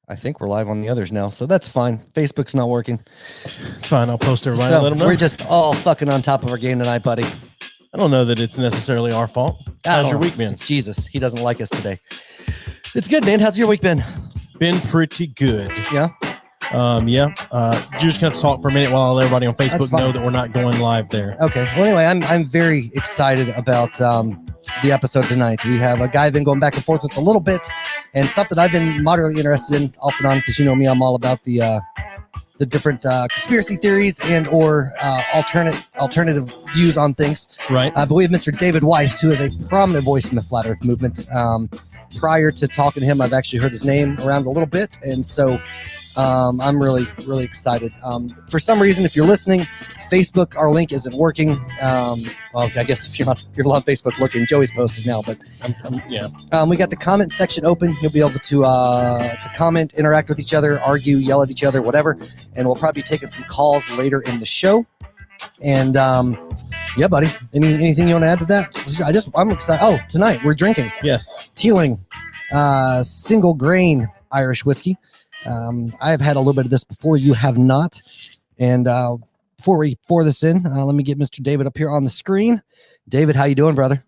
I think we're live on the others now, so that's fine. Facebook's not working. It's fine. I'll post everybody So and let them know. we're just all fucking on top of our game tonight, buddy. I don't know that it's necessarily our fault. How's your week been? It's Jesus. He doesn't like us today. It's good, man. How's your week been? Been pretty good. Yeah. You're just gonna talk for a minute while everybody on Facebook know that we're not going live there. Okay. Well, anyway, I'm very excited about the episode tonight. We have a guy I've been going back and forth with a little bit, and something I've been moderately interested in off and on because you know me, I'm all about the different conspiracy theories and or alternative views on things. Right. But we have Mr. David Weiss, who is a prominent voice in the flat Earth movement. Prior to talking to him, I've actually heard his name around a little bit, and so I'm really, really excited. For some reason, if you're listening, Facebook, our link isn't working. Well, I guess if you're on Facebook looking, Joey's posted now, but we got the comment section open. You'll be able to comment, interact with each other, argue, yell at each other, whatever. And we'll probably be taking some calls later in the show. And yeah, buddy. Anything you want to add to that? I'm excited. Oh, tonight we're drinking. Yes. Teeling, single grain Irish whiskey. I've had a little bit of this before. You have not. And before we pour this in, let me get Mr. David up here on the screen. David, how you doing, brother?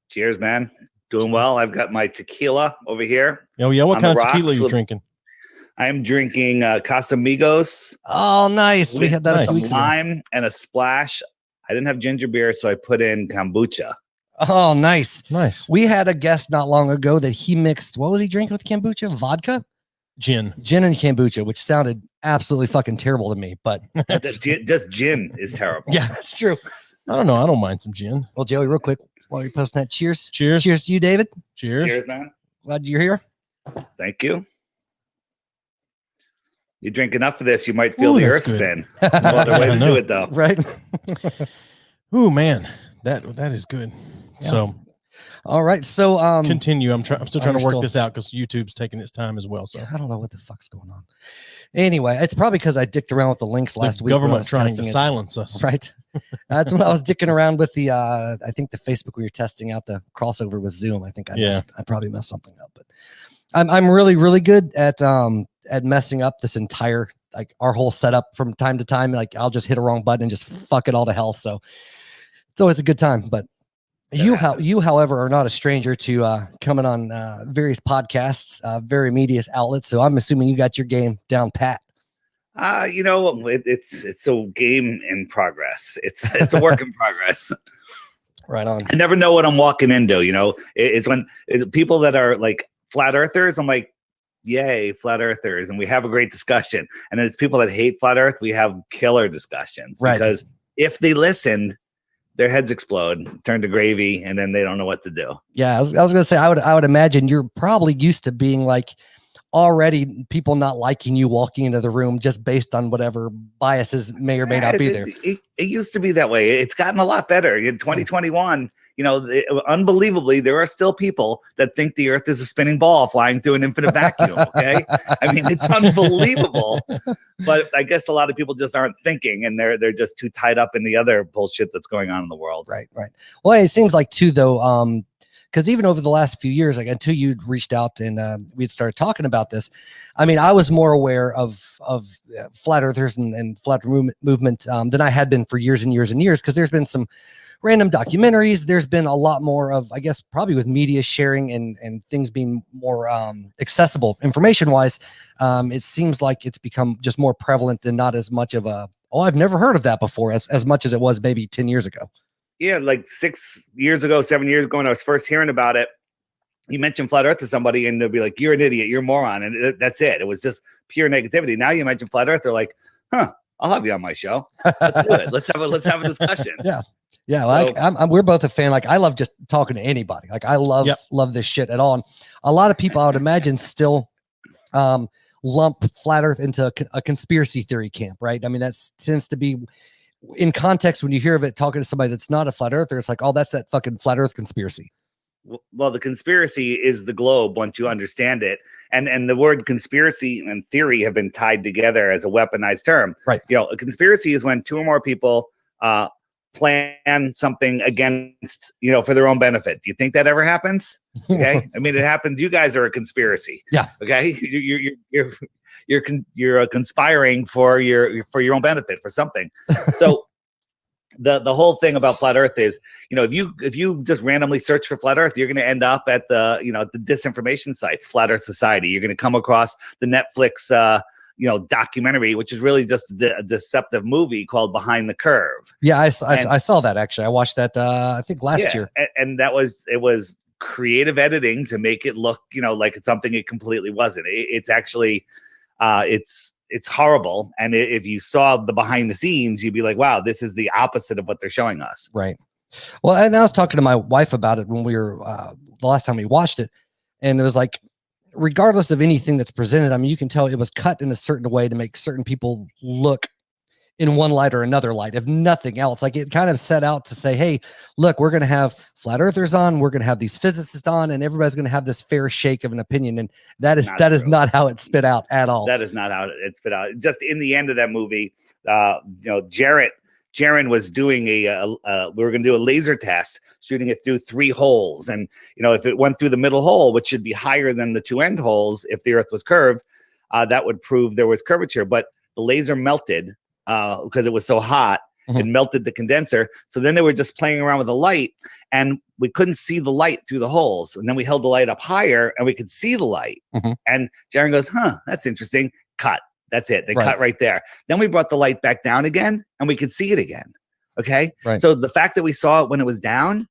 Cheers, man. Doing well. I've got my tequila over here. Oh yeah. What kind of tequila are you drinking? I'm drinking Casamigos. Oh, nice. We had that a few weeks ago. Lime and a splash. I didn't have ginger beer, so I put in kombucha. Oh, nice. Nice. We had a guest not long ago that he mixed, what was he drinking with kombucha? Vodka? Gin and kombucha, which sounded absolutely fucking terrible to me, but just gin is terrible. Yeah, that's true. I don't know. I don't mind some gin. Well, Joey, real quick, while you're posting that, cheers. Cheers. Cheers to you, David. Cheers. Cheers, man. Glad you're here. Thank you. You drink enough of this, you might feel the earth spin. What a way to do it, though. Right. Ooh, man, that is good. Yeah. So, all right. So, continue. I'm still trying to work this out because YouTube's taking its time as well. So I don't know what the fuck's going on. Anyway, it's probably because I dicked around with the links last week. Government trying to silence us. Right. That's when I was dicking around with the. I think the Facebook we were testing out the crossover with Zoom. I think I probably messed something up, but I'm really, really good at messing up this entire, like, our whole setup from time to time. Like, I'll just hit a wrong button and just fuck it all to hell. So it's always a good time. But you, however, are not a stranger to coming on various podcasts, very media outlets. So I'm assuming you got your game down pat. It's a game in progress. It's a work in progress. Right on. I never know what I'm walking into. It's when people that are like flat earthers, I'm like, yay, flat earthers, and we have a great discussion. And it's people that hate flat earth, we have killer discussions. Right. Because if they listen, their heads explode, turn to gravy, and then they don't know what to do. Yeah, I was gonna say, I would imagine you're probably used to being like already people not liking you walking into the room just based on whatever biases may or may not be there. It used to be that way. It's gotten a lot better in 2021. Unbelievably, there are still people that think the earth is a spinning ball flying through an infinite vacuum. Okay. I mean, it's unbelievable, but I guess a lot of people just aren't thinking, and they're just too tied up in the other bullshit that's going on in the world. Right. Well, it seems like too, though, because even over the last few years, like until you reached out and we'd started talking about this, I mean, I was more aware of flat earthers and flat movement than I had been for years and years and years, because there's been some random documentaries. There's been a lot more of, I guess, probably with media sharing and things being more accessible information wise. It seems like it's become just more prevalent and not as much of I've never heard of that before as much as it was maybe 10 years ago. Yeah, like 6 years ago, 7 years ago, when I was first hearing about it, you mentioned flat earth to somebody and they'll be like, you're an idiot, you're a moron. And that's it. It was just pure negativity. Now you mention flat earth, they're like, I'll have you on my show. Let's do it. Let's have a discussion. Yeah. Yeah, like we're both a fan. Like, I love just talking to anybody. Like, I love this shit at all. And a lot of people, I would imagine, still lump flat Earth into a conspiracy theory camp, right? I mean, that tends to be in context when you hear of it. Talking to somebody that's not a flat earther, it's like, oh, that's that fucking flat Earth conspiracy. Well, the conspiracy is the globe once you understand it, and the word conspiracy and theory have been tied together as a weaponized term. Right. A conspiracy is when two or more people plan something against, for their own benefit. Do you think that ever happens? Okay. I mean, it happens. You guys are a conspiracy. Yeah. Okay. You're conspiring for your own benefit for something. So the whole thing about flat Earth is, if you just randomly search for flat Earth, you're going to end up at the disinformation sites, Flat Earth Society. You're going to come across the Netflix, documentary, which is really just a deceptive movie called Behind the Curve. Yeah, I saw that actually. I watched that I think last year, and it was creative editing to make it look like it's something it completely wasn't. It's actually it's horrible, and if you saw the behind the scenes, you'd be like, wow, this is the opposite of what they're showing us. Right. Well, and I was talking to my wife about it when we were the last time we watched it, and it was like, regardless of anything that's presented, I mean, you can tell it was cut in a certain way to make certain people look in one light or another light, if nothing else. Like, it kind of set out to say, hey, look, we're going to have flat earthers on, we're going to have these physicists on, and everybody's going to have this fair shake of an opinion. And that is not how it spit out at all. That is not how it spit out. Just in the end of that movie, Jaron was doing we were going to do a laser test, shooting it through 3 holes. And, if it went through the middle hole, which should be higher than the 2 end holes, if the Earth was curved, that would prove there was curvature. But the laser melted because it was so hot. It melted the condenser. So then they were just playing around with the light, and we couldn't see the light through the holes. And then we held the light up higher and we could see the light. And Jaron goes, that's interesting. Cut. That's it. They cut right there. Then we brought the light back down again and we could see it again. Okay. Right. So the fact that we saw it when it was down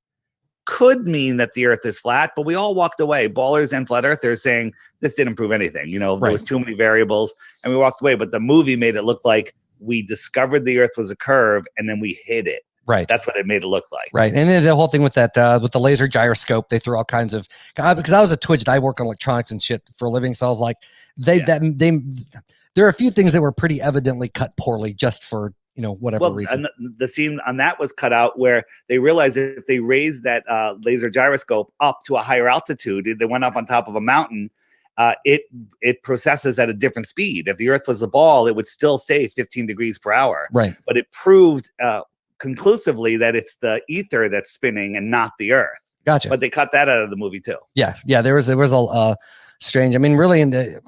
could mean that the Earth is flat, but we all walked away, ballers and flat earthers, saying this didn't prove anything. There was too many variables, and we walked away. But the movie made it look like we discovered the Earth was a curve and then we hid it. Right. That's what it made it look like. Right. And then the whole thing with that, with the laser gyroscope, they threw all kinds of, because I was a twidget, I work on electronics and shit for a living. So I was like, there are a few things that were pretty evidently cut poorly just for, whatever reason. And the scene on that was cut out where they realized if they raised that laser gyroscope up to a higher altitude, they went up on top of a mountain, it processes at a different speed. If the Earth was a ball, it would still stay 15 degrees per hour. Right. But it proved conclusively that it's the ether that's spinning and not the Earth. Gotcha. But they cut that out of the movie too. Yeah. There was a strange, I mean, really I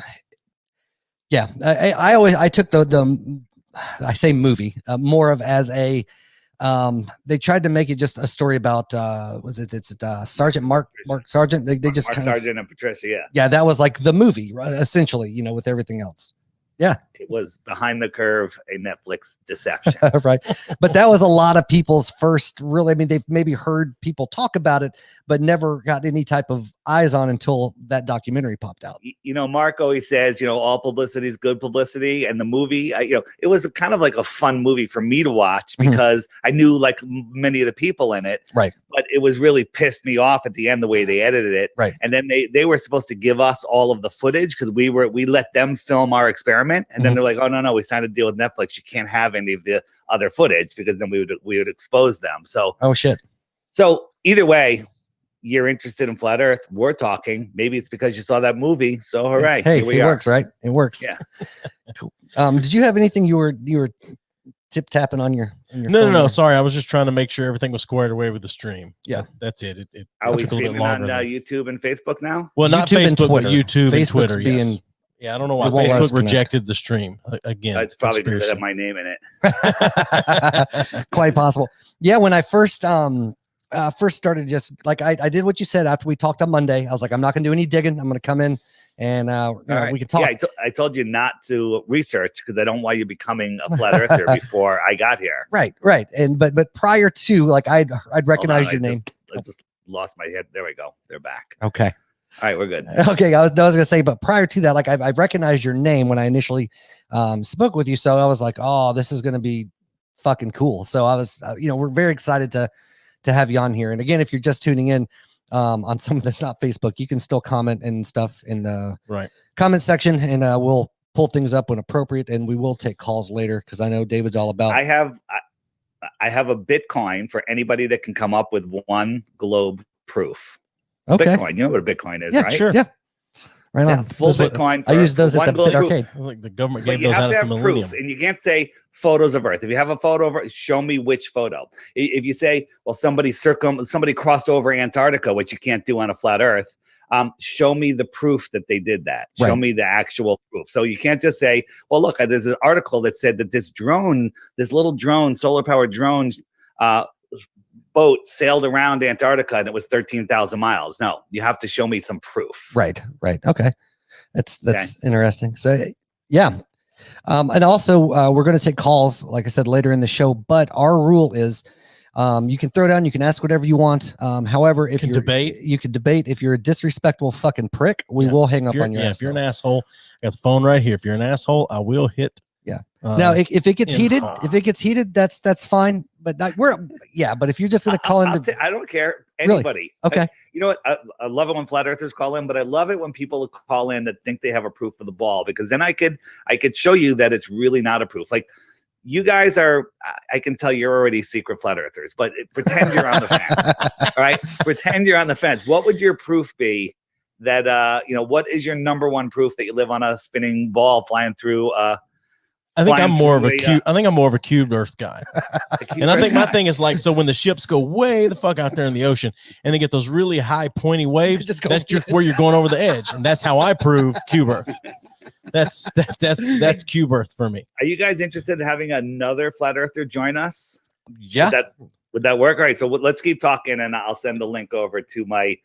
took I say movie more of as a, they tried to make it just a story about Sergeant Mark Sargent. They just Mark Sargent and Patricia. Yeah, that was like the movie, right? Essentially, with everything else. Yeah, it was Behind the Curve, a Netflix deception. Right. But that was a lot of people's first really, I mean, they've maybe heard people talk about it, but never got any type of eyes on until that documentary popped out. Mark always says, all publicity is good publicity. And the movie, it was kind of like a fun movie for me to watch because I knew like many of the people in it. Right. But it was really pissed me off at the end, the way they edited it. Right. And then they were supposed to give us all of the footage because we let them film our experiment. And then they're like, oh, no, we signed a deal with Netflix. You can't have any of the other footage because then we would expose them. So, oh shit. So either way, you're interested in flat Earth. We're talking. Maybe it's because you saw that movie. So hooray! Hey, it works, right? It works. Yeah. Cool. Did you have anything you were tip tapping on your No. Sorry, I was just trying to make sure everything was squared away with the stream. Yeah, that's it. It Are we took a little bit streaming on longer. YouTube and Facebook now? Well, not YouTube and Facebook, but Twitter. YouTube and Facebook's Twitter. being. Yes. Yeah, I don't know why It won't let us Facebook connect. rejected the stream again. It's probably because I have my name in it. Quite possible. Yeah, when I first started, just like I did what you said after we talked on Monday. I was like, I'm not going to do any digging. I'm going to come in and we can talk. Yeah, I told you not to research because I don't want you becoming a flat earther before I got here. Right. And but prior to, like, I'd recognized your name. I just lost my head. There we go. They're back. Okay. All right, we're good. Okay, I was gonna say, but prior to that, like I recognized your name when I initially spoke with you, so I was like, oh, this is gonna be fucking cool. So I was, we're very excited to have you on here. And again, if you're just tuning in on something that's not Facebook, you can still comment and stuff in the comment section, and we'll pull things up when appropriate, and we will take calls later because I know David's all about. I have a Bitcoin for anybody that can come up with one globe proof. Okay. Bitcoin, you know what a Bitcoin is, right? Sure. Yeah. Right Yeah, on. full Those are- Bitcoin. I use those for at the one Pit bulletproof. Arcade. Like the government But gave you those have out to at the have proof, Millennium. and you can't say photos of Earth. If you have a photo of Earth, show me which photo. If you say, well, somebody crossed over Antarctica, which you can't do on a flat Earth, show me the proof that they did that. Show Right. me the actual proof. So you can't just say, well, look, there's an article that said that this little drone, solar powered drone, boat sailed around Antarctica and it was 13,000 miles. No, you have to show me some proof. Right. Okay. That's interesting. So yeah. And also we're going to take calls, like I said, later in the show, but our rule is you can throw down, you can ask whatever you want. However, if you can debate. If you're a disrespectful fucking prick, we will hang up on your ass. If you're an asshole, I got the phone right here. If you're an asshole, I will hit. Yeah. Now, if it gets heated, that's fine. But but if you're just going to call in, I don't care. Anybody. Really? Okay. You know what? I love it when flat earthers call in, but I love it when people call in that think they have a proof of the ball, because then I could show you that it's really not a proof. Like, you guys are, I can tell you're already secret flat earthers, but pretend you're on the fence. All right. Pretend you're on the fence. What would your proof be that, what is your number one proof that you live on a spinning ball flying through, I think I'm more of a cubed Earth guy. And I think my thing is like, so when the ships go way the fuck out there in the ocean and they get those really high pointy waves, that's where you're going over the edge. And that's how I prove cube Earth. That's cube Earth for me. Are you guys interested in having another flat earther join us? Yeah. Would that work? All right. So let's keep talking, and I'll send the link over to my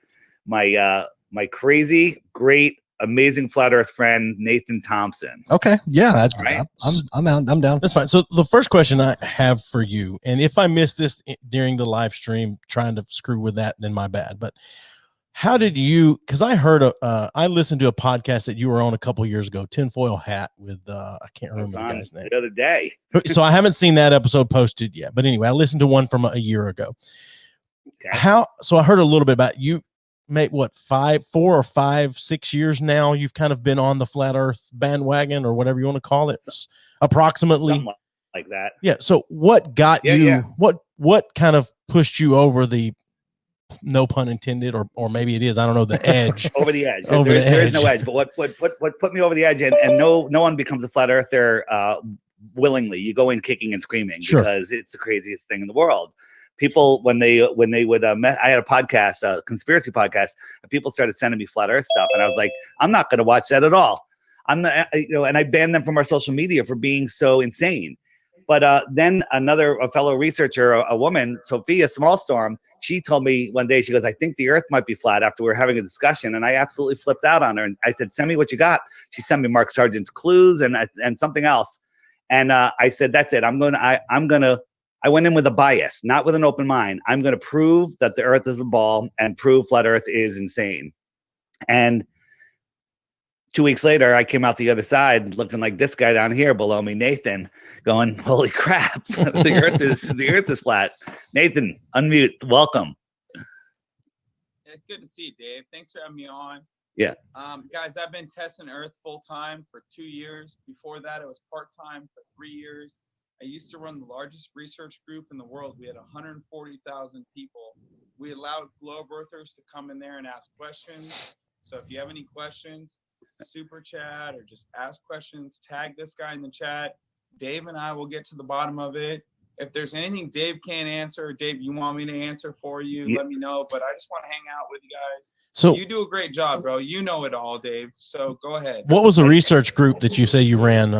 crazy, great, amazing flat earth friend, Nathan Thompson. Okay. Yeah. Right. I'm out. I'm down. That's fine. So the first question I have for you, and if I missed this during the live stream trying to screw with that, then my bad. But how did you, because I heard I listened to a podcast that you were on a couple years ago, Tinfoil Hat, with I can't remember the guy's name. The other day. So I haven't seen that episode posted yet. But anyway, I listened to one from a year ago. Okay. So I heard a little bit about you. Mate, what, 4 or 5, 6 years now you've kind of been on the flat earth bandwagon, or whatever you want to call it, approximately. Something like that. Yeah. So what got you? Yeah. What kind of pushed you over the, no pun intended, or maybe it is, I don't know, the edge. Over the edge. There is no edge. But what put me over the edge, and no one becomes a flat earther willingly. You go in kicking and screaming because it's the craziest thing in the world. People, when they would, I had a podcast, a conspiracy podcast, and people started sending me flat earth stuff. And I was like, I'm not going to watch that at all. And I banned them from our social media for being so insane. But then a fellow researcher, a woman, Sophia Smallstorm, she told me one day, she goes, I think the earth might be flat, after we were having a discussion. And I absolutely flipped out on her. And I said, send me what you got. She sent me Mark Sargent's clues and something else. And I said, that's it. I went in with a bias, not with an open mind. I'm going to prove that the earth is a ball and prove flat earth is insane. And 2 weeks later, I came out the other side looking like this guy down here below me, Nathan, going, holy crap, the earth is flat. Nathan, unmute. Welcome. It's good to see you, Dave. Thanks for having me on. Yeah. Guys, I've been testing Earth full time for 2 years. Before that, it was part-time for 3 years. I used to run the largest research group in the world. We had 140,000 people. We allowed globe earthers to come in there and ask questions. So if you have any questions, super chat or just ask questions, tag this guy in the chat. Dave and I will get to the bottom of it. If there's anything Dave can't answer, Dave, you want me to answer for you, let me know. But I just want to hang out with you guys. So you do a great job, bro. You know it all, Dave. So go ahead. What was the research group that you say you ran?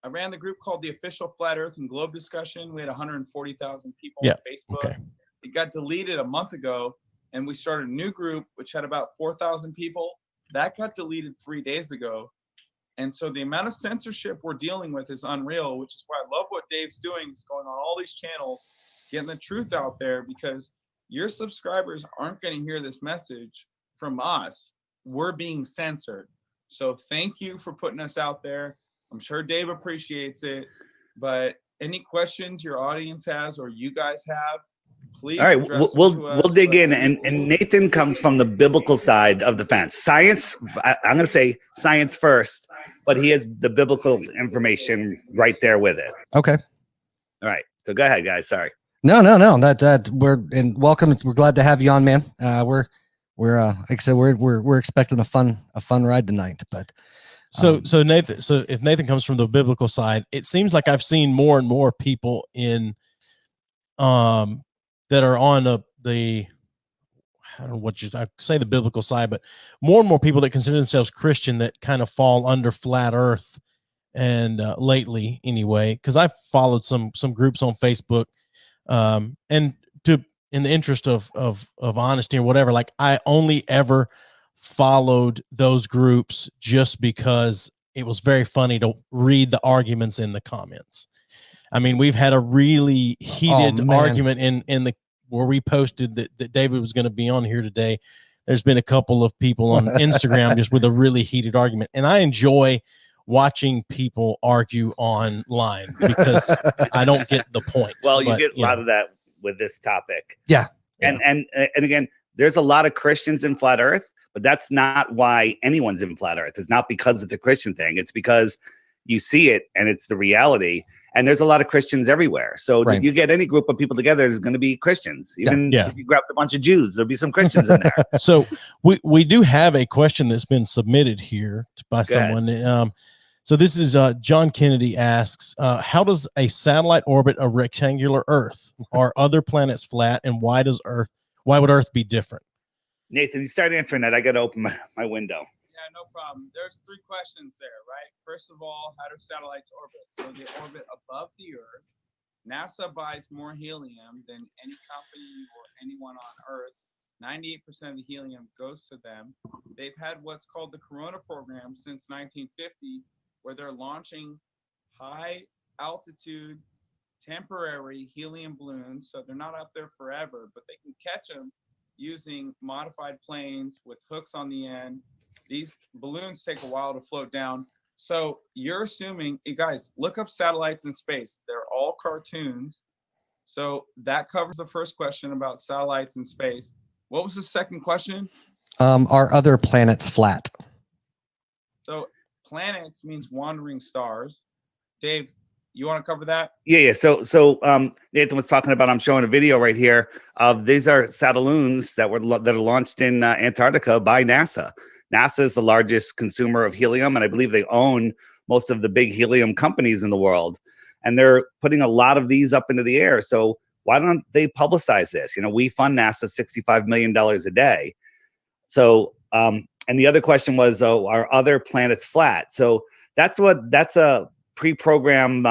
I ran the group called the Official Flat Earth and Globe Discussion. We had 140,000 people on Facebook. Okay. It got deleted a month ago, and we started a new group, which had about 4,000 people. That got deleted 3 days ago. And so the amount of censorship we're dealing with is unreal, which is why I love what Dave's doing. He's going on all these channels, getting the truth out there, because your subscribers aren't going to hear this message from us. We're being censored. So thank you for putting us out there. I'm sure Dave appreciates it, but any questions your audience has or you guys have, please. All right, we'll dig in. And Nathan comes from the biblical side of the fence. Science, I'm going to say science first, but he has the biblical information right there with it. Okay. All right. So go ahead, guys. Sorry. No. That welcome. We're glad to have you on, man. we're like I said, we're expecting a fun ride tonight. But so Nathan, so if Nathan comes from the biblical side, it seems like I've seen more and more people in that are on the I don't know what I say the biblical side, but more and more people that consider themselves Christian that kind of fall under flat earth. And lately anyway, because I've followed some groups on Facebook, and in the interest of honesty or whatever, like I only ever followed those groups just because it was very funny to read the arguments in the comments. I mean, we've had a really heated argument in the where we posted that David was going to be on here today. There's been a couple of people on Instagram just with a really heated argument, and I enjoy watching people argue online because I don't get the point. Well, you get a lot of that with this topic. Yeah. And again, there's a lot of Christians in flat earth, but that's not why anyone's in flat earth. It's not because it's a Christian thing. It's because you see it and it's the reality. And there's a lot of Christians everywhere. So you get any group of people together, there's going to be Christians. Even if you grab a bunch of Jews, there'll be some Christians in there. So we do have a question that's been submitted here by someone. So this is John Kennedy asks, how does a satellite orbit a rectangular Earth? Are other planets flat? And why would Earth be different? Nathan, you start answering that. I got to open my window. Yeah, no problem. There's 3 questions there, right? First of all, how do satellites orbit? So they orbit above the Earth. NASA buys more helium than any company or anyone on Earth. 98% of the helium goes to them. They've had what's called the Corona program since 1950, where they're launching high altitude temporary helium balloons. So they're not up there forever, but they can catch them using modified planes with hooks on the end. These balloons take a while to float down. So you're assuming, you guys, look up satellites in space. They're all cartoons. So that covers the first question about satellites in space. What was the second question? Are other planets flat? So planets means wandering stars. Dave, you want to cover that? Yeah. So Nathan was talking about, I'm showing a video right here of these are satelloons that are launched in Antarctica by NASA. NASA is the largest consumer of helium, and I believe they own most of the big helium companies in the world. And they're putting a lot of these up into the air. So why don't they publicize this? We fund NASA $65 million a day. So, and the other question was, are other planets flat? So that's a pre-program,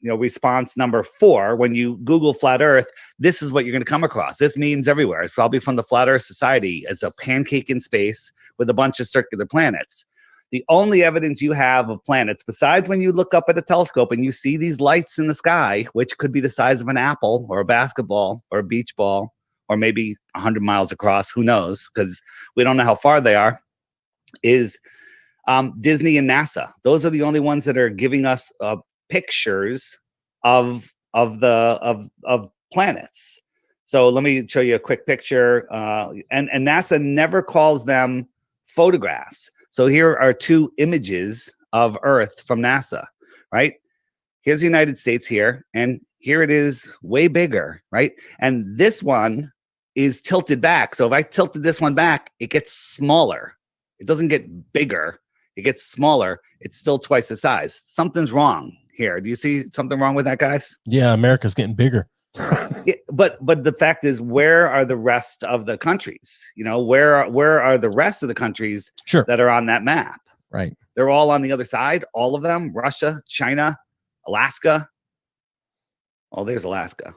response number 4. When you Google flat Earth, this is what you're going to come across. This memes everywhere. It's probably from the Flat Earth Society. It's a pancake in space with a bunch of circular planets. The only evidence you have of planets, besides when you look up at a telescope and you see these lights in the sky, which could be the size of an apple or a basketball or a beach ball, or maybe 100 miles across, who knows, because we don't know how far they are, is Disney and NASA. Those are the only ones that are giving us pictures of planets. So let me show you a quick picture. And NASA never calls them photographs. So here are 2 images of Earth from NASA, right? Here's the United States here, and here it is way bigger, right? And this one is tilted back. So if I tilted this one back, it gets smaller. It doesn't get bigger. It gets smaller. It's still twice the size. Something's wrong here. Do you see something wrong with that, guys? Yeah, America's getting bigger. Yeah, but the fact is, where are the rest of the countries? Where are the rest of the countries that are on that map? Right. They're all on the other side, all of them. Russia, China, Alaska. Oh, there's Alaska.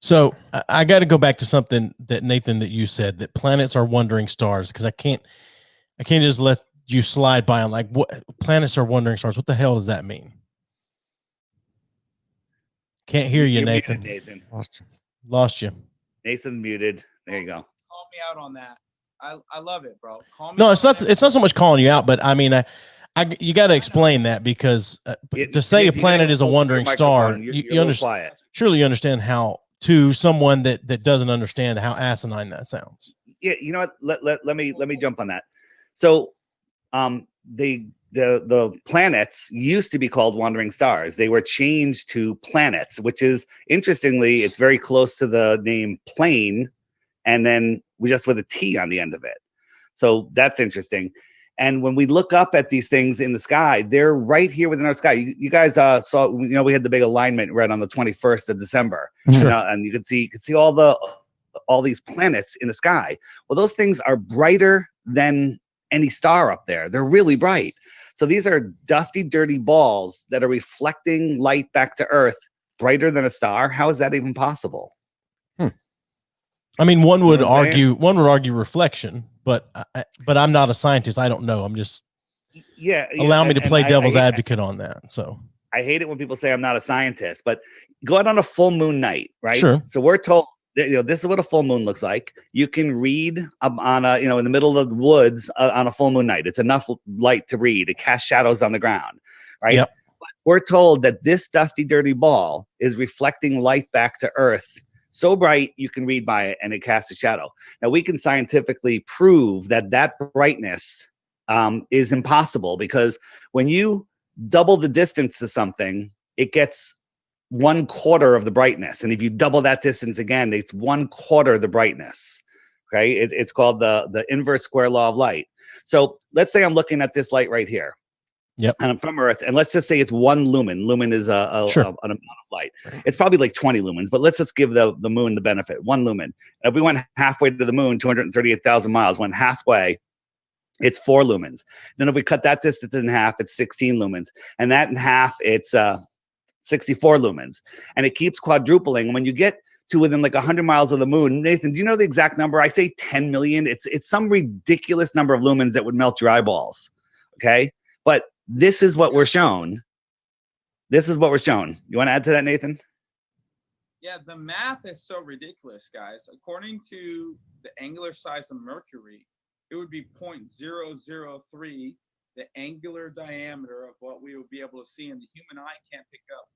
So I got to go back to something that Nathan, that you said, that planets are wandering stars, because I can't just let you slide by on like, what planets are wandering stars. What the hell does that mean? Can't hear you, Nathan. Muted, Nathan. Lost you. Nathan muted. There you go. Call me out on that. I love it, bro. Call me. No, it's not so much calling you out, but I mean, you got to explain that, because to say a planet is a wandering star, surely you understand how, to someone that doesn't understand, how asinine that sounds. Yeah, you know what? Let me jump on that. So, the planets used to be called wandering stars. They were changed to planets, which is, interestingly, it's very close to the name plane, and then just with a T on the end of it. So that's interesting. And when we look up at these things in the sky, they're right here within our sky. You guys saw, we had the big alignment right on the 21st of December. Sure. And you could see all these planets in the sky. Well, those things are brighter than any star up there. They're really bright. So these are dusty, dirty balls that are reflecting light back to Earth, brighter than a star. How is that even possible? I mean, one would argue reflection, but I'm not a scientist. I don't know. I'm just allow me to play devil's advocate on that. So I hate it when people say I'm not a scientist, but go out on a full moon night, right? Sure. So we're told that, this is what a full moon looks like. You can read on a, in the middle of the woods on a full moon night. It's enough light to read. It casts shadows on the ground, right? Yep. But we're told that this dusty, dirty ball is reflecting light back to Earth so bright you can read by it and it casts a shadow. Now we can scientifically prove that brightness is impossible, because when you double the distance to something, it gets 1/4 of the brightness. And if you double that distance again, it's 1/4 the brightness. Okay. It's called the inverse square law of light. So let's say I'm looking at this light right here. Yep. And I'm from Earth, and let's just say it's 1 lumen. Lumen is an amount of light. It's probably like 20 lumens, but let's just give the moon the benefit. 1 lumen. And if we went halfway to the moon, 238,000 miles, went halfway, it's 4 lumens. Then if we cut that distance in half, it's 16 lumens. And that in half, it's 64 lumens. And it keeps quadrupling. And when you get to within like 100 miles of the moon, Nathan, do you know the exact number? I say 10 million. It's some ridiculous number of lumens that would melt your eyeballs. Okay. But this is what we're shown. This is what we're shown. You want to add to that, Nathan? Yeah, the math is so ridiculous, guys. According to the angular size of Mercury, it would be 0.003, the angular diameter of what we would be able to see, and the human eye can't pick up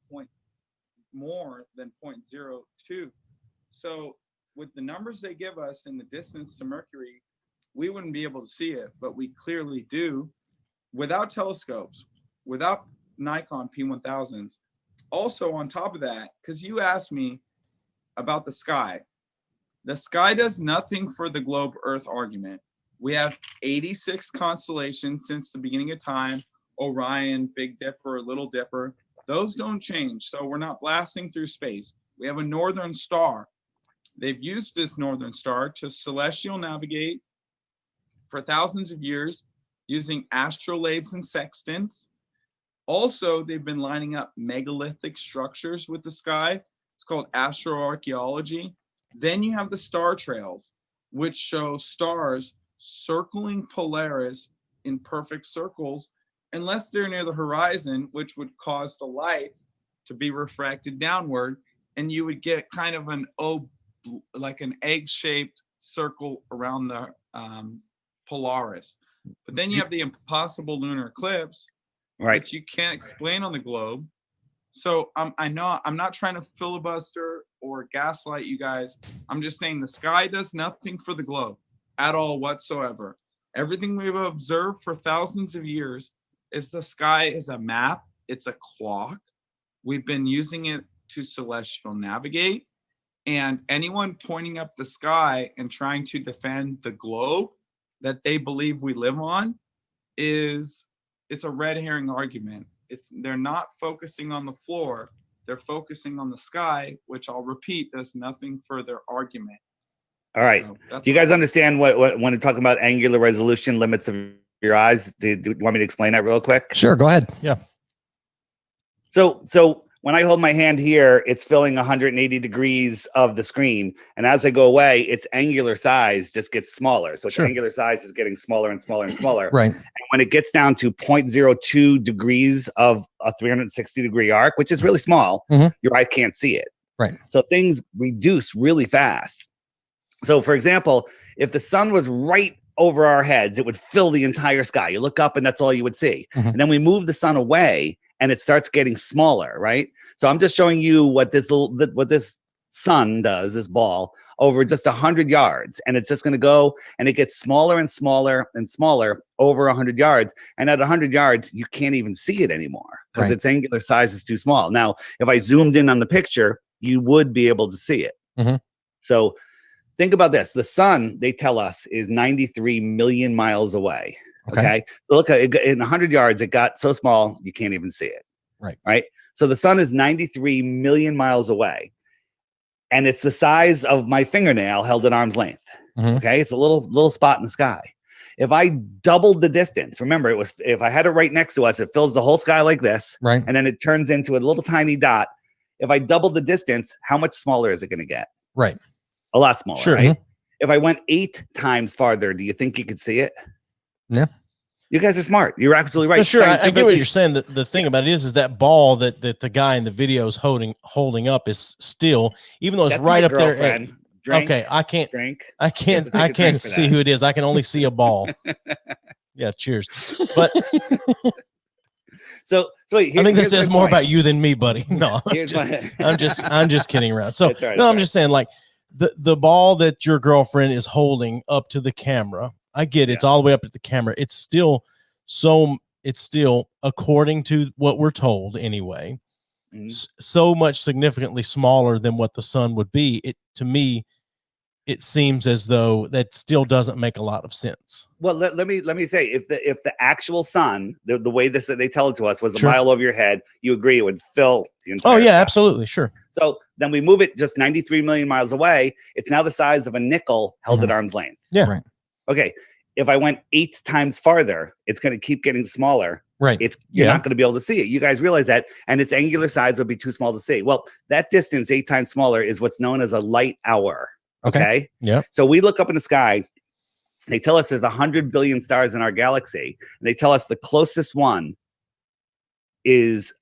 more than 0.02. So with the numbers they give us in the distance to Mercury, we wouldn't be able to see it, but we clearly do. Without telescopes, without Nikon P1000s. Also on top of that, because you asked me about the sky. The sky does nothing for the globe Earth argument. We have 86 constellations since the beginning of time. Orion, Big Dipper, Little Dipper. Those don't change, so we're not blasting through space. We have a northern star. They've used this northern star to celestial navigate for thousands of years, using astrolabes and sextants. Also, they've been lining up megalithic structures with the sky. It's called astroarchaeology. Then you have the star trails, which show stars circling Polaris in perfect circles, unless they're near the horizon, which would cause the lights to be refracted downward, and you would get kind of like an egg-shaped circle around the Polaris. But then you have the impossible lunar eclipse, right, which you can't explain on the globe. So I know I'm not trying to filibuster or gaslight you guys. I'm just saying the sky does nothing for the globe at all whatsoever. Everything we've observed for thousands of years is the sky is a map. It's a clock. We've been using it to celestial navigate. And anyone pointing up the sky and trying to defend the globe that they believe we live on it's a red herring argument. They're not focusing on the floor. They're focusing on the sky, which I'll repeat, does nothing for their argument. All right. So do you guys understand what when you're talking about angular resolution limits of your eyes? Do you want me to explain that real quick? Sure, go ahead. Yeah. So when I hold my hand here, it's filling 180 degrees of the screen. And as I go away, its angular size just gets smaller. So its angular size is getting smaller and smaller and smaller. Right. And when it gets down to 0.02 degrees of a 360-degree arc, which is really small, your eye can't see it. Right. So things reduce really fast. So, for example, if the sun was right over our heads, it would fill the entire sky. You look up and that's all you would see. And then we move the sun away and it starts getting smaller, right? So I'm just showing you what this sun does, this ball, over just 100 yards. And it's just going to go and it gets smaller and smaller and smaller over 100 yards. And at 100 yards, you can't even see it anymore because its angular size is too small. Now, if I zoomed in on the picture, you would be able to see it. So think about this. The sun, they tell us, is 93 million miles away. Okay. So look, in 100 yards, it got so small, you can't even see it. Right. So the sun is 93 million miles away. And it's the size of my fingernail held at arm's length. Okay. It's a little spot in the sky. If I doubled the distance, remember, if I had it right next to us, it fills the whole sky like this. Right. And then it turns into a little tiny dot. If I doubled the distance, how much smaller is it going to get? Right. A lot smaller. Sure. Right. If I went 8 times farther, do you think you could see it? Yeah. You guys are smart. You're absolutely right. Well, sure, I get what you're saying. The thing about it is that ball that the guy in the video is holding up is still, even though it's right up there. Okay, I can't see who it is. I can only see a ball. Yeah, cheers. But so wait, I think this says more about you than me, buddy. No, I'm just kidding around. So I'm just saying, like the ball that your girlfriend is holding up to the camera. I get it. It's all the way up at the camera. It's still according to what we're told anyway, so much significantly smaller than what the sun would be. To me, it seems as though that still doesn't make a lot of sense. Well, let me say, if the actual sun, the way they tell it to us, was a mile over your head, you agree it would fill the entire sky. Absolutely, sure. So then we move it just 93 million miles away. It's now the size of a nickel held at arm's length. Yeah. Right. Okay. If I went 8 times farther, it's going to keep getting smaller. Right. You're not going to be able to see it. You guys realize that. And its angular size would be too small to see. Well, that distance 8 times smaller is what's known as a light hour. Okay. Yeah. So we look up in the sky. They tell us there's 100 billion stars in our galaxy. And they tell us the closest one is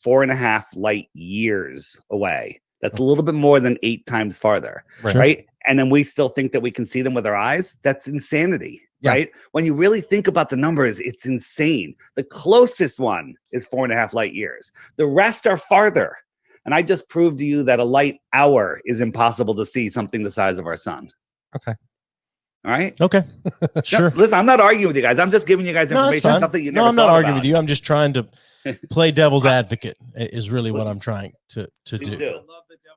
4.5 light years away. That's a little bit more than 8 times farther. Right. And then we still think that we can see them with our eyes. That's insanity. Yeah. Right. When you really think about the numbers, it's insane. The closest one is 4.5 light years. The rest are farther. And I just proved to you that a light hour is impossible to see something the size of our sun. Okay. All right. Okay. Sure. No, listen, I'm not arguing with you guys. I'm just giving you guys information. Something you never I'm not arguing about. with you. I'm just trying to play devil's advocate is really what I'm trying to do. I love the devil.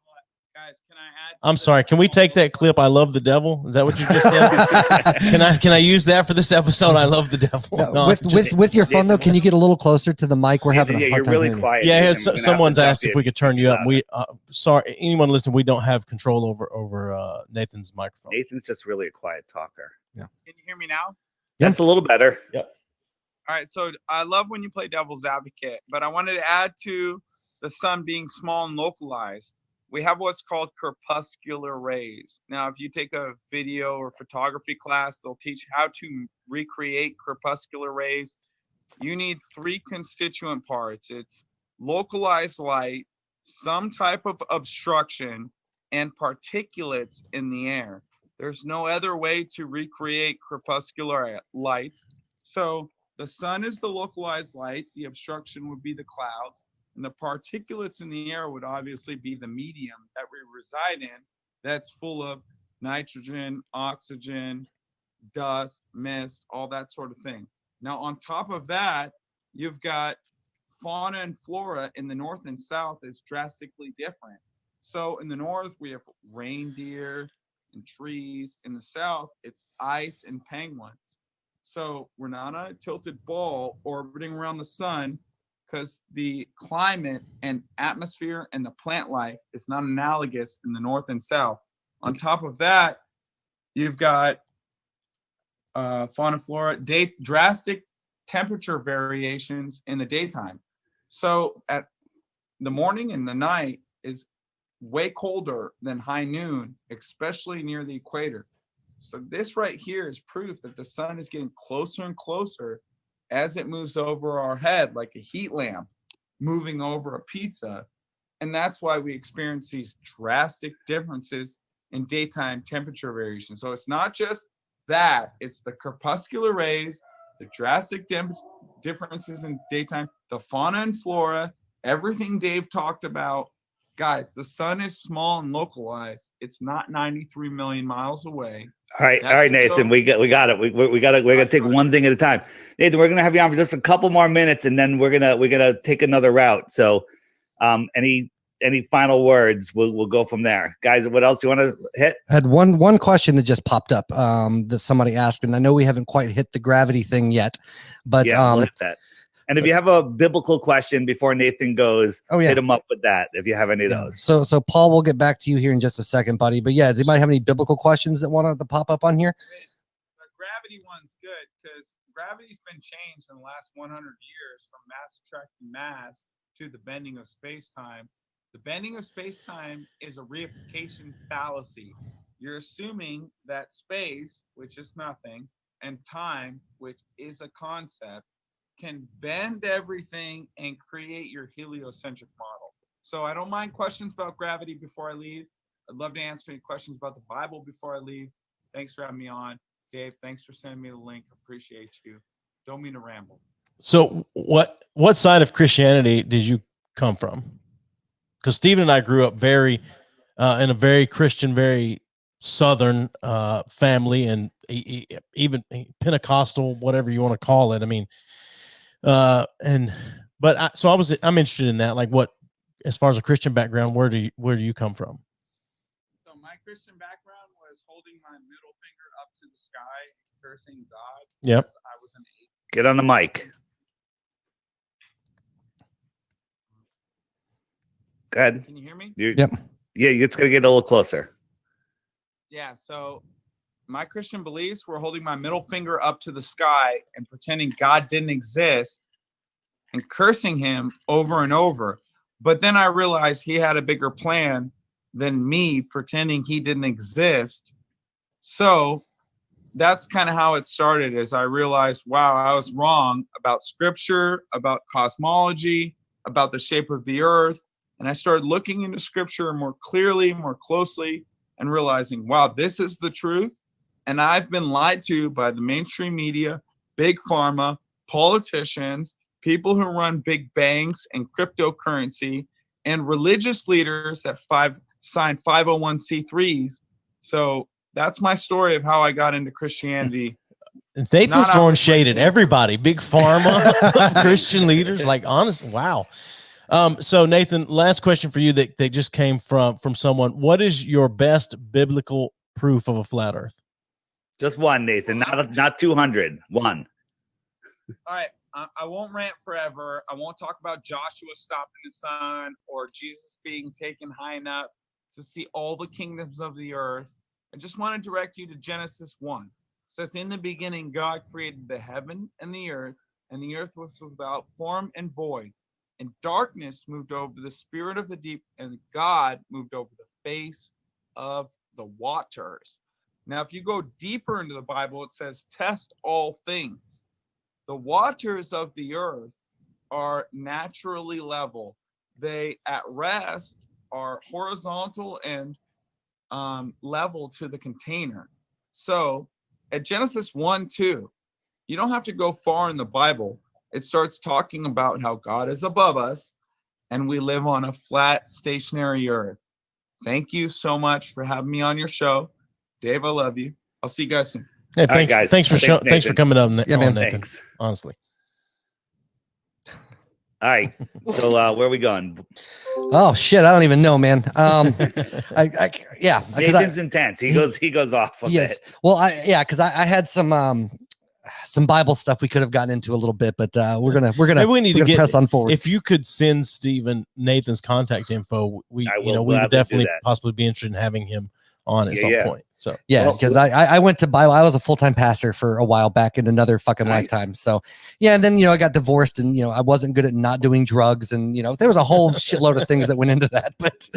Guys, can I add? I'm sorry. Can we take that clip? I love the devil. Is that what you just said? Can I use that for this episode? I love the devil. No, with your phone though, can you get a little closer to the mic? We're having a hard time. You're really quiet. Yeah, someone's asked if we could turn you up. We sorry, anyone listening, we don't have control over Nathan's microphone. Nathan's just really a quiet talker. Yeah. Can you hear me now? That's a little better. Yep. All right. So I love when you play devil's advocate, but I wanted to add to the sun being small and localized. We have what's called crepuscular rays. Now, if you take a video or photography class, they'll teach how to recreate crepuscular rays. You need 3 constituent parts. It's localized light, some type of obstruction, and particulates in the air. There's no other way to recreate crepuscular light. So the sun is the localized light. The obstruction would be the clouds. And the particulates in the air would obviously be the medium that we reside in that's full of nitrogen, oxygen, dust, mist, all that sort of thing. Now, on top of that, you've got fauna and flora in the north and south is drastically different. So in the north, we have reindeer and trees. In the south, it's ice and penguins. So we're not on a tilted ball orbiting around the sun, because the climate and atmosphere and the plant life is not analogous in the north and south. On top of that, you've got fauna, flora, drastic temperature variations in the daytime. So at the morning and the night is way colder than high noon, especially near the equator. So this right here is proof that the sun is getting closer and closer as it moves over our head, like a heat lamp moving over a pizza. And that's why we experience these drastic differences in daytime temperature variation. So it's not just that, it's the crepuscular rays, the drastic differences in daytime, the fauna and flora, everything Dave talked about. Guys, the sun is small and localized. It's not 93 million miles away. All right, Nathan, we got it. We're gonna take one thing at a time. Nathan, we're gonna have you on for just a couple more minutes, and then we're gonna take another route. So, any any final words, we'll go from there, guys. What else you want to hit? I had one question that just popped up that somebody asked, and I know we haven't quite hit the gravity thing yet, but yeah, we'll hit that. And if you have a biblical question before Nathan goes, hit him up with that if you have any of those. So Paul, we'll get back to you here in just a second, buddy. But yeah, does anybody have any biblical questions that want to pop up on here? The gravity one's good because gravity's been changed in the last 100 years from mass attracting mass to the bending of space-time. The bending of space-time is a reification fallacy. You're assuming that space, which is nothing, and time, which is a concept, can bend everything and create your heliocentric model. So I don't mind questions about gravity before I leave. I'd love to answer any questions about the Bible before I leave. Thanks for having me on. Dave, thanks for sending me the link. Appreciate you. Don't mean to ramble. So what side of Christianity did you come from? Because Stephen and I grew up in a very Christian, very Southern family, and even Pentecostal, whatever you want to call it. I mean, I'm interested in that. Like, what, as far as a Christian background, where do you come from? So my Christian background was holding my middle finger up to the sky and cursing God. Yep. I was an 8. Get on the mic. Go ahead. Can you hear me? Yep. Yeah, it's gonna get a little closer. Yeah. So my Christian beliefs were holding my middle finger up to the sky and pretending God didn't exist and cursing him over and over. But then I realized he had a bigger plan than me pretending he didn't exist. So that's kind of how it started, as I realized, wow, I was wrong about scripture, about cosmology, about the shape of the earth. And I started looking into scripture more clearly, more closely, and realizing, wow, this is the truth. And I've been lied to by the mainstream media, big pharma, politicians, people who run big banks and cryptocurrency, and religious leaders that signed 501c3s. So that's my story of how I got into Christianity. Nathan's throwing shade at everybody, big pharma, Christian leaders. Like, honestly, wow. So Nathan, last question for you that just came from someone. What is your best biblical proof of a flat earth? Just one, Nathan, not 200. One. All right. I won't rant forever. I won't talk about Joshua stopping the sun or Jesus being taken high enough to see all the kingdoms of the earth. I just want to direct you to Genesis 1. It says, in the beginning, God created the heaven and the earth was without form and void. And darkness moved over the spirit of the deep, and God moved over the face of the waters. Now, if you go deeper into the Bible, it says, test all things. The waters of the earth are naturally level. They, at rest, are horizontal and level to the container. So at Genesis 1:2, you don't have to go far in the Bible. It starts talking about how God is above us and we live on a flat, stationary earth. Thank you so much for having me on your show. Dave, I love you. I'll see you guys soon. Hey, thanks, right, guys. Thanks for coming on, Nathan. Thanks. Honestly. All right. So where are we going? Oh shit, I don't even know, man. Nathan's intense. He goes off with it. Well, because I had some Bible stuff we could have gotten into a little bit, but we're gonna press on forward. If you could send Stephen Nathan's contact info, we would definitely possibly be interested in having him on at some point. So because I went to Bible. I was a full-time pastor for a while back in another fucking lifetime. So and then I got divorced, and I wasn't good at not doing drugs, and there was a whole shitload of things that went into that. But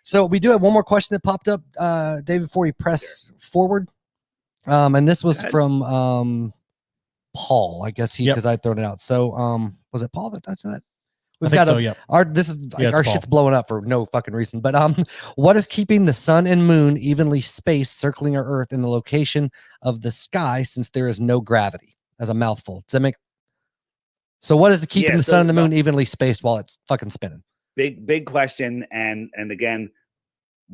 so we do have one more question that popped up, David, before we press forward. And this was from Paul, I guess because I'd thrown it out. So was it Paul that touched that? We've got our shit's blowing up for no fucking reason. But what is keeping the sun and moon evenly spaced circling our earth in the location of the sky, since there is no gravity? As a mouthful. Does that make so what is keeping the sun and the moon evenly spaced while it's fucking spinning? Big question. And again,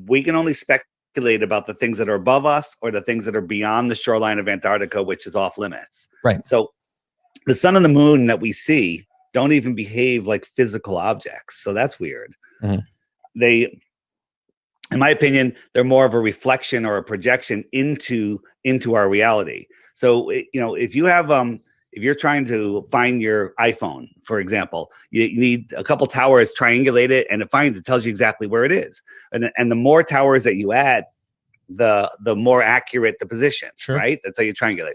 we can only speculate about the things that are above us or the things that are beyond the shoreline of Antarctica, which is off limits. Right. So the sun and the moon that we see don't even behave like physical objects. So that's weird. They, in my opinion, they're more of a reflection or a projection into our reality. So, you know, if you have if you're trying to find your iPhone, for example, you need a couple towers, triangulate it, and it tells you exactly where it is. And the more towers that you add, the more accurate the position, right? That's how you triangulate.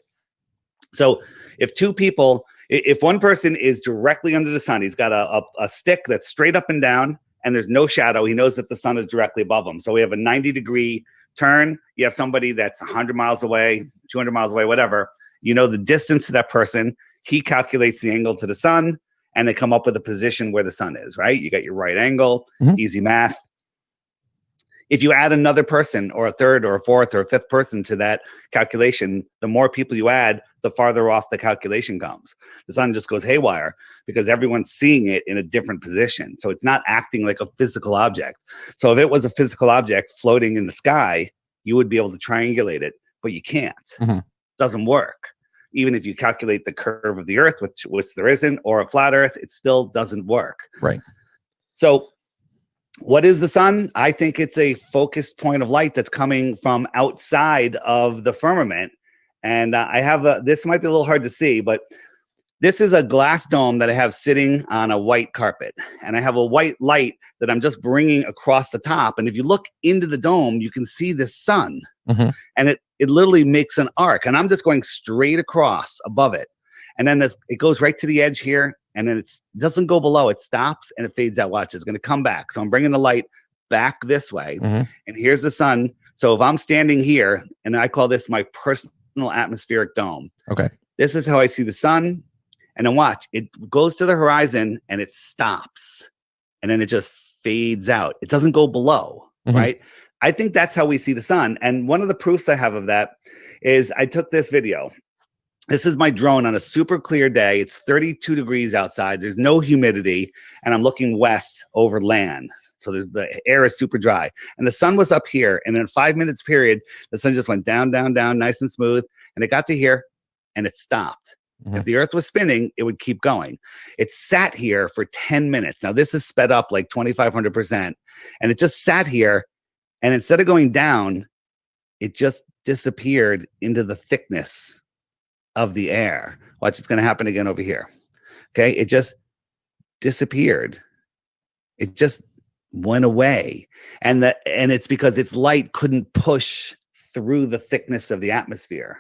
So if one person is directly under the sun, he's got a stick that's straight up and down, and there's no shadow, he knows that the sun is directly above him. So we have a 90-degree turn. You have somebody that's 100 miles away, 200 miles away, whatever. You know the distance to that person. He calculates the angle to the sun, and they come up with a position where the sun is, right? You got your right angle, easy math. If you add another person or a third or a fourth or a fifth person to that calculation, the more people you add, the farther off the calculation comes. The sun just goes haywire because everyone's seeing it in a different position. So it's not acting like a physical object. So if it was a physical object floating in the sky, you would be able to triangulate it, but you can't. Doesn't work. Even if you calculate the curve of the earth, which there isn't, or a flat earth, it still doesn't work. Right. So what is the sun? I think it's a focused point of light that's coming from outside of the firmament. And I have this might be a little hard to see, but this is a glass dome that I have sitting on a white carpet. And I have a white light that I'm just bringing across the top. And if you look into the dome, you can see the sun. And it literally makes an arc. And I'm just going straight across above it. And then it goes right to the edge here. And then it doesn't go below. It stops and it fades out. Watch, it's going to come back. So I'm bringing the light back this way. And here's the sun. So if I'm standing here, and I call this my personal atmospheric dome. This is how I see the sun. And then watch, it goes to the horizon and it stops. And then it just fades out. It doesn't go below, right? I think that's how we see the sun. And one of the proofs I have of that is I took this video. This is my drone on a super clear day. It's 32 degrees outside. There's no humidity. And I'm looking west over land. So the air is super dry. And the sun was up here. And in a 5 minutes period, the sun just went down, down, down, nice and smooth. And it got to here and it stopped. If the earth was spinning, it would keep going. It sat here for 10 minutes. Now, this is sped up like 2,500%. And it just sat here. And instead of going down, it just disappeared into the thickness of the air. Watch, it's going to happen again over here. Okay, it just disappeared. It just went away. And it's because its light couldn't push through the thickness of the atmosphere.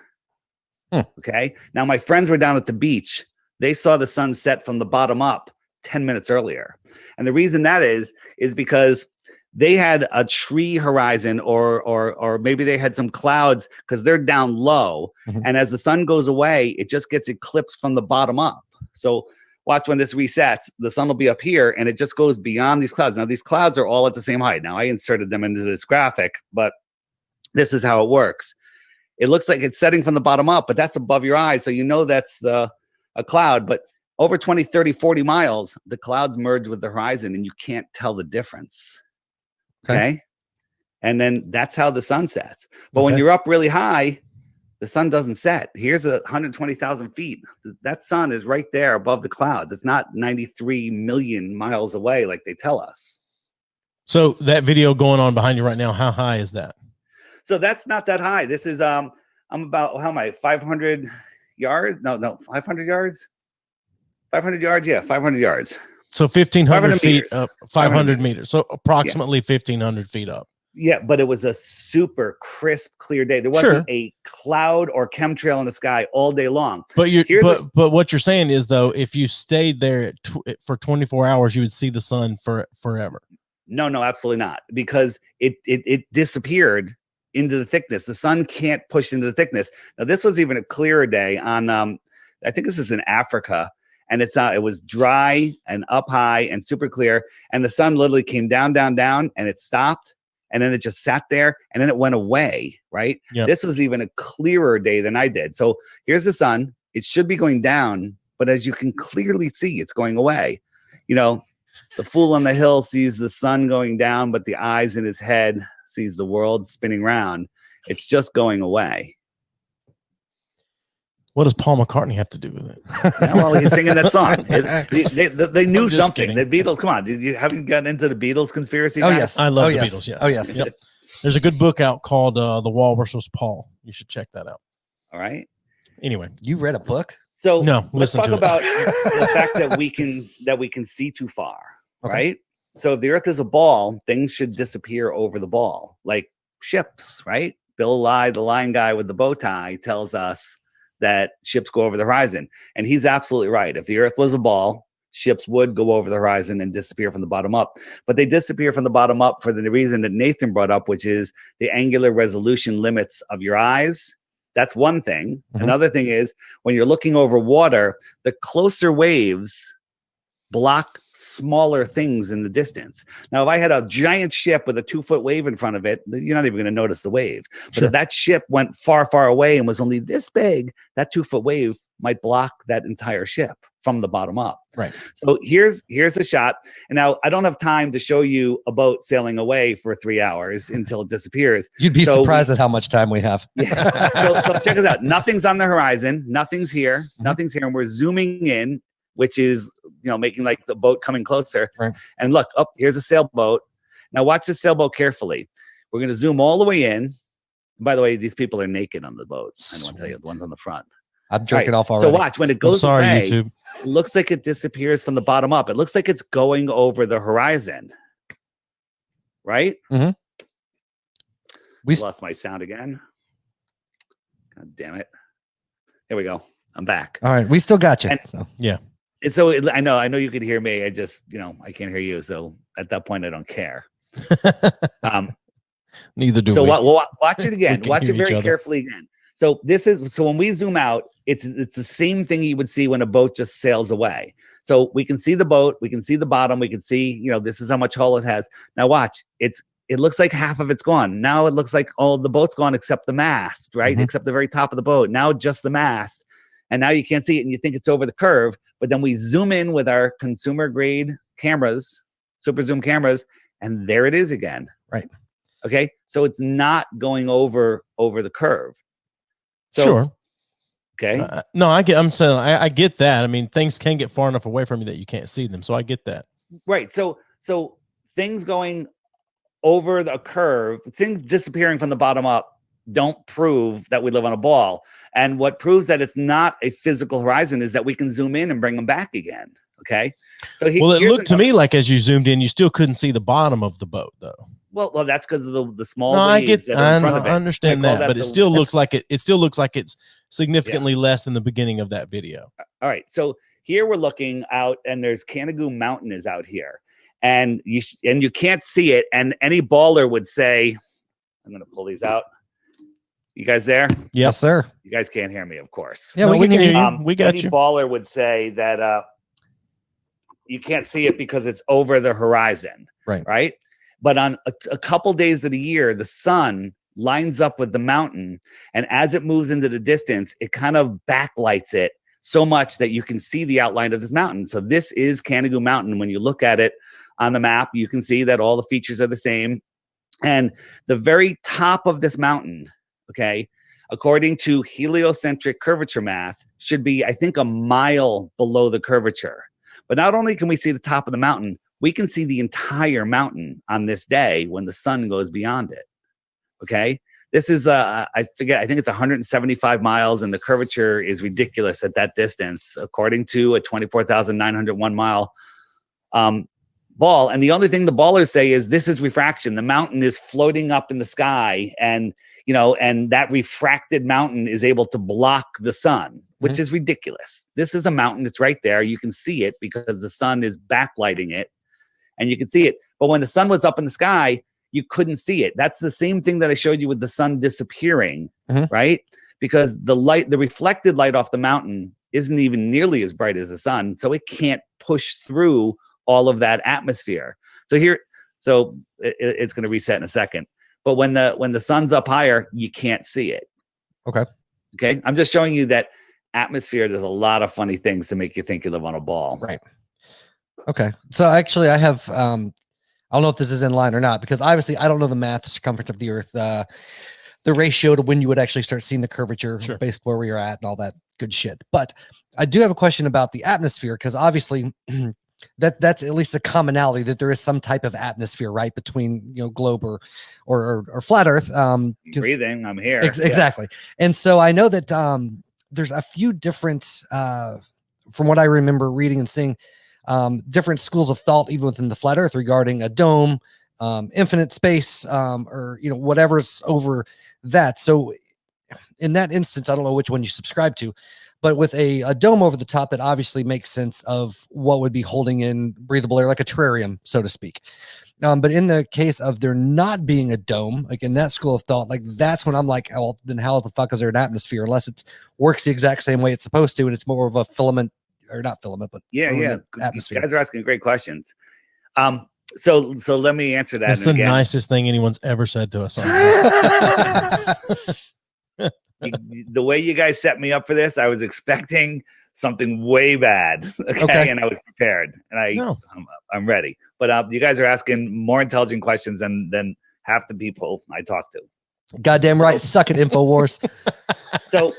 Okay, now my friends were down at the beach. They saw the sun set from the bottom up 10 minutes earlier. And the reason that is because they had a tree horizon or maybe they had some clouds because they're down low. And as the sun goes away, it just gets eclipsed from the bottom up. So watch when this resets, the sun will be up here and it just goes beyond these clouds. Now, these clouds are all at the same height. Now, I inserted them into this graphic, but this is how it works. It looks like it's setting from the bottom up, but that's above your eyes. So you know that's a cloud. But over 20, 30, 40 miles, the clouds merge with the horizon and you can't tell the difference. Okay. And then that's how the sun sets. But when you're up really high, the sun doesn't set. Here's 120,000 feet. That sun is right there above the clouds. It's not 93 million miles away like they tell us. So that video going on behind you right now, how high is that? So that's not that high. This is, I'm about, how am I, 500 yards? No, 500 yards? 500 yards? Yeah, 500 yards. So 1,500 feet meters. up, 500 meters. So approximately 1,500 feet up. Yeah, but it was a super crisp, clear day. There wasn't a cloud or chemtrail in the sky all day long. But but what you're saying is, though, if you stayed there for 24 hours, you would see the sun forever. No, absolutely not. Because it disappeared into the thickness. The sun can't push into the thickness. Now, this was even a clearer day on, I think this is in Africa. And it was dry and up high and super clear. And the sun literally came down, down, down, and it stopped. And then it just sat there and then it went away, right? Yep. This was even a clearer day than I did. So here's the sun. It should be going down, but as you can clearly see, it's going away. You know, the fool on the hill sees the sun going down, but the eyes in his head sees the world spinning round. It's just going away. What does Paul McCartney have to do with it? Yeah, well, he's singing that song. They knew I'm just something. kidding. The Beatles. Come on, haven't gotten into the Beatles conspiracy? Oh Matt? yes, I love the yes. Beatles. Yes. Oh yes. Yep. There's a good book out called The Walrus Was Paul. You should check that out. All right. Anyway, You read a book? So no, let's listen talk to it. about the fact that we can see too far, Okay. right? So if the Earth is a ball, things should disappear over the ball, like ships, right? Bill Nye, the line guy with the bow tie, tells us that ships go over the horizon, and he's absolutely right. If the Earth was a ball, ships would go over the horizon and disappear from the bottom up. But they disappear from the bottom up for the reason that Nathan brought up, which is the angular resolution limits of your eyes. That's one thing. Mhm. Another thing is when you're looking over water, the closer waves block smaller things in the distance. Now, if I had a giant ship with a 2-foot wave in front of it, you're not even going to notice the wave. But Sure. if that ship went far, far away and was only this big, that 2-foot wave might block that entire ship from the bottom up. Right. So here's a shot. And now I don't have time to show you a boat sailing away for 3 hours until it disappears. You'd be So surprised at how much time we have. Yeah. So check this out. Nothing's on the horizon. Nothing's here. Mhm. Nothing's here. And we're zooming in, which is, making like the boat coming closer. Right. And look, here's a sailboat. Now watch the sailboat carefully. We're going to zoom all the way in. By the way, these people are naked on the boat. I don't want to tell you, the ones on the front. I'm jerking Right. off already. So watch when it I'm goes sorry, away. YouTube. It looks like it disappears from the bottom up. It looks like it's going over the horizon. Right? We Lost my sound again. God damn it. Here we go. I'm back. All right, we still got you. And- So. And so I know you could hear me. I just, I can't hear you. So at that point, I don't care. Neither do So we. watch it again. can Watch hear it each very other. carefully again. So when we zoom out, it's the same thing you would see when a boat just sails away. So we can see the boat, we can see the bottom, we can see, this is how much hull it has. Now watch, it looks like half of it's gone. Now it looks like the boat's gone except the mast, right? Mhm. Except the very top of the boat. Now just the mast. And now you can't see it and you think it's over the curve, but then we zoom in with our consumer grade cameras, super zoom cameras, and there it is again. Right. Okay. So it's not going over the curve. So, Sure. Okay. No, I'm saying I get that. I mean, things can get far enough away from you that you can't see them. So I get that. Right. So things going over the curve, things disappearing from the bottom up don't prove that we live on a ball. And what proves that it's not a physical horizon is that we can zoom in and bring them back again. Okay. So Well, it looked to me like as you zoomed in, you still couldn't see the bottom of the boat, though. Well, that's because of the small. No, I waves get. that are in I front of it. understand I call that, but the- it still looks like it. It still looks like it's significantly less than the beginning of that video. All right. So here we're looking out, and there's Casamigos Mountain is out here, and you can't see it. And any baller would say, "I'm going to pull these out." You guys there? Yes, sir. You guys can't hear me, of course. Yeah, No, we can hear you. We got any you. baller would say that you can't see it because it's over the horizon. Right. But on a couple days of the year, the sun lines up with the mountain. And as it moves into the distance, it kind of backlights it so much that you can see the outline of this mountain. So this is Casamigos Mountain. When you look at it on the map, you can see that all the features are the same. And the very top of this mountain, okay, according to heliocentric curvature math, should be, I think, a mile below the curvature. But not only can we see the top of the mountain, we can see the entire mountain on this day when the sun goes beyond it. Okay. This is, I think it's 175 miles, and the curvature is ridiculous at that distance, according to a 24,901 mile ball. And the only thing the ballers say is this is refraction. The mountain is floating up in the sky, and that refracted mountain is able to block the sun, which is ridiculous. This is a mountain that's right there. You can see it because the sun is backlighting it, and you can see it. But when the sun was up in the sky, you couldn't see it. That's the same thing that I showed you with the sun disappearing, right? Because the reflected light off the mountain isn't even nearly as bright as the sun, so it can't push through all of that atmosphere. So it's going to reset in a second. But when the sun's up higher, you can't see it. Okay. I'm just showing you that atmosphere does a lot of funny things to make you think you live on a ball. Right. Okay. So actually, I have. I don't know if this is in line or not, because obviously I don't know the math, the circumference of the Earth, the ratio to when you would actually start seeing the curvature based where we are at and all that good shit. But I do have a question about the atmosphere, because obviously that's at least a commonality, that there is some type of atmosphere, right, between globe or flat Earth. Breathing, I'm here. Exactly. And so I know that there's a few different, from what I remember reading and seeing, different schools of thought even within the flat Earth regarding a dome, infinite space, or whatever's over that. So in that instance, I don't know which one you subscribe to, but with a dome over the top, that obviously makes sense of what would be holding in breathable air, like a terrarium, so to speak. But in the case of there not being a dome, like in that school of thought, like that's when I'm like, oh, well, then how the fuck is there an atmosphere, unless it works the exact same way it's supposed to, and it's more of a filament, or not filament, but atmosphere. You guys are asking great questions. So let me answer that. That's the nicest thing anyone's ever said to us. The way you guys set me up for this, I was expecting something way bad. Okay. And I was prepared, and I'm ready. But you guys are asking more intelligent questions than half the people I talk to. Goddamn right. Suck it, InfoWars. So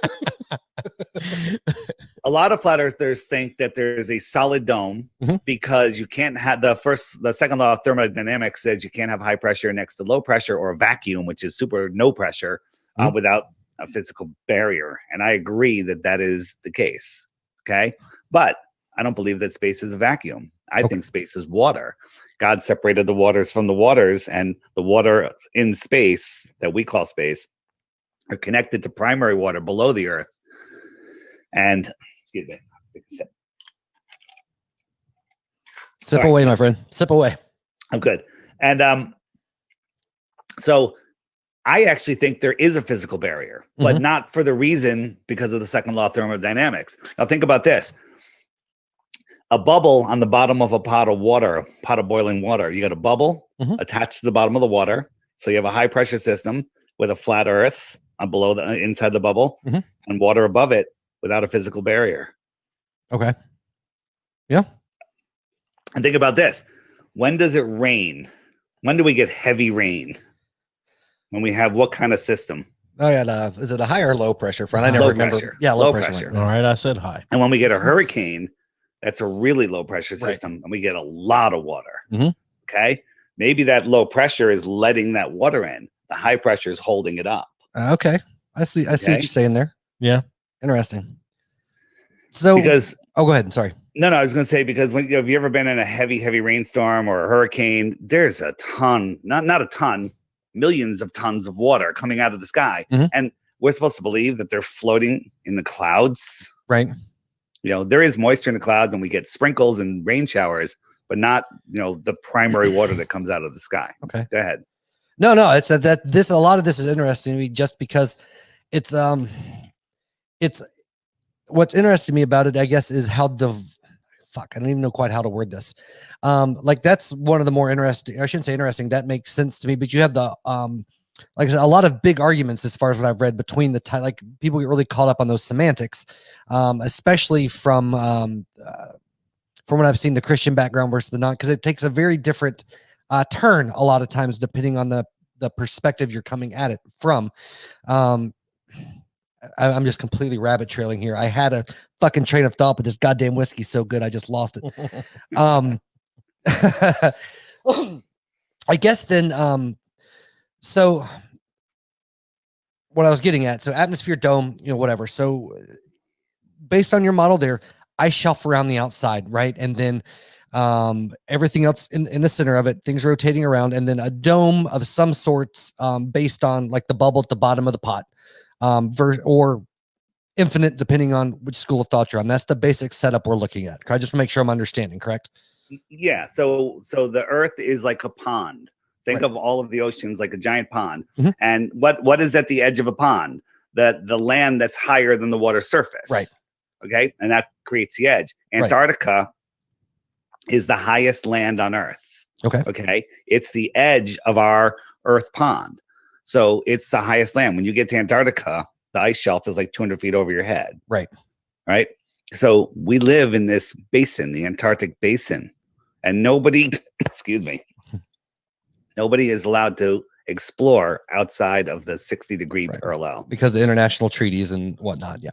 a lot of flat earthers think that there's a solid dome because you can't have the second law of thermodynamics says you can't have high pressure next to low pressure, or a vacuum, which is super no pressure, without a physical barrier. And I agree that is the case. Okay. But I don't believe that space is a vacuum. I think space is water. God separated the waters from the waters, and the water in space that we call space are connected to primary water below the earth. And excuse me, sip away, my friend. Sip away. I'm good. And so I actually think there is a physical barrier, but not for the reason because of the second law of thermodynamics. Now think about this. A bubble on the bottom of a pot of boiling water. You got a bubble attached to the bottom of the water. So you have a high pressure system with a flat earth inside the bubble, and water above it without a physical barrier. Okay. Yeah. And think about this. When does it rain? When do we get heavy rain? When we have what kind of system? Oh yeah, is it a high or low pressure front? I never remember. Pressure. Yeah, low pressure. All right, I said high. And when we get a hurricane, that's a really low pressure system, and we get a lot of water. Okay, maybe that low pressure is letting that water in. The high pressure is holding it up. Okay, I see what you're saying there. Yeah, interesting. So go ahead. Sorry. No, I was going to say, because have you ever been in a heavy rainstorm or a hurricane? There's a ton, not a ton, millions of tons of water coming out of the sky. And we're supposed to believe that they're floating in the clouds. Right. There is moisture in the clouds, and we get sprinkles and rain showers, but not, the primary water that comes out of the sky. Okay. Go ahead. No, it's a lot of this is interesting to me, just because it's what's interesting to me about it, I guess, is how I don't even know quite how to word this. Like that's one of the more interesting, I shouldn't say interesting, that makes sense to me, but you have the, like I said, a lot of big arguments as far as what I've read between like people get really caught up on those semantics, especially from what I've seen, the Christian background versus the non, because it takes a very different turn a lot of times, depending on the perspective you're coming at it from. I'm just completely rabbit trailing here. I had a fucking train of thought, but this goddamn whiskey's so good, I just lost it. I guess then, so what I was getting at, so atmosphere, dome, whatever. So based on your model there, ice shelf around the outside, right? And then everything else in the center of it, things rotating around, and then a dome of some sorts, based on like the bubble at the bottom of the pot, or infinite, depending on which school of thought you're on. That's the basic setup we're looking at. Can I just make sure I'm understanding correct? Yeah. So the earth is like a pond. Think of all of the oceans like a giant pond. And what is at the edge of a pond? The land that's higher than the water surface. Right. Okay. And that creates the edge. Antarctica is the highest land on Earth. Okay. Okay. It's the edge of our Earth pond. So it's the highest land. When you get to Antarctica, the ice shelf is like 200 feet over your head. Right. Right. So we live in this basin, the Antarctic basin, and nobody, nobody is allowed to explore outside of the 60-degree parallel because of the international treaties and whatnot. Yeah.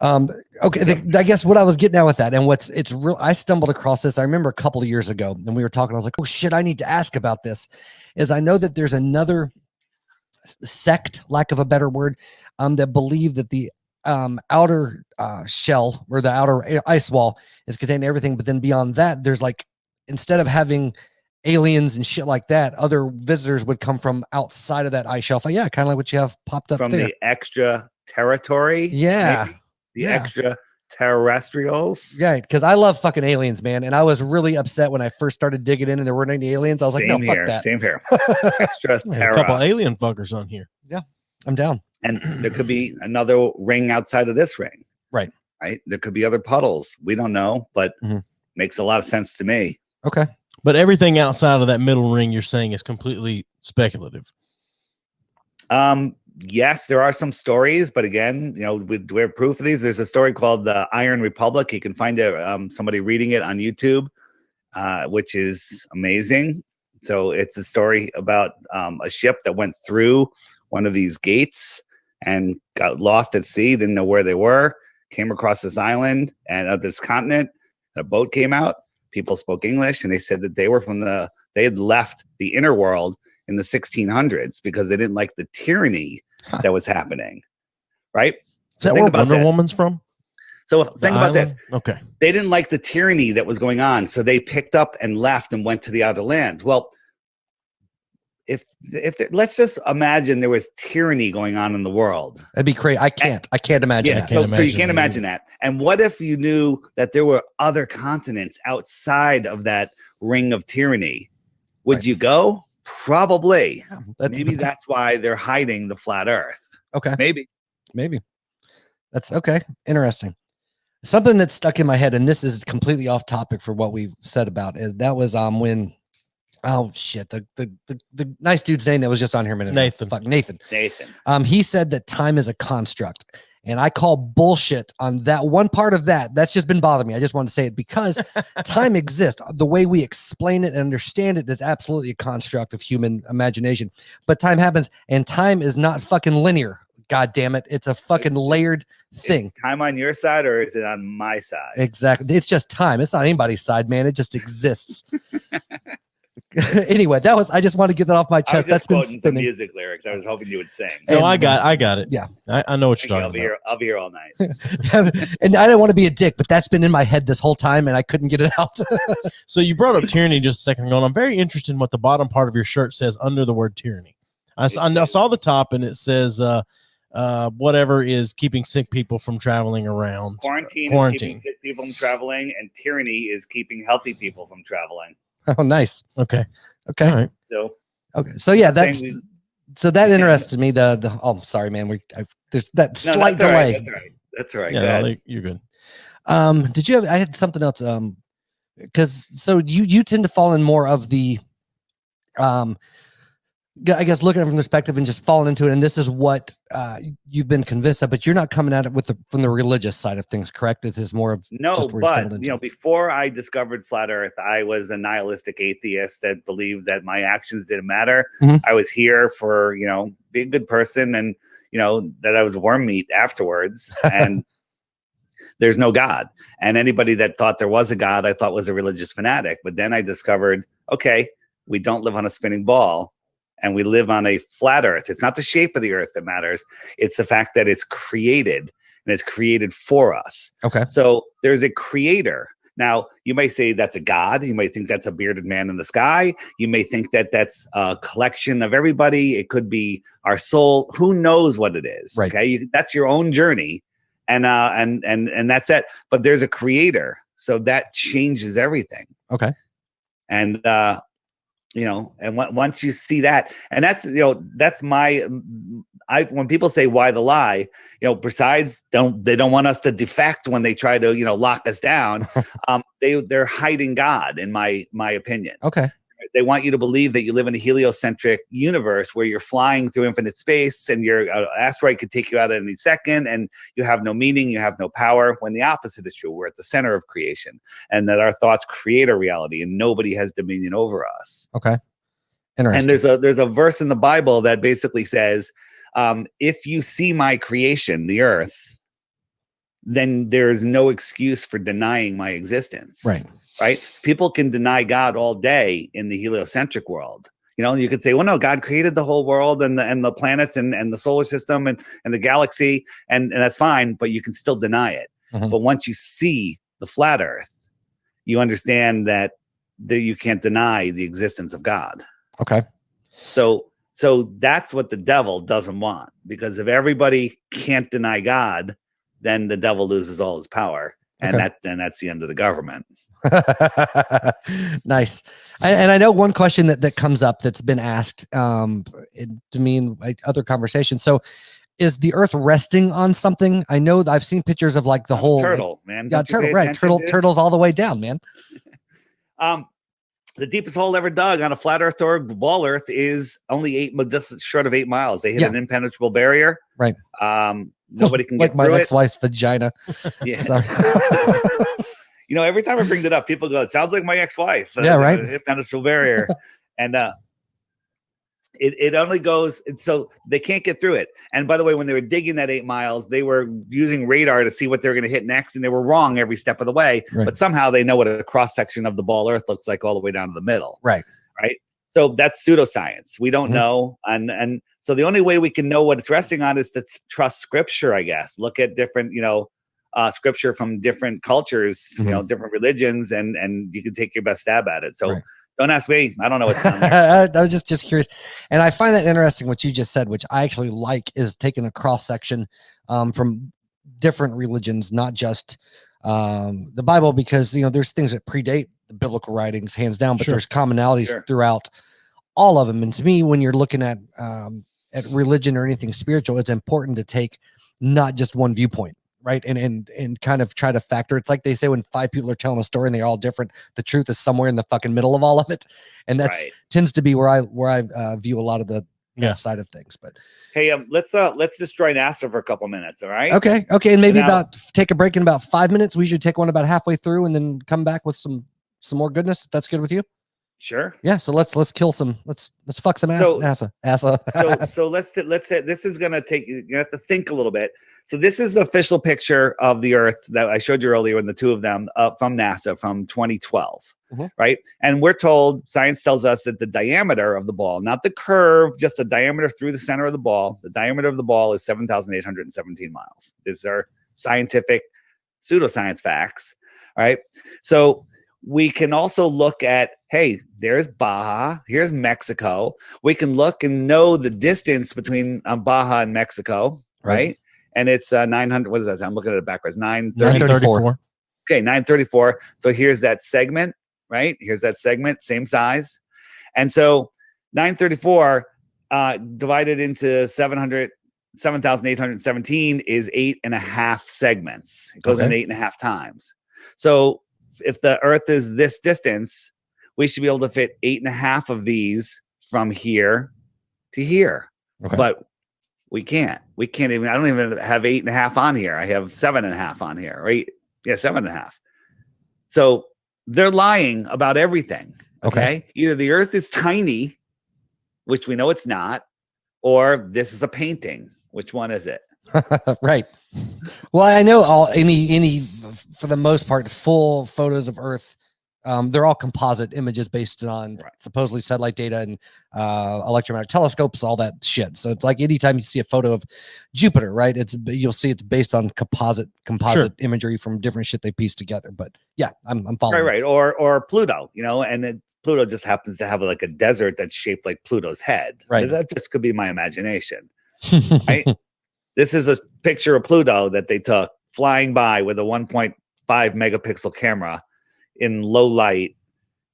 Okay. I guess what I was getting at with that, and it's real. I stumbled across this. I remember a couple of years ago, and we were talking. I was like, "Oh shit, I need to ask about this." Is I know that there's another sect, lack of a better word, that believe that the outer shell or the outer ice wall is containing everything, but then beyond that, there's like, instead of having aliens and shit like that, other visitors would come from outside of that ice shelf. Yeah, kind of like what you have popped up from there. The extra territory. Yeah. Maybe? The extra terrestrials. Yeah, because I love fucking aliens, man. And I was really upset when I first started digging in and there weren't any aliens. I was like, no, fuck that. Same here. Extra terra. A couple alien fuckers on here. Yeah, I'm down. And there could be another ring outside of this ring. Right. There could be other puddles. We don't know, but makes a lot of sense to me. Okay. But everything outside of that middle ring you're saying is completely speculative. Yes, there are some stories, but again, we have proof of these. There's a story called the Iron Republic. You can find it, somebody reading it on YouTube, which is amazing. So it's a story about a ship that went through one of these gates and got lost at sea, didn't know where they were, came across this island and this continent. A boat came out. People spoke English, and they said that they had left the inner world in the 1600s because they didn't like the tyranny that was happening. Right? Is that where Wonder Woman's from? So think about this. Okay. They didn't like the tyranny that was going on, so they picked up and left and went to the outer lands. Well, if let's just imagine there was tyranny going on in the world. That'd be crazy. I can't imagine. Yeah, so you can't imagine that. And what if you knew that there were other continents outside of that ring of tyranny? Would you go? Probably. Yeah, maybe that's why they're hiding the flat Earth. Okay. Maybe. That's okay. Interesting. Something that stuck in my head, and this is completely off topic for what we've said about, is that was when the nice dude's name that was just on here a minute ago. Nathan. He said that time is a construct, and I call bullshit on that one part of that. That's just been bothering me. I just wanted to say it because time exists. The way we explain it and understand it is absolutely a construct of human imagination, but time happens, and time is not fucking linear. God damn it. It's a fucking layered thing. Is time on your side or is it on my side? Exactly. It's just time. It's not anybody's side, man. It just exists. Anyway, I just want to get that off my chest. That's been spinning. Some music lyrics. I was hoping you would sing. No, I got it. Yeah. I know what you're talking about. I'll be here all night. And I don't want to be a dick, but that's been in my head this whole time and I couldn't get it out. So you brought up tyranny just a second ago, and I'm very interested in what the bottom part of your shirt says under the word tyranny. I saw the top and it says, whatever is keeping sick people from traveling around. Quarantine is keeping sick people from traveling, and tyranny is keeping healthy people from traveling. Oh, nice. Okay. All right. So yeah, that interested me. Oh, sorry, man. There's that slight delay. That's all right. Yeah, you're good. Did you have? I had something else. Because you tend to fall in more of the, I guess looking at it from perspective and just falling into it. And this is what you've been convinced of, but you're not coming at it from the religious side of things, correct? This is more of but before I discovered flat Earth, I was a nihilistic atheist that believed that my actions didn't matter. Mm-hmm. I was here for be a good person, and that I was worm meat afterwards, and there's no God. And anybody that thought there was a God, I thought was a religious fanatic. But then I discovered, okay, we don't live on a spinning ball. And we live on a flat Earth. It's not the shape of the Earth that matters. It's the fact that it's created, and it's created for us. Okay. So there's a creator. Now, you may say that's a God. You may think that's a bearded man in the sky. You may think that that's a collection of everybody. It could be our soul. Who knows what it is? Right. Okay. That's your own journey. And that's it. But there's a creator. So that changes everything. Okay. And, once you see that, and that's when people say why the lie, besides they don't want us to defect when they try to, lock us down. They're hiding God, in my opinion. Okay. They want you to believe that you live in a heliocentric universe where you're flying through infinite space and your asteroid could take you out at any second, and you have no meaning, you have no power, when the opposite is true. We're at the center of creation, and that our thoughts create our reality, and nobody has dominion over us. Okay. Interesting. And there's a verse in the Bible that basically says, if you see my creation, the earth, then there's no excuse for denying my existence. Right. People can deny God all day in the heliocentric world. You know, you could say, well, no, God created the whole world and the planets and the solar system and the galaxy, and that's fine, but you can still deny it. But once you see the flat earth, you understand that you can't deny the existence of God. Okay. So that's what the devil doesn't want, because if everybody can't deny God, then the devil loses all his power. And that's the end of the government. Nice. And I know one question that comes up that's been asked to me in other conversations. So is the earth resting on something? I know I've seen pictures of like the whole turtle, man. Yeah, turtle, right. Turtles all the way down, man. The deepest hole ever dug on a flat earth or ball earth is only just short of 8 miles. They hit an impenetrable barrier. Right. Nobody can like get my through ex-wife's vagina. Yeah. Sorry. You know, every time I bring that up, people go, it sounds like my ex-wife. Yeah, right. Impenetrable barrier. And it only goes, so they can't get through it. And by the way, when they were digging that 8 miles, they were using radar to see what they were going to hit next, and they were wrong every step of the way. Right. But somehow they know what a cross-section of the ball earth looks like all the way down to the middle. Right. So that's pseudoscience. We don't know. And so the only way we can know what it's resting on is to trust scripture, I guess. Look at different, scripture from different cultures, different religions, and you can take your best stab at it. So don't ask me. I don't know what's on there. I was just curious. And I find that interesting what you just said, which I actually like, is taking a cross section from different religions, not just the Bible, because there's things that predate the biblical writings hands down, but there's commonalities throughout all of them. And to me, when you're looking at religion or anything spiritual, it's important to take not just one viewpoint, right? And kind of try to factor. It's like they say when 5 people are telling a story and they're all different, the truth is somewhere in the fucking middle of all of it. And that's tends to be where I view a lot of the side of things. But hey, let's destroy NASA for a couple minutes. All right. Okay. And maybe take a break in about 5 minutes. We should take one about halfway through and then come back with some more goodness. If that's good with you. Sure. Yeah. So let's kill some. Let's fuck some NASA. so let's say this is gonna take. You have to think a little bit. So this is the official picture of the Earth that I showed you earlier, and the two of them from NASA from 2012, right? And we're told, science tells us that the diameter of the ball, not the curve, just the diameter through the center of the ball, the diameter of the ball is 7,817 miles. These are scientific pseudoscience facts, right? So we can also look at, hey, there's Baja, here's Mexico. We can look and know the distance between Baja and Mexico, right? And it's 900. What is that? I'm looking at it backwards. 934. Okay, 934. So here's that segment, right? Here's that segment, same size. And so 934 divided into 7,817 is 8.5 segments. It goes in 8.5 times. So if the Earth is this distance, we should be able to fit 8.5 of these from here to here. But we can't even, I don't even have 8.5 on here. I have 7.5 on here, right? Yeah, 7.5. So they're lying about everything. Okay. Either the Earth is tiny, which we know it's not, or this is a painting. Which one is it? Right. Well, I know any for the most part, full photos of Earth, they're all composite images based on supposedly satellite data and electromagnetic telescopes, all that shit. So it's like anytime you see a photo of Jupiter, right? You'll see it's based on composite imagery from different shit they piece together. But yeah, I'm following. Right. Or Pluto, and Pluto just happens to have like a desert that's shaped like Pluto's head. Right. That just could be my imagination. Right. This is a picture of Pluto that they took flying by with a 1.5 megapixel camera in low light,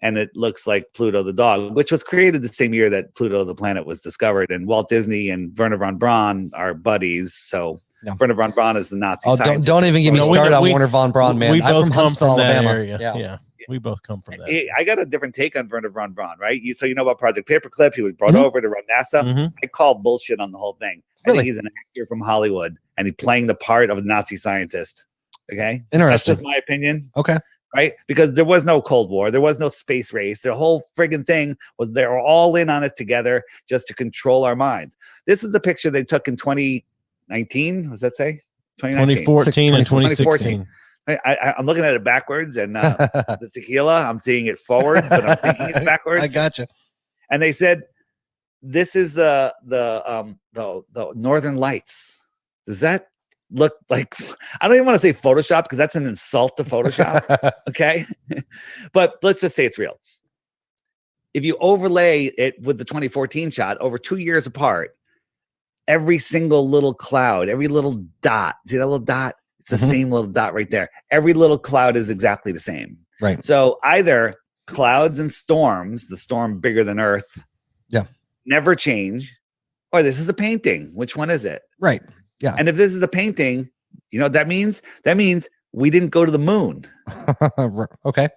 and it looks like Pluto the dog, which was created the same year that Pluto the planet was discovered. And Walt Disney and Werner von Braun are buddies. So Werner von Braun is the Nazi. Oh, don't even get me started on Werner von Braun, man. We both come from that Alabama. area. Yeah. We both come from that. I got a different take on Werner von Braun, right? So you know about Project Paperclip? He was brought over to run NASA. I call bullshit on the whole thing. I think he's an actor from Hollywood, and he's playing the part of a Nazi scientist. Okay, interesting. That's just my opinion. Okay. Right? Because there was no Cold War. There was no space race. The whole friggin' thing was they were all in on it together just to control our minds. This is the picture they took in 2019. What does that say? 2014 and 2016. I'm looking at it backwards, and the tequila, I'm seeing it forward, but I'm thinking it's backwards. I gotcha. And they said, this is the Northern Lights. Does that look like, I don't even want to say Photoshop because that's an insult to Photoshop. Okay. But let's just say it's real. If you overlay it with the 2014 shot over 2 years apart, every single little cloud, every little dot, see that little dot? It's the same little dot right there. Every little cloud is exactly the same. Right. So either clouds and storms, the storm bigger than Earth, never change, or this is a painting. Which one is it? Right. Yeah. And if this is a painting, you know what that means? That means we didn't go to the moon. Okay.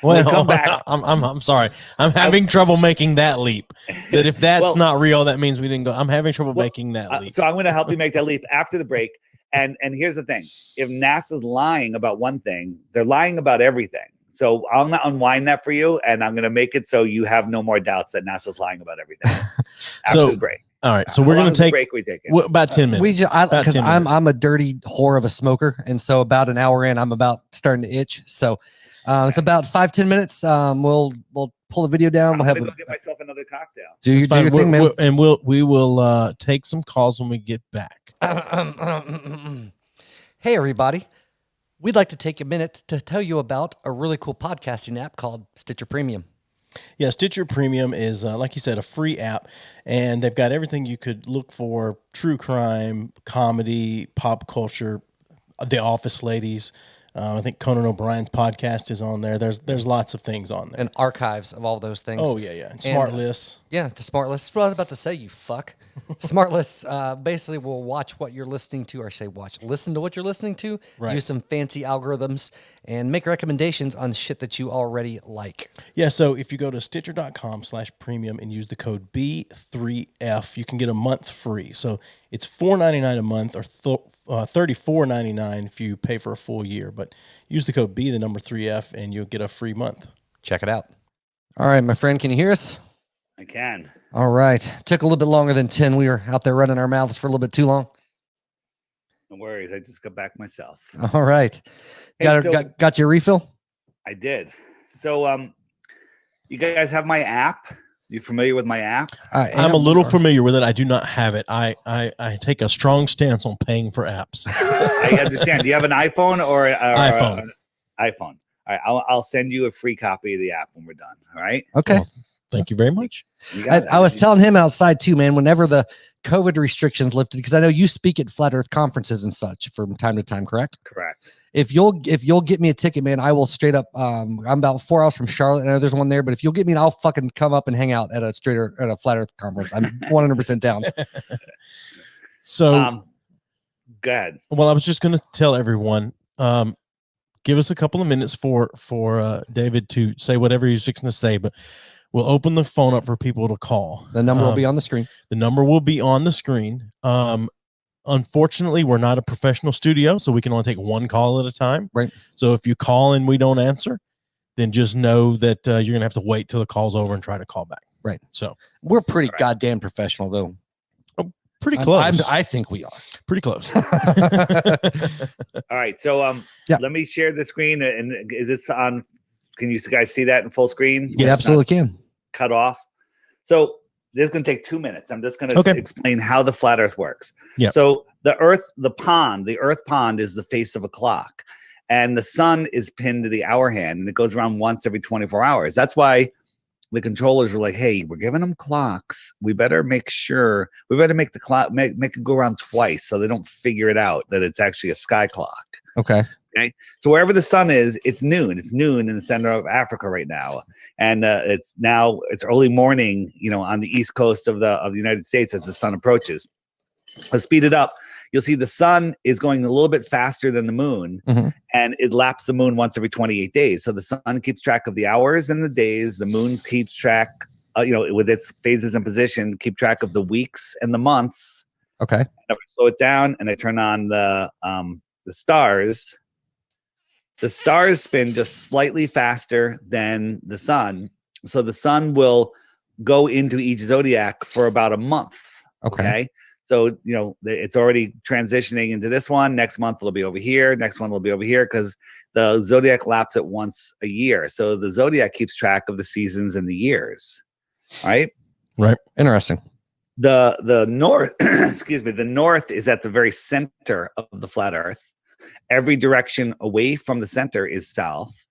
Well, come back. I'm sorry. I'm having trouble making that leap. That if that's not real, that means we didn't go. I'm having trouble making that leap. So I'm going to help you make that leap after the break. And here's the thing. If NASA's lying about one thing, they're lying about everything. So I'll not unwind that for you, and I'm going to make it so you have no more doubts that NASA's lying about everything. After the break. All right. So we're going to take break. We take about 10 minutes. Because I'm a dirty whore of a smoker, and so about an hour in, I'm about starting to itch. So it's about 5-10 minutes. We'll pull the video down. We'll go get myself another cocktail. Do your thing, man. And we will take some calls when we get back. Hey, everybody. We'd like to take a minute to tell you about a really cool podcasting app called Stitcher Premium. Yeah, Stitcher Premium is, like you said, a free app, and they've got everything you could look for: true crime, comedy, pop culture, The Office ladies. I think Conan O'Brien's podcast is on there. There's lots of things on there. And archives of all those things. Oh, yeah. And smart lists. Yeah, the smart lists. That's what I was about to say, you fuck. Smart lists basically will watch what you're listening to, or listen to what you're listening to, use some fancy algorithms, and make recommendations on shit that you already like. Yeah, so if you go to Stitcher.com/premium and use the code B3F, you can get a month free. So it's $4.99 a month, or $34.99 if you pay for a full year. But use the code B3F, and you'll get a free month. Check it out. All right, my friend, can you hear us? I can. All right. Took a little bit longer than 10. We were out there running our mouths for a little bit too long. No worries. I just got back myself. All right. Got your refill? I did. So, you guys have my app? You familiar with my app? I'm a little familiar with it. I do not have it. I take a strong stance on paying for apps. I understand. Do you have an iPhone or iPhone? iPhone. All right. I'll send you a free copy of the app when we're done. All right. Okay. Well, thank you very much. I was telling him outside too, man, whenever the COVID restrictions lifted, because I know you speak at Flat Earth conferences and such from time to time, correct? Correct. If you'll get me a ticket, man, I will straight up. I'm about 4 hours from Charlotte. I know there's one there, but if you'll get me, I'll fucking come up and hang out at a Flat Earth conference. I'm 100% down. So, go ahead. Well, I was just going to tell everyone, give us a couple of minutes for David to say whatever he's fixing to say, but we'll open the phone up for people to call. The number will be on the screen. The number will be on the screen. Unfortunately, we're not a professional studio, so we can only take one call at a time. Right. So if you call and we don't answer, then just know that you're going to have to wait till the call's over and try to call back. Right. So we're pretty goddamn professional, though. Pretty close. I think we are. Pretty close. All right. So let me share the screen. And is this on? Can you guys see that in full screen? Yeah, absolutely can. Cut off. So this is going to take 2 minutes. I'm just going to explain how the flat Earth works. Yeah. So the Earth pond is the face of a clock, and the sun is pinned to the hour hand, and it goes around once every 24 hours. That's why the controllers were like, "Hey, we're giving them clocks. We better make the clock make it go around twice, so they don't figure it out that it's actually a sky clock." Okay. Okay. So wherever the sun is, it's noon. It's noon in the center of Africa right now, and it's early morning, on the east coast of the United States as the sun approaches. Let's speed it up. You'll see the sun is going a little bit faster than the moon, and it laps the moon once every 28 days. So the sun keeps track of the hours and the days. The moon keeps track, with its phases and position, keep track of the weeks and the months. Okay. And I slow it down, and I turn on the stars. The stars spin just slightly faster than the sun. So the sun will go into each zodiac for about a month. Okay. So, it's already transitioning into this one. Next month it'll be over here. Next one will be over here because the zodiac laps at once a year. So the zodiac keeps track of the seasons and the years. Right. Interesting. The north, excuse me, the north is at the very center of the flat earth. Every direction away from the center is south,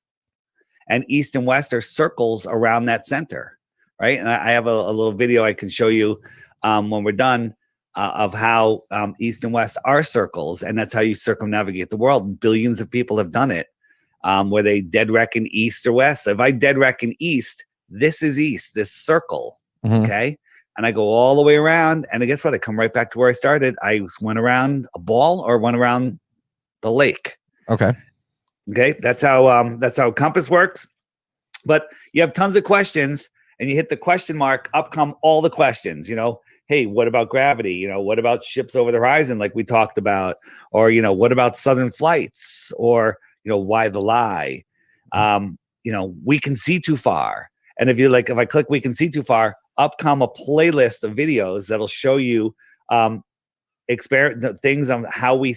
and east and west are circles around that center. Right. And I have a little video I can show you when we're done of how east and west are circles. And that's how you circumnavigate the world. Billions of people have done it where they dead reckon east or west. So if I dead reckon east, this is east, this circle. Mm-hmm. Okay. And I go all the way around. And guess what? I come right back to where I started. I went around a ball or went around the lake. Okay. Okay. That's how compass works. But you have tons of questions and you hit the question mark, up come all the questions, Hey, what about gravity? What about ships over the horizon, like we talked about? Or, what about southern flights? Or, why the lie? We can see too far. And if I click we can see too far, up come a playlist of videos that'll show you things on how we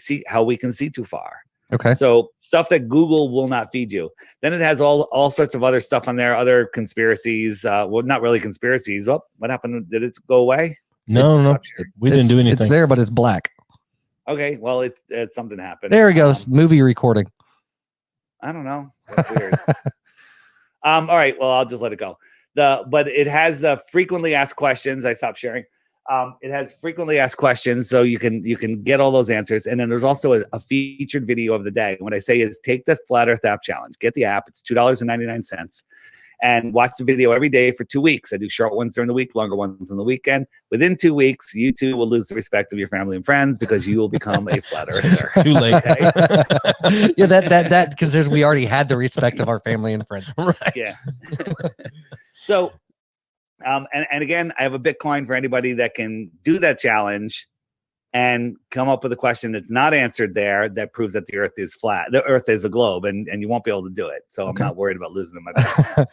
can see too far. Okay. So stuff that Google will not feed you. Then it has all sorts of other stuff on there, other conspiracies. Well, not really conspiracies. Oh, what happened? Did it go away? No. We didn't do anything. It's there, but it's black. Okay. Well, it's something happened. There he goes. Movie recording. I don't know. That's weird. All right. Well, I'll just let it go. But it has the frequently asked questions. I stopped sharing. It has frequently asked questions, so you can get all those answers. And then there's also a featured video of the day. What I say is take the Flat Earth app challenge. Get the app. It's $2.99. And watch the video every day for 2 weeks. I do short ones during the week, longer ones on the weekend. Within 2 weeks, you too will lose the respect of your family and friends because you will become a flat earther. Too late. Okay? Yeah, that because we already had the respect of our family and friends. Right. Yeah. So, and again, I have a Bitcoin for anybody that can do that challenge and come up with a question that's not answered there that proves that the earth is flat. The earth is a globe, and you won't be able to do it. So Okay. I'm not worried about losing my Bitcoin.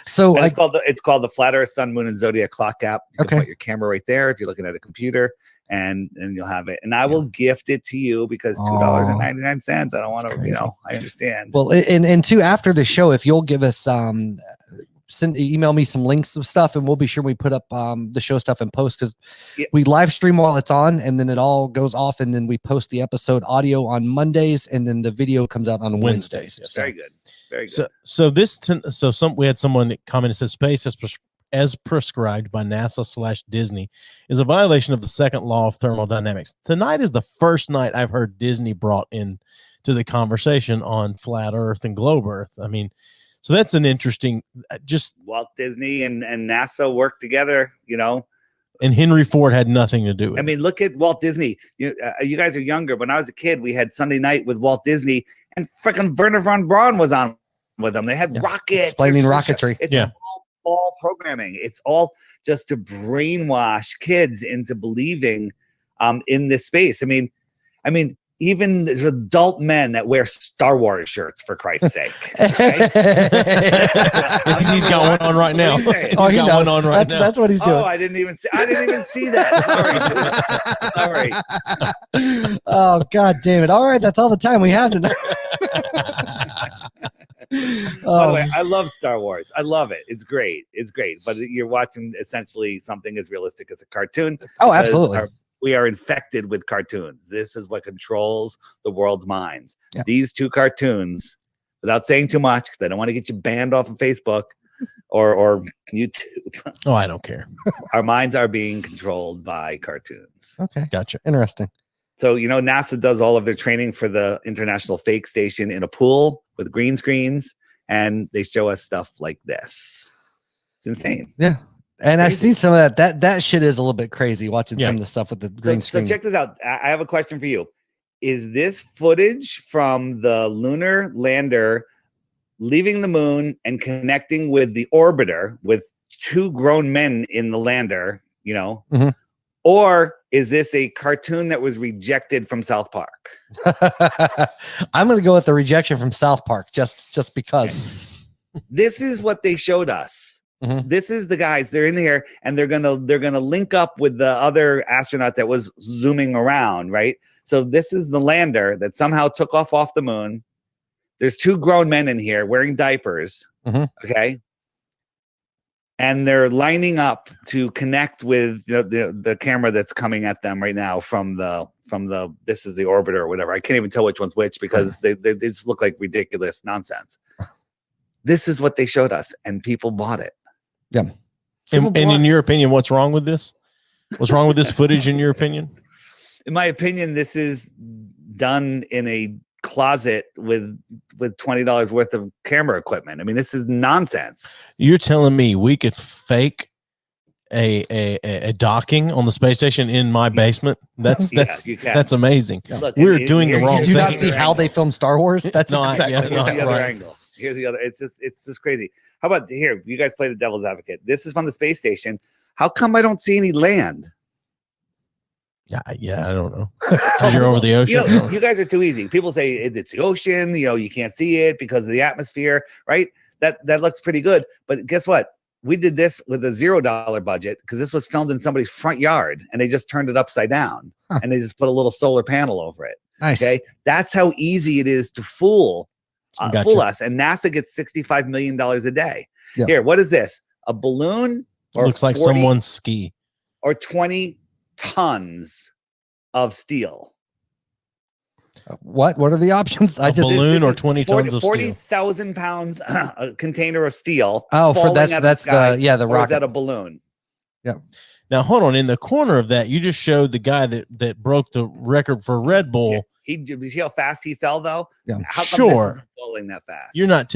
So it's called the Flat Earth, Sun, Moon, and Zodiac Clock app. You can Okay. put your camera right there if you're looking at a computer, and you'll have it. And I will gift it to you because $2.99. I don't want to, I understand. Well, and two, after the show, if you'll give us email me some links of stuff, and we'll be sure we put up the show stuff and post, because we live stream while it's on, and then it all goes off, and then we post the episode audio on Mondays, and then the video comes out on Wednesdays. So, very good. Very good. We had someone comment that says space as prescribed by NASA/Disney is a violation of the second law of thermodynamics. Tonight is the first night I've heard Disney brought in to the conversation on flat Earth and globe Earth. I mean, so that's an interesting, just Walt Disney and NASA work together, And Henry Ford had nothing to do with it. I mean, look at Walt Disney. You guys are younger. When I was a kid, we had Sunday night with Walt Disney, and freaking Werner von Braun was on with them. They had rockets. Explaining rocketry. It's all programming. It's all just to brainwash kids into believing in this space. I mean, even there's adult men that wear Star Wars shirts, for Christ's sake. Okay? He's got one on right now. Oh, he got one on right now. That's what he's doing. Oh, I didn't even see that. Sorry. Oh, God damn it. All right. That's all the time we have tonight. By the way, I love Star Wars. I love it. It's great. But you're watching essentially something as realistic as a cartoon. Oh, absolutely. We are infected with cartoons. This is what controls the world's minds. Yeah. These two cartoons, without saying too much, because I don't want to get you banned off of Facebook or YouTube. Oh, I don't care. Our minds are being controlled by cartoons. Okay. Gotcha. Interesting. So, NASA does all of their training for the International Fake Station in a pool with green screens, and they show us stuff like this. It's insane. Yeah. And I've seen some of that shit is a little bit crazy, watching some of the stuff with the green screen. So check this out. I have a question for you. Is this footage from the lunar lander leaving the moon and connecting with the orbiter with two grown men in the lander, Mm-hmm. Or is this a cartoon that was rejected from South Park? I'm going to go with the rejection from South Park just because. This is what they showed us. This is the guys. They're in there, and they're gonna link up with the other astronaut that was zooming around, right? So this is the lander that somehow took off the moon. There's 2 grown men in here wearing diapers. Okay. And they're lining up to connect with the camera that's coming at them right now from the this is the orbiter or whatever. I can't even tell which one's which because they just look like ridiculous nonsense. This is what they showed us, and people bought it. Yeah. And in your opinion, what's wrong with this? What's wrong with this footage in your opinion? In my opinion, this is done in a closet with $20 worth of camera equipment. I mean, this is nonsense. You're telling me we could fake a docking on the space station in my basement? That's amazing. Yeah. Look, we're doing the wrong thing. Did you you not see how they filmed Star Wars? That's exactly the other angle. Here's the other. It's just crazy. How about here? You guys play the devil's advocate. This is from the space station. How come I don't see any land? Yeah, I don't know. Because you're over the ocean. You guys are too easy. People say it's the ocean. You can't see it because of the atmosphere, right? That looks pretty good. But guess what? We did this with a $0 budget because this was filmed in somebody's front yard, and they just turned it upside down and they just put a little solar panel over it. Nice. Okay, that's how easy it is to fool us. And NASA gets $65 million a day. Yeah. Here, what is this? A balloon? Or looks like someone's ski. Or 20 tons of steel. What are the options? Balloon or 20 tons of steel. 40,000 pounds a container of steel. Oh, for that's the rocket. Or is that a balloon? Yeah. Now hold on. In the corner of that, you just showed the guy that broke the record for Red Bull. Yeah. You see how fast he fell though? Yeah. How come this is falling that fast? You're not.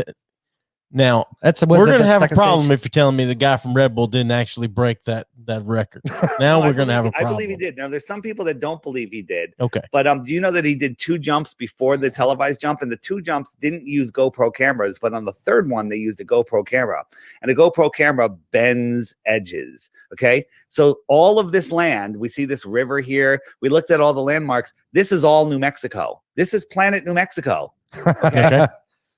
Now we're going to have a problem if you're telling me the guy from Red Bull didn't actually break that record. Now we're going to have a problem. I believe he did. Now there's some people that don't believe he did. Okay. But do you know that he did 2 jumps before the televised jump, and the 2 jumps didn't use GoPro cameras, but on the third one they used a GoPro camera, and a GoPro camera bends edges. Okay. So all of this land, we see this river here. We looked at all the landmarks. This is all New Mexico. This is planet New Mexico. Okay.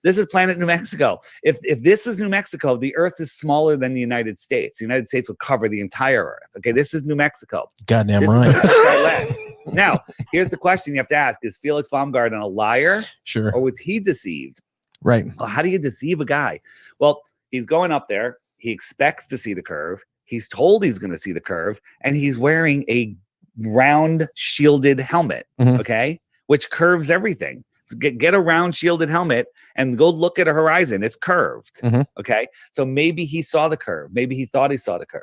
This is planet New Mexico. If this is New Mexico, the Earth is smaller than the United States. The United States would cover the entire Earth. Okay, this is New Mexico. Goddamn right. Now, here's the question you have to ask: is Felix Baumgarten a liar? Sure. Or was he deceived? Right. Well, how do you deceive a guy? Well, he's going up there. He expects to see the curve. He's told he's going to see the curve, and he's wearing a round shielded helmet. Okay, which curves everything. Get a round shielded helmet and go look at a horizon. It's curved. Okay. So maybe he saw the curve. Maybe he thought he saw the curve.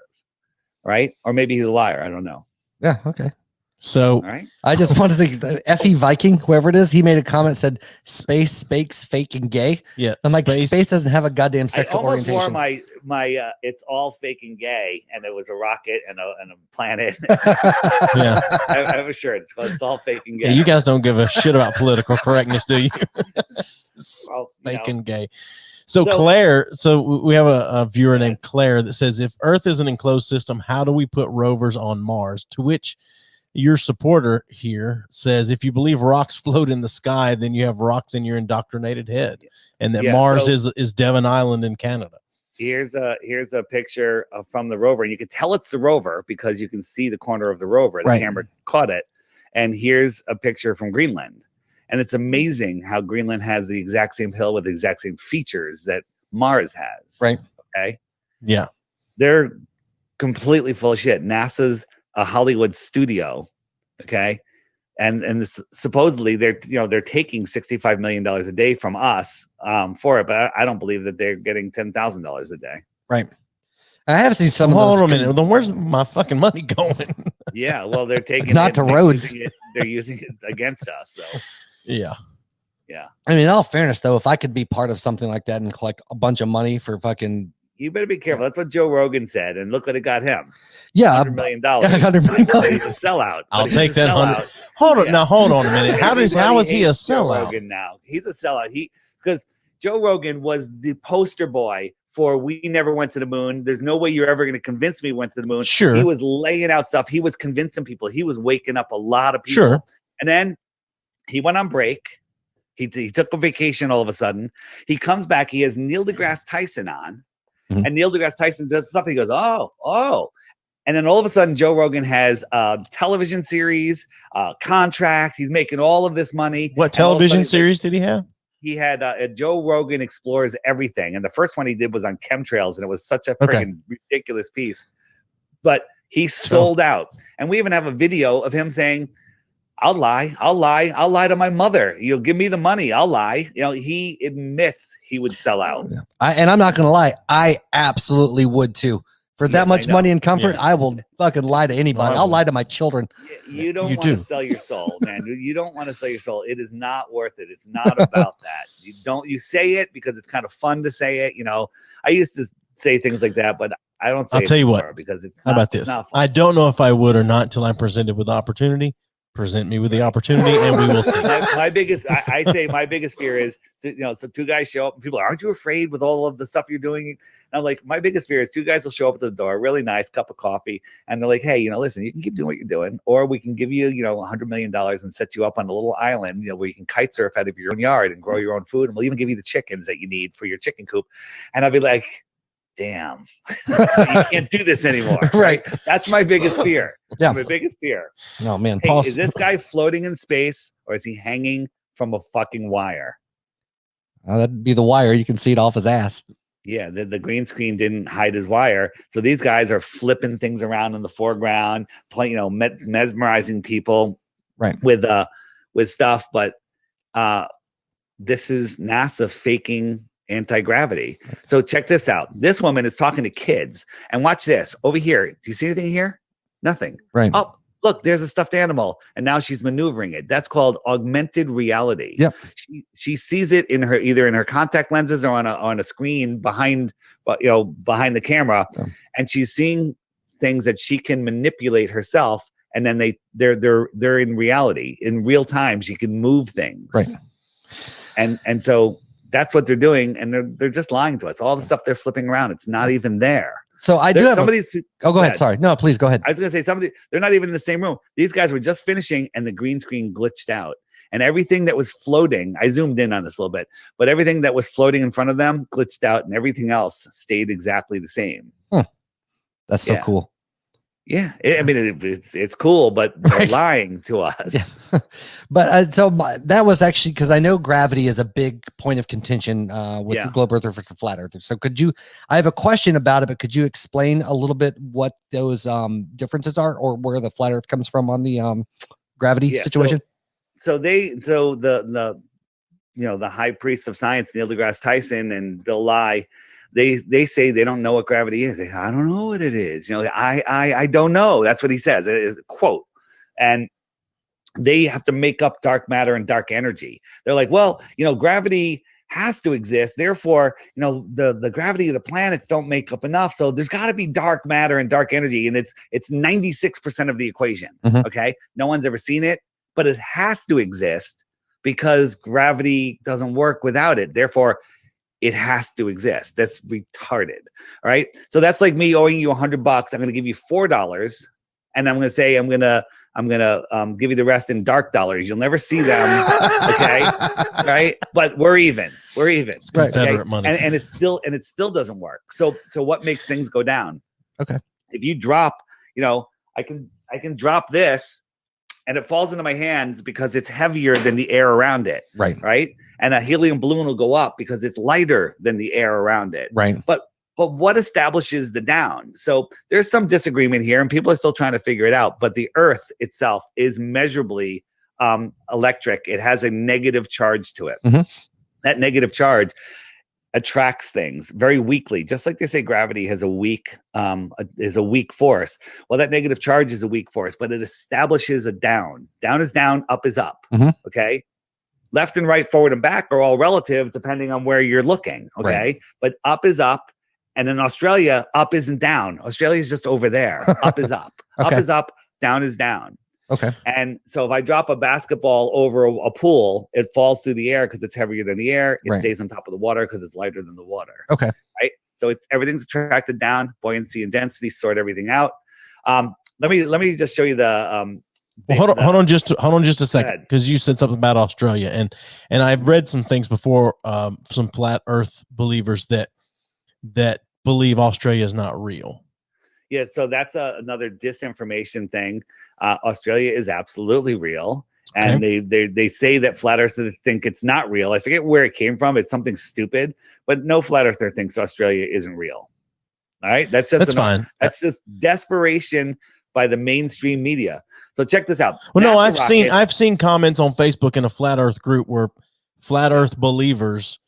Right. Or maybe he's a liar. I don't know. Yeah. Okay. So all right. I just want to say F.E. Viking, whoever it is, he made a comment, said space, spakes, fake, and gay. Yeah. I'm like, space doesn't have a goddamn sexual orientation. I almost wore my it's all fake and gay, and it was a rocket and a planet. Yeah. I have a shirt. It's all fake and gay. Yeah, you guys don't give a shit about political correctness, do you? Well, fake and gay. So Claire, we have a viewer named Claire that says, if Earth is an enclosed system, how do we put rovers on Mars? To which your supporter here says, if you believe rocks float in the sky, then you have rocks in your indoctrinated head, and that Mars is Devon Island in Canada. Here's a picture from the rover. You can tell it's the rover because you can see the corner of the rover. The camera caught it. And here's a picture from Greenland. And it's amazing how Greenland has the exact same hill with the exact same features that Mars has. Right. Okay. Yeah. They're completely full of shit. NASA's a Hollywood studio. Okay. And supposedly they're taking $65 million a day from us for it, but I don't believe that they're getting $10,000 a day. Right. I have seen some. Hold on a minute. Then where's my fucking money going? Yeah. Well, they're taking not to roads. They're using it against us. So. Yeah. Yeah. I mean, in all fairness, though, if I could be part of something like that and collect a bunch of money for fucking. You better be careful. That's what Joe Rogan said. And look what it got him. Yeah. $100 million. $100 million. He's a sellout. I'll take that. Hold on. Now, hold on a minute. How is he a sellout? Joe Rogan now. He's a sellout. Because Joe Rogan was the poster boy for we never went to the moon. There's no way you're ever going to convince me we went to the moon. Sure. He was laying out stuff. He was convincing people. He was waking up a lot of people. Sure. And then he went on break. He took a vacation all of a sudden. He comes back. He has Neil deGrasse Tyson on. And Neil deGrasse Tyson does something. He goes, oh. And then all of a sudden, Joe Rogan has a television series, contract. He's making all of this money. What television series did he have? He had Joe Rogan Explores Everything. And the first one he did was on chemtrails. And it was such a freaking ridiculous piece. But he sold out. And we even have a video of him saying, I'll lie to my mother. You'll give me the money. I'll lie. You know, he admits he would sell out. And I'm not going to lie. I absolutely would too. For that much money and comfort, I will fucking lie to anybody. I'll lie to my children. You don't want to sell your soul, man. You don't want to sell your soul. It is not worth it. It's not about that. You say it because it's kind of fun to say it. You know, I used to say things like that, but I don't say I'll tell you what, because it's how about this? I don't know if I would or not until I'm presented with the opportunity. Present me with the opportunity and we will see. My biggest, I say my biggest fear is, so two guys show up and people are, aren't you afraid with all of the stuff you're doing? And I'm like, my biggest fear is two guys will show up at the door, really nice cup of coffee. And they're like, hey, listen, you can keep doing what you're doing, or we can give you, $100 million and set you up on a little island, where you can kite surf out of your own yard and grow your own food. And we'll even give you the chickens that you need for your chicken coop. And I'll be like, damn, you can't do this anymore. Right. That's my biggest fear. Yeah. My biggest fear. Oh man. Hey, is this guy floating in space or is he hanging from a fucking wire? That'd be the wire. You can see it off his ass. Yeah. The green screen didn't hide his wire. So these guys are flipping things around in the foreground, playing, mesmerizing people with stuff. But this is NASA faking anti-gravity. So check this out. This woman is talking to kids, and watch this over here. Do you see anything here? Nothing. Right. Oh, look, there's a stuffed animal, and now she's maneuvering it. That's called augmented reality. Yeah. She sees it in her, either in her contact lenses or on a screen behind the camera, and she's seeing things that she can manipulate herself, and then they're in reality, in real time. She can move things. Right. And so that's what they're doing, and they're just lying to us. All the stuff they're flipping around, it's not even there. So I do have some of these. Oh, go ahead. Sorry, no, please go ahead. I was gonna say they're not even in the same room. These guys were just finishing, and the green screen glitched out, and everything that was floating. I zoomed in on this a little bit, but everything that was floating in front of them glitched out, and everything else stayed exactly the same. That's so cool. Yeah, it's cool, but they're lying to us. Yeah. But that was actually because I know gravity is a big point of contention with the globe earthers versus flat earthers. So I have a question about it, but could you explain a little bit what those differences are, or where the flat earth comes from on the gravity situation? So the high priests of science, Neil deGrasse Tyson and Bill Nye, they say they don't know what gravity is. I don't know what it is. I don't know. That's what he says. It is a quote. And they have to make up dark matter and dark energy. They're like, well, gravity has to exist. Therefore, the gravity of the planets don't make up enough. So there's got to be dark matter and dark energy. And it's 96% of the equation. Mm-hmm. Okay. No one's ever seen it, but it has to exist because gravity doesn't work without it. Therefore, it has to exist. That's retarded. All right. So that's like me owing you $100. I'm going to give you $4, and I'm going to say I'm going to give you the rest in dark dollars. You'll never see them. Okay. Right. But we're even. It's Confederate money. And it still doesn't work. So what makes things go down? Okay. If you drop, I can drop this, and it falls into my hands because it's heavier than the air around it. Right. Right. And a helium balloon will go up because it's lighter than the air around it. Right. But what establishes the down? So there's some disagreement here, and people are still trying to figure it out. But the Earth itself is measurably electric. It has a negative charge to it. Mm-hmm. That negative charge attracts things very weakly, just like they say gravity has a weak force. Well, that negative charge is a weak force, but it establishes a down. Down is down, up is up. Mm-hmm. Okay. Left and right, forward and back are all relative depending on where you're looking. Okay. Right. But up is up. And in Australia, up isn't down. Australia is just over there. Up is up. Okay. Up is up. Down is down. Okay. And so if I drop a basketball over a pool, it falls through the air because it's heavier than the air. It stays on top of the water because it's lighter than the water. Okay. Right. So everything's attracted down. Buoyancy and density sort everything out. Let me just show you the. Well, hold on just a second, because you said something about Australia, and I've read some things before, some flat Earth believers that believe Australia is not real. Yeah, so that's another disinformation thing. Australia is absolutely real. And they say that flat earthers think it's not real. I forget where it came from. It's something stupid, but no flat earther thinks Australia isn't real. All right, that's fine. That's just desperation by the mainstream media. So check this out. Well, no, I've seen comments on Facebook in a flat Earth group where flat Earth believers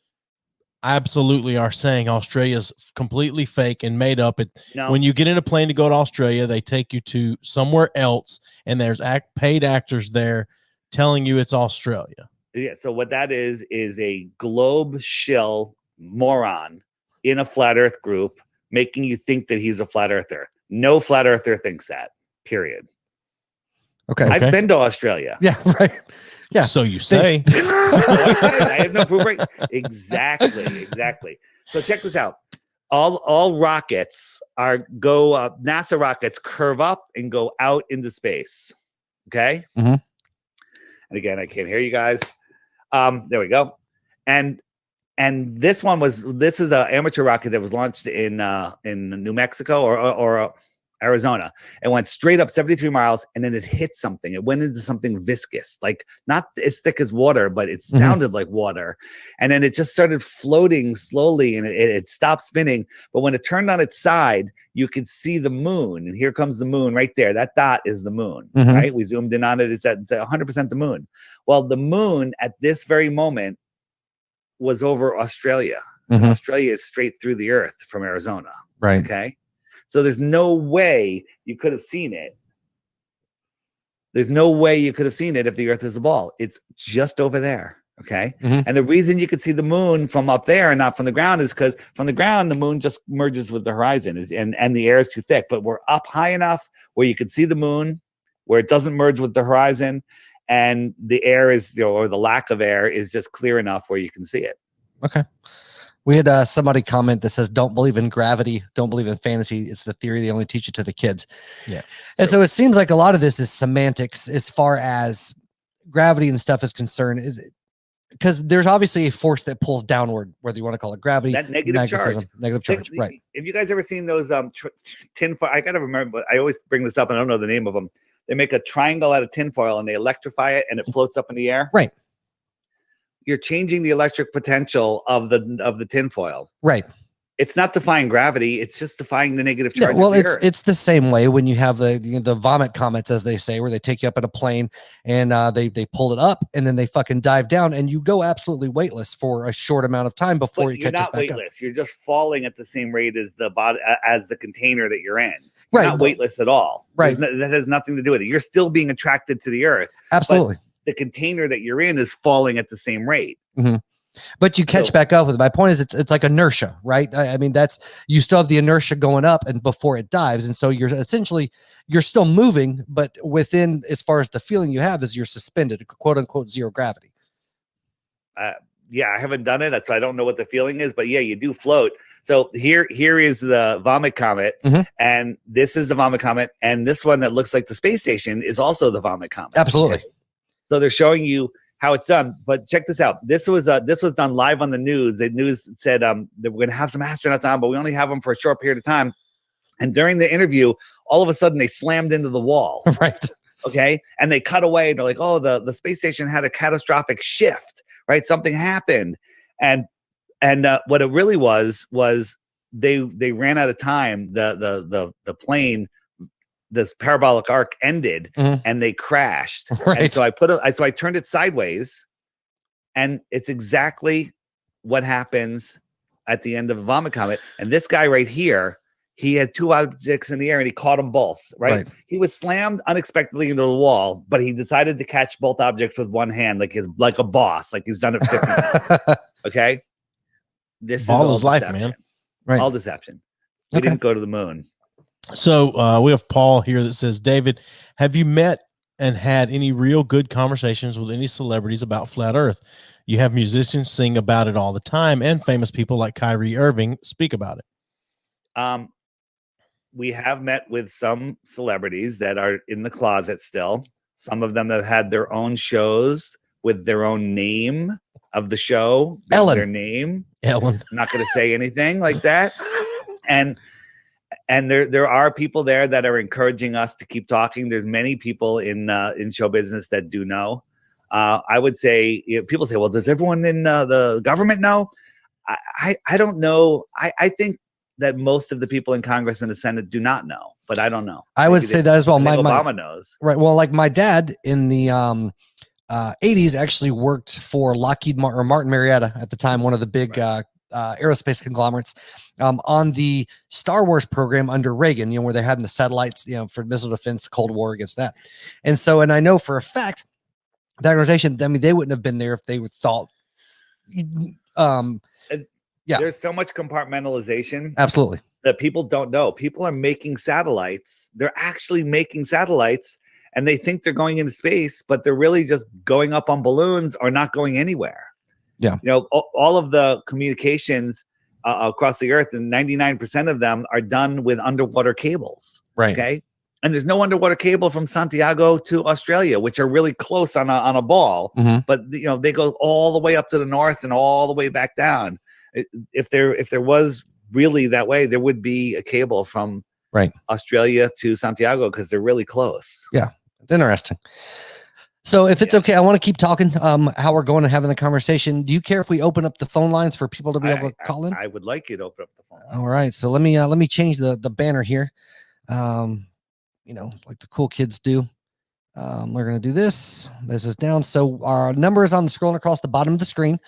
absolutely are saying Australia's completely fake and made up. When you get in a plane to go to Australia, they take you to somewhere else, and there's paid actors there telling you it's Australia. Yeah. So what that is a globe shill moron in a flat Earth group, making you think that he's a flat earther. No flat earther thinks that. Period. Okay. I've been to Australia. Yeah. Right. Yeah. So you say. I have no proof. Right? Exactly. So check this out. All rockets NASA rockets curve up and go out into space. Okay. Mm-hmm. And again, I can't hear you guys. There we go. And this is an amateur rocket that was launched in New Mexico or Arizona. It went straight up 73 miles, and then it hit something. It went into something viscous, like not as thick as water, but it sounded like water. And then it just started floating slowly, and it stopped spinning. But when it turned on its side, you could see the moon. And here comes the moon right there. That dot is the moon, right? We zoomed in on it. It's 100% the moon. Well, the moon at this very moment was over Australia. Australia is straight through the earth from Arizona. Right. Okay. So there's no way you could have seen it. There's no way you could have seen it if the earth is a ball. It's just over there. Okay. And the reason you could see the moon from up there and not from the ground is because from the ground, the moon just merges with the horizon and the air is too thick. But we're up high enough where you could see the moon, where it doesn't merge with the horizon. And the air is, or the lack of air is just clear enough where you can see it. Okay. We had somebody comment that says, don't believe in gravity, don't believe in fantasy. It's the theory they only teach it to the kids. Yeah. And so it seems like a lot of this is semantics as far as gravity and stuff is concerned, is because there's obviously a force that pulls downward, whether you want to call it gravity, that negative charge. Right. Have you guys ever seen those tinfoil? I got to remember, but I always bring this up and I don't know the name of them. They make a triangle out of tinfoil and they electrify it and it floats up in the air. Right. You're changing the electric potential of the tinfoil. Right. It's not defying gravity. It's just defying the negative charge. Yeah, well, of the earth. It's the same way when you have the vomit comets, as they say, where they take you up in a plane and they pull it up and then they fucking dive down and you go absolutely weightless for a short amount of time before you catch back up. You're not weightless. You're just falling at the same rate as the body, as the container that you're in. You're right. not weightless at all. Right. That has nothing to do with it. You're still being attracted to the earth. Absolutely. The container that you're in is falling at the same rate. But you catch back up with it. My point is it's like inertia, right? I mean, you still have the inertia going up and before it dives. And so you're still moving, but within, as far as the feeling you have is you're suspended, quote unquote, zero gravity. Yeah, I haven't done it, so I don't know what the feeling is, but yeah, you do float. So here is the vomit comet, and this is the vomit comet, and this one that looks like the space station is also the vomit comet. Absolutely. Okay? So they're showing you how it's done, but check this out. This was done live on the news. The news said that we're going to have some astronauts on, but we only have them for a short period of time. And during the interview, all of a sudden they slammed into the wall. Right. Okay. And they cut away. They're like, oh, the space station had a catastrophic shift. Right. Something happened. And what it really was they ran out of time. The plane, this parabolic arc ended and they crashed. Right. And so I turned it sideways, and it's exactly what happens at the end of a vomit comet. And this guy right here, he had two objects in the air and he caught them both. Right. He was slammed unexpectedly into the wall, but he decided to catch both objects with one hand, like a boss, like he's done it 50 times. Okay. This all is his life, man. Right. All deception. We didn't go to the moon. So we have Paul here that says, David, have you met and had any real good conversations with any celebrities about flat earth? You have musicians sing about it all the time, and famous people like Kyrie Irving speak about it. We have met with some celebrities that are in the closet still. Some of them have had their own shows with their own name of the show. Ellen. Their name. Ellen. I'm not going to say anything like that. And there are people there that are encouraging us to keep talking. There's many people in show business that do know. I would say, people say, well, does everyone in the government know? I don't know. I think that most of the people in Congress and the Senate do not know, but I don't know. I would say that as well. Obama knows. Right. Well, like my dad in the 80s actually worked for Lockheed or Martin Marietta at the time, one of the big aerospace conglomerates, on the Star Wars program under Reagan, where they had the satellites, for missile defense, Cold War against that. And I know for a fact that organization, I mean, they wouldn't have been there if they thought, there's so much compartmentalization. Absolutely. That people don't know. People are making satellites. They're actually making satellites, and they think they're going into space, but they're really just going up on balloons or not going anywhere. Yeah. All of the communications across the earth, and 99% of them are done with underwater cables. Right. Okay. And there's no underwater cable from Santiago to Australia, which are really close on a ball. Mm-hmm. But they go all the way up to the north and all the way back down. If there was really that way, there would be a cable from Australia to Santiago, because they're really close. Yeah, it's interesting. So if it's okay, I want to keep talking how we're going and having the conversation. Do you care if we open up the phone lines for people to be able to call in? I would like you to open up the phone lines. All right. So let me change the banner here. Like the cool kids do. We're going to do this. This is down. So our number is on the scrolling across the bottom of the screen.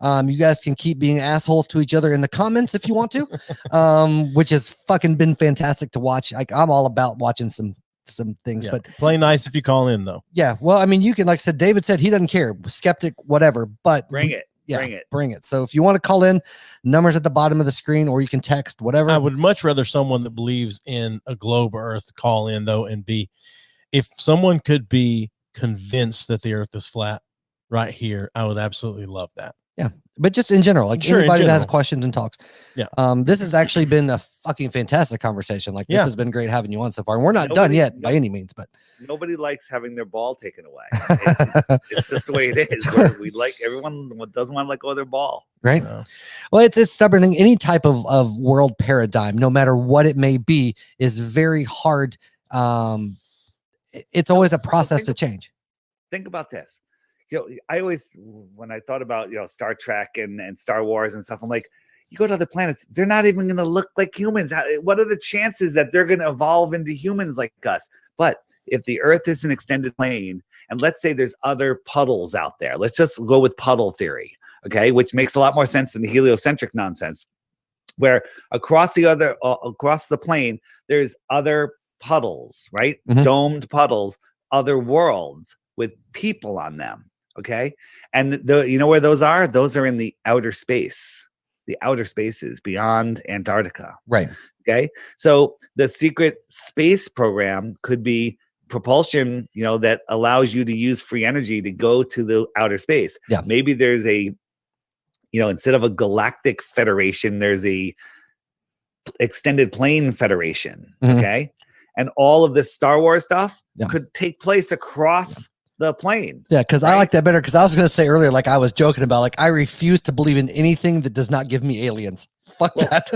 You guys can keep being assholes to each other in the comments if you want to, which has fucking been fantastic to watch. I'm all about watching some things, but play nice if you call in, though. Yeah. Well, I mean, you can, like I said, David said he doesn't care, skeptic, whatever, but bring it. Yeah, bring it. So if you want to call in, numbers at the bottom of the screen, or you can text, whatever. I would much rather someone that believes in a globe Earth call in, though, and if someone could be convinced that the Earth is flat right here, I would absolutely love that. Yeah, but just in general, like anybody that has questions and talks. Yeah. This has actually been a fucking fantastic conversation. Like this has been great having you on so far. And we're not done yet by any means, but nobody likes having their ball taken away. It's just the way it is. Everyone doesn't want to let go of their ball. Right. Well, it's stubborn thing. Any type of world paradigm, no matter what it may be, is very hard. It's always a process to change. Think about this. I always, when I thought about, Star Trek and Star Wars and stuff, I'm like, you go to other planets, they're not even going to look like humans. What are the chances that they're going to evolve into humans like us? But if the Earth is an extended plane, and let's say there's other puddles out there, let's just go with puddle theory, okay, which makes a lot more sense than the heliocentric nonsense, where across the plane, there's other puddles, right? Mm-hmm. Domed puddles, other worlds with people on them. Okay. And you know where those are? Those are in the outer space, the outer spaces beyond Antarctica. Right. Okay. So the secret space program could be propulsion, that allows you to use free energy to go to the outer space. Yeah. Maybe there's instead of a galactic federation, there's a extended plane federation. Mm-hmm. Okay. And all of this Star Wars stuff could take place across the plane. Yeah, because I like that better, because I was going to say earlier, like I was joking about, like I refuse to believe in anything that does not give me aliens. Fuck that.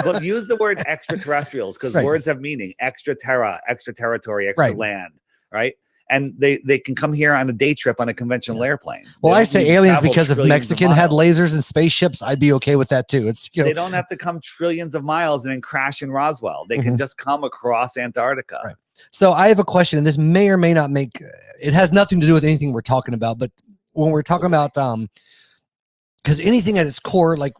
But use the word extraterrestrials, because words have meaning. Extra terra, extra territory, extra land, right? And they can come here on a day trip on a conventional airplane. Well, I say aliens because if Mexican had lasers and spaceships, I'd be okay with that too. It's they don't have to come trillions of miles and then crash in Roswell. They can just come across Antarctica. Right. So I have a question, and this may or may not make it has nothing to do with anything we're talking about, but when we're talking about because anything at its core, like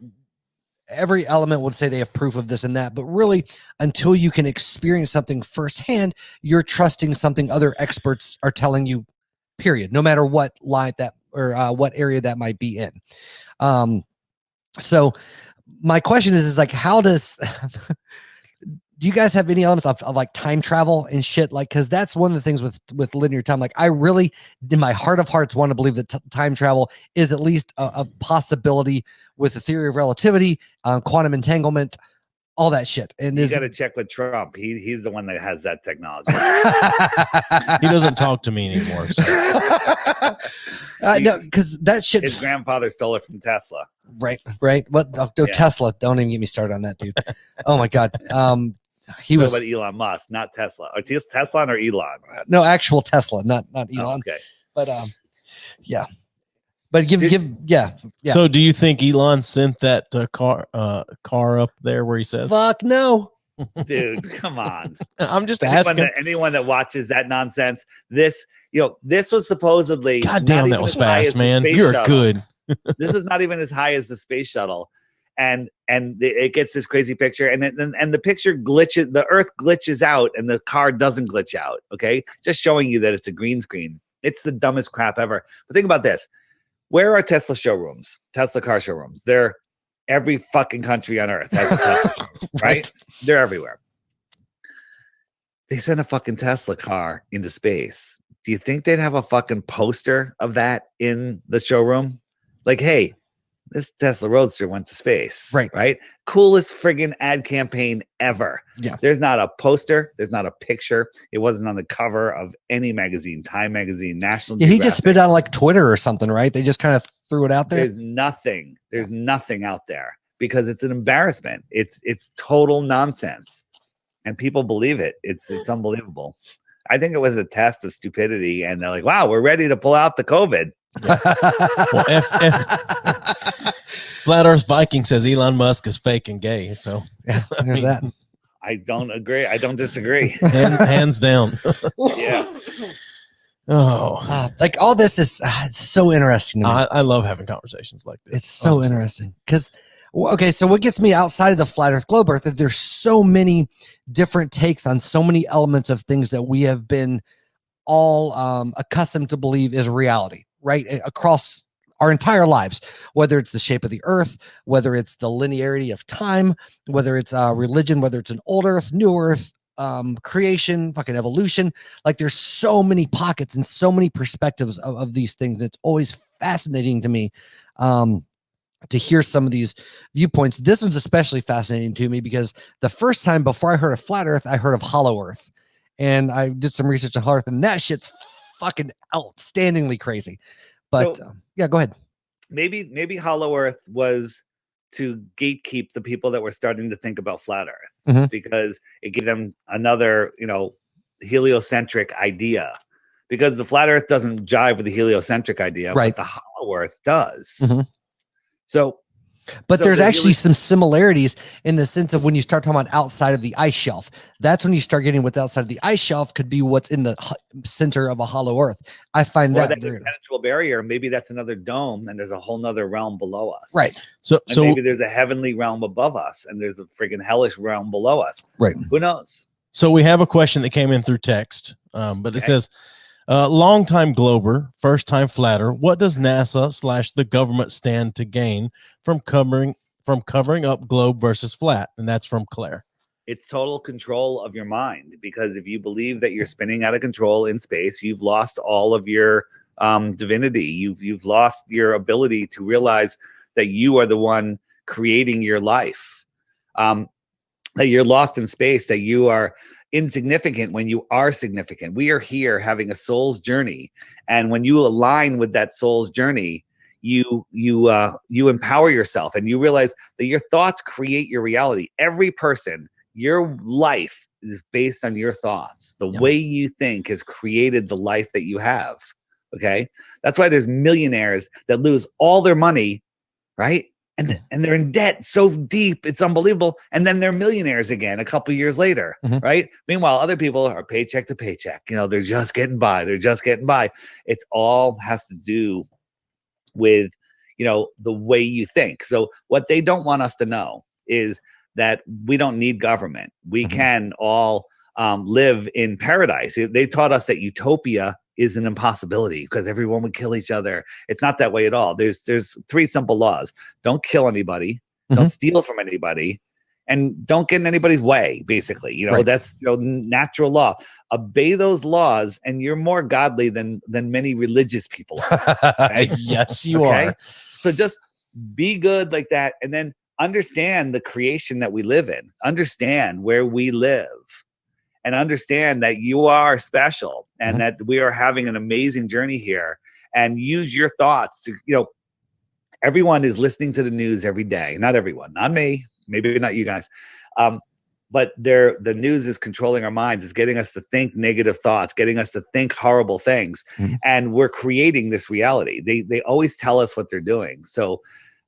every element would say they have proof of this and that, but really until you can experience something firsthand, you're trusting something other experts are telling you, period, no matter what line that or what area that might be in. So my question is like, how does do you guys have any elements of like time travel and shit? Like, cause that's one of the things with linear time. Like I really, in my heart of hearts, want to believe that time travel is at least a possibility with the theory of relativity, quantum entanglement, all that shit. And you got to check with Trump. He's the one that has that technology. He doesn't talk to me anymore. So. No, because that shit. His grandfather stole it from Tesla. Right. What? Tesla. Don't even get me started on that, dude. Oh my god. He was about Elon Musk, not Tesla. Or Tesla or Elon? No, actual Tesla, not Elon. Oh, okay. But yeah. But yeah. So do you think Elon sent that car up there where he says, fuck no? Dude, come on. I'm just asking. Anyone that watches that nonsense, this was supposedly. God damn, that was fast, man. You're good. This is not even as high as the space shuttle. And it gets this crazy picture, and the picture glitches. The Earth glitches out, and the car doesn't glitch out. Okay, just showing you that it's a green screen. It's the dumbest crap ever. But think about this: where are Tesla showrooms? Tesla car showrooms? They're every fucking country on Earth has a Tesla showroom, right? They're everywhere. They sent a fucking Tesla car into space. Do you think they'd have a fucking poster of that in the showroom? Like, hey, this Tesla Roadster went to space. Right. Coolest friggin' ad campaign ever. Yeah. There's not a poster. There's not a picture. It wasn't on the cover of any magazine, Time Magazine, National Geographic. He just spit out like Twitter or something, right? They just kind of threw it out there. There's nothing. There's nothing out there because it's an embarrassment. It's total nonsense. And people believe it. It's unbelievable. I think it was a test of stupidity. And they're like, wow, we're ready to pull out the COVID. Yeah. Well, Flat Earth Viking says Elon Musk is fake and gay. So yeah, there's that. I don't agree. I don't disagree. Hands down. Yeah. Oh, like all this is so interesting to me. I love having conversations like this. It's so interesting because, okay, so what gets me outside of the flat Earth, globe Earth, that there's so many different takes on so many elements of things that we have been all accustomed to believe is reality, right? Across our entire lives, whether it's the shape of the Earth, whether it's the linearity of time, whether it's religion, whether it's an old Earth, new Earth, creation, fucking evolution. Like there's so many pockets and so many perspectives of these things. It's always fascinating to me to hear some of these viewpoints. This one's especially fascinating to me because the first time before I heard of flat Earth, I heard of hollow Earth, and I did some research on hollow Earth, and that shit's fucking outstandingly crazy. But so, yeah, go ahead. Maybe hollow Earth was to gatekeep the people that were starting to think about flat Earth because it gave them another, heliocentric idea, because the flat Earth doesn't jive with the heliocentric idea, right? But the hollow Earth does. So, but there's actually some similarities in the sense of when you start talking about outside of the ice shelf. That's when you start getting what's outside of the ice shelf could be what's in the center of a hollow Earth. I find that very impenetrable barrier. Maybe that's another dome, and there's a whole nother realm below us. Right. So maybe there's a heavenly realm above us, and there's a freaking hellish realm below us. Right. Who knows? So we have a question that came in through text, but it says, long-time glober, first-time flatter. What does NASA / the government stand to gain from covering up globe versus flat? And that's from Claire. It's total control of your mind, because if you believe that you're spinning out of control in space, you've lost all of your divinity. You've lost your ability to realize that you are the one creating your life. That you're lost in space. That you are insignificant when you are significant. We are here having a soul's journey, and when you align with that soul's journey, you empower yourself, and you realize that your thoughts create your reality. Every person, your life is based on your thoughts. The way you think has created the life that you have. Okay, that's why there's millionaires that lose all their money, right? And they're in debt so deep, it's unbelievable. And then they're millionaires again a couple years later, right? Meanwhile, other people are paycheck to paycheck. They're just getting by. It's all has to do with, the way you think. So what they don't want us to know is that we don't need government. We can all live in paradise. They taught us that utopia is an impossibility because everyone would kill each other. It's not that way at all. There's 3 simple laws. Don't kill anybody, don't steal from anybody, and don't get in anybody's way, basically. That's natural law. Obey those laws, and you're more godly than many religious people are. Okay? Yes, you are. So just be good like that, and then understand the creation that we live in, understand where we live, and understand that you are special and that we are having an amazing journey here, and use your thoughts to, everyone is listening to the news every day. Not everyone, not me, maybe not you guys. But the news is controlling our minds. It's getting us to think negative thoughts, getting us to think horrible things. And we're creating this reality. They always tell us what they're doing. So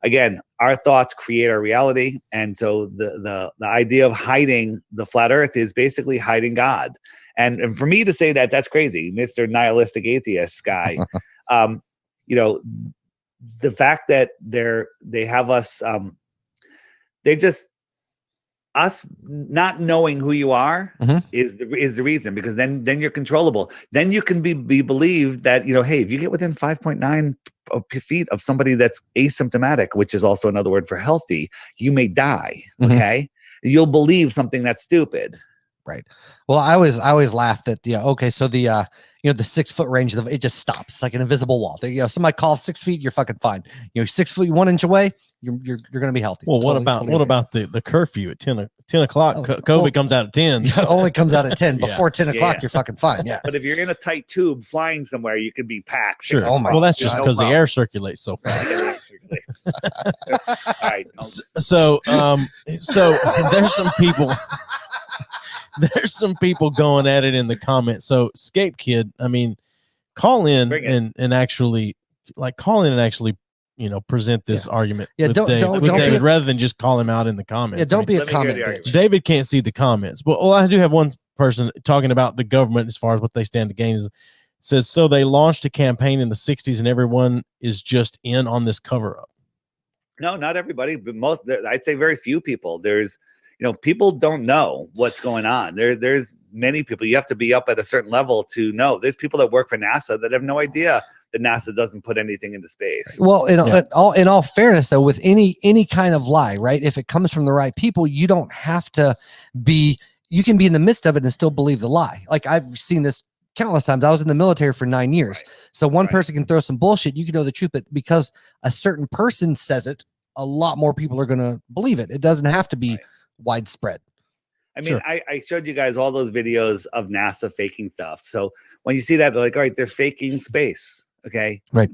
again, our thoughts create our reality. And so the idea of hiding the flat earth is basically hiding God. And for me to say that, that's crazy, Mr. Nihilistic Atheist guy. The fact that they have us, they just, us not knowing who you are is the reason, because then you're controllable. Then you can be believed that, hey, if you get within 5.9 feet of somebody that's asymptomatic, which is also another word for healthy, you may die. Okay. You'll believe something that's stupid. Right. Well, I always laugh that, okay, so the 6 foot range, it just stops. It's like an invisible wall. Somebody coughs 6 feet, you're fucking fine. 6 foot, 1 inch away, you're going to be healthy. Well, what about the curfew at 10 o'clock? COVID comes out at 10. Only comes out at 10. Before 10 o'clock, you're fucking fine. Yeah. But if you're in a tight tube flying somewhere, you could be packed. Sure. Oh my well, that's just because the air circulates so fast. All right. So there's some people. There's some people going at it in the comments. So Scape Kid, I mean, call in and actually present this argument. Yeah, with don't David, rather than just call him out in the comments. Yeah, don't be a comment bitch. David can't see the comments, but I do have one person talking about the government as far as what they stand to gain. It says, so they launched a campaign in the 60s and everyone is just in on this cover up. No, not everybody, but I'd say very few people. There's, people don't know what's going on. There's many people. You have to be up at a certain level to know. There's people that work for NASA that have no idea that NASA doesn't put anything into space. Well, in all fairness, though, with any kind of lie, right? If it comes from the right people, you don't have to be. You can be in the midst of it and still believe the lie. Like I've seen this countless times. I was in the military for 9 years, so one person can throw some bullshit. You can know the truth, but because a certain person says it, a lot more people are going to believe it. It doesn't have to be widespread. I mean, I showed you guys all those videos of NASA faking stuff. So when you see that, they're like, all right, they're faking space. Okay. Right.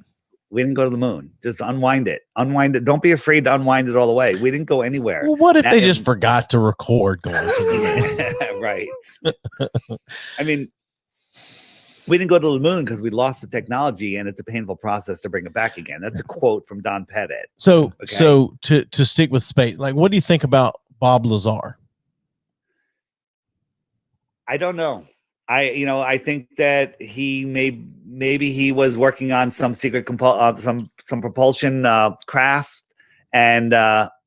We didn't go to the moon. Just unwind it. Unwind it. Don't be afraid to unwind it all the way. We didn't go anywhere. Well, what if they just forgot to record going to the moon? Right. I mean, we didn't go to the moon because we lost the technology and it's a painful process to bring it back again. That's a quote from Don Pettit. So to stick with space, like, what do you think about Bob Lazar? I don't know. I think that maybe he was working on some secret some propulsion craft, and